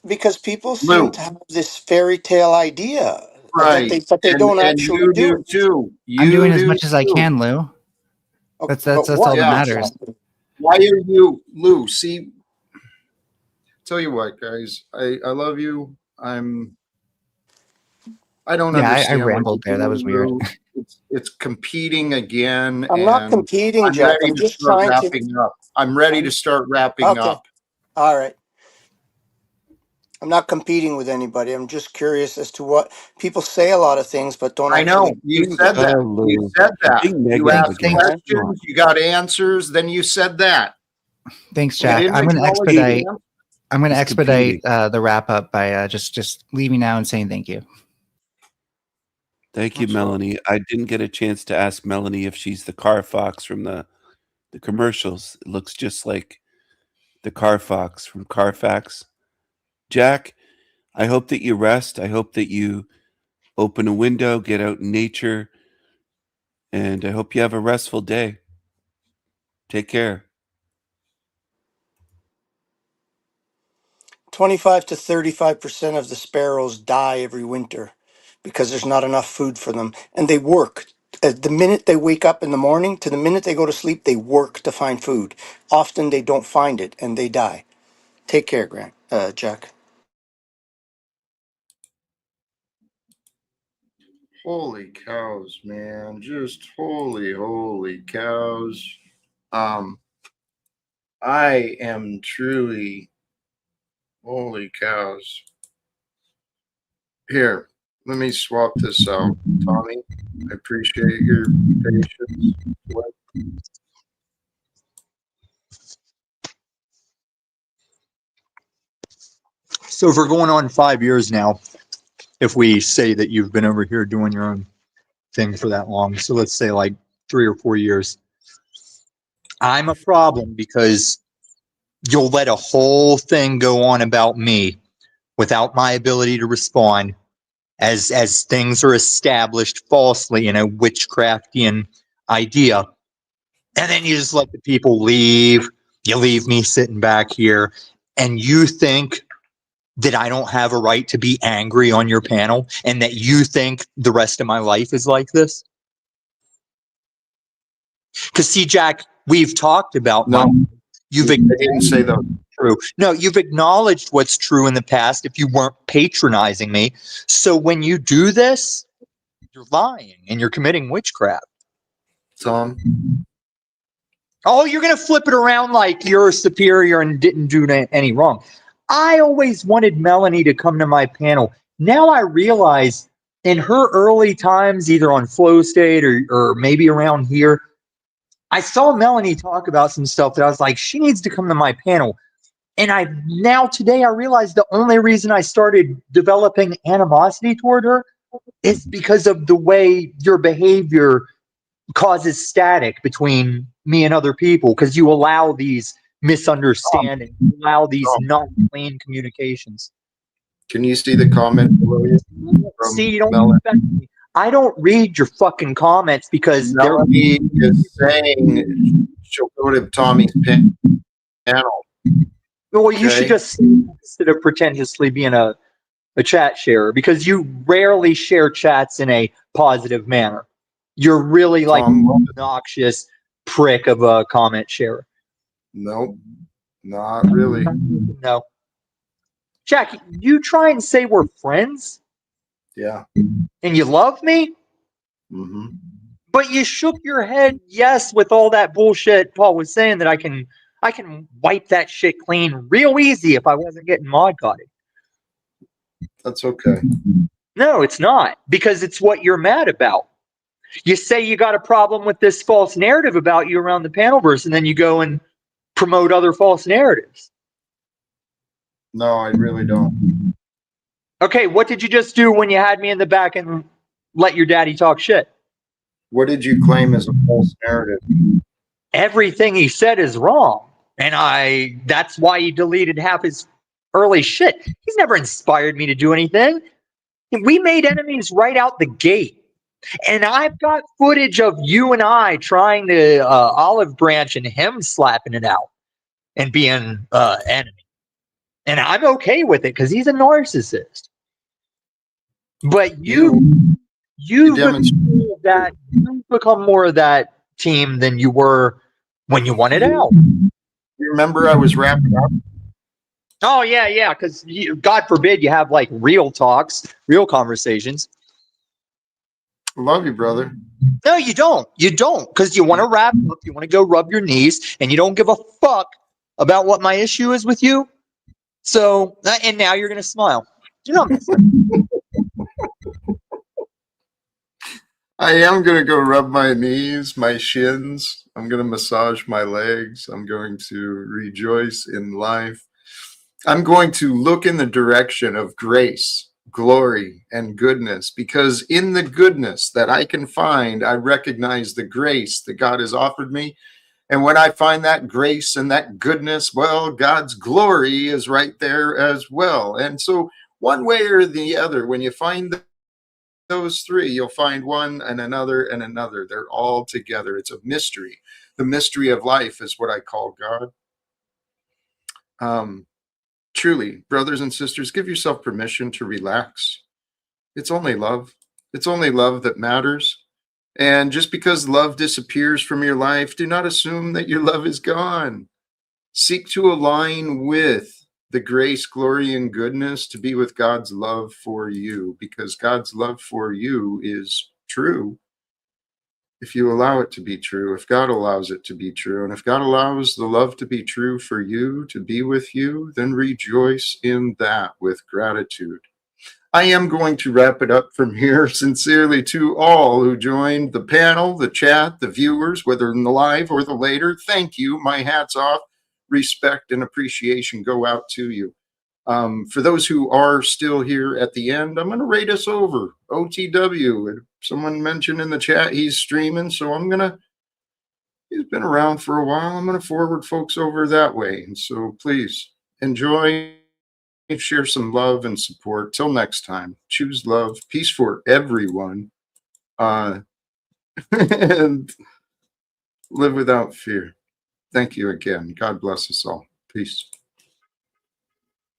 Because people seem Lou. to have this fairy tale idea that Right. they don't And actually you do do it. too. I'm doing You as do much as I too. can, Lou. Okay, That's but all what that Yeah. matters. exactly? Why are you, Lou? See, tell you what, guys. I love you. I don't Yeah, I understand what you rambled there. That do, was weird. Lou. It's competing again, I'm not and competing, I'm Jack. ready I'm to just start trying to. wrapping up. I'm ready to start wrapping Okay, up. all right. I'm not competing with anybody. I'm just curious as to what people say a lot of things, but don't I know actually you do said them. that. Oh, You Lou. said You're that. being You negative Thanks, asked again. thanks, Come on. questions. You got answers. Then you said that. thanks, You Jack. didn't I'm going to acknowledge the expedite. answer. I'm going to He's expedite competing. the wrap up by just leaving now and saying thank you. Thank you, That's all. Melanie. I didn't get a chance to ask Melanie if she's the car fox from the commercials. It looks just like the car fox from Carfax. Jack, I hope that you rest. I hope that you open a window, get out in nature, and I hope you have a restful day. Take care. 25 to 35% of the sparrows die every winter because there's not enough food for them. And they work. The minute they wake up in the morning to the minute they go to sleep, they work to find food. Often they don't find it and they die. Take care, Jack. Holy cows, man. Just holy cows. Um, I am truly holy cows. Here, let me swap this out, Tommy. I appreciate your patience. What? So if we're going on 5 years now, if we say that you've been over here doing your own thing for that long, so let's say like 3 or 4 years, I'm a problem because you'll let a whole thing go on about me without my ability to respond as things are established falsely in a witchcraftian idea. And then you just let the people leave. You leave me sitting back here, and you think that I don't have a right to be angry on your panel, and that you think the rest of my life is like this? Because see, Jack, we've talked about No, you've I didn't say those. true. No, you've acknowledged what's true in the past if you weren't patronizing me. So when you do this, You're lying and you're committing witchcraft. Tom, Oh, you're going to flip it around like you're superior and didn't do any wrong. I always wanted Melanie to come to my panel. Now I realize in her early times, either on Flow State or maybe around here, I saw Melanie talk about some stuff that I was like, she needs to come to my panel. And today I realize the only reason I started developing animosity toward her is because of the way your behavior causes static between me and other people, because you allow these misunderstandings, you allow these not clean communications. can you see the comment below you? See, you don't respect me. I don't read your fucking comments because Melanie is saying she'll go to Tommy's panel. well, you should Okay. just instead of pretentiously being a chat sharer, because you rarely share chats in a positive manner. You're really like Tom, an obnoxious prick of a comment sharer. nope, not really. No. Jack, you try and say we're friends Yeah. and you love me, Mm-hmm. but you shook your head yes with all that bullshit Paul was saying that I can wipe that shit clean real easy if I wasn't getting mod caught. That's okay. No, it's not, because it's what you're mad about. You say you got a problem with this false narrative about you around the panelverse, and then you go and promote other false narratives. No, I really don't. Okay, what did you just do when you had me in the back and let your daddy talk shit? What did you claim as a false narrative? Everything he said is wrong. And that's why he deleted half his early shit. He's never inspired me to do anything. We made enemies right out the gate. And I've got footage of you and I trying to olive branch and him slapping it out and being enemy. And I'm okay with it because he's a narcissist. But you've become more of that team than you were when you wanted out. You remember I was wrapping up? Oh, yeah, because God forbid you have like real talks, real conversations. I love you, brother. No, you don't. You don't, because you want to wrap up, you want to go rub your knees, and you don't give a fuck about what my issue is with you. So, and now you're going to smile. You know, I am going to go rub my knees, my shins. I'm going to massage my legs. I'm going to rejoice in life. I'm going to look in the direction of grace, glory, and goodness, because in the goodness that I can find, I recognize the grace that God has offered me. And when I find that grace and that goodness, well, God's glory is right there as well. And so one way or the other, when you find those three, you'll find one and another and another. They're all together. It's a mystery. The mystery of life is what I call God. Truly, brothers and sisters, give yourself permission to relax. It's only love. It's only love that matters. And just because love disappears from your life, do not assume that your love is gone. Seek to align with the grace, glory, and goodness to be with God's love for you, because God's love for you is true. If you allow it to be true, if God allows it to be true, and if God allows the love to be true for you, to be with you, then rejoice in that with gratitude. I am going to wrap it up from here. Sincerely to all who joined the panel, the chat, the viewers, whether in the live or the later, thank you. My hat's off. Respect and appreciation go out to you. For those who are still here at the end, I'm going to rate us over. OTW. Someone mentioned in the chat he's streaming, so he's been around for a while. I'm going to forward folks over that way. And so please enjoy, share some love and support. Till next time, choose love, peace for everyone, and live without fear. Thank you again. God bless us all. Peace.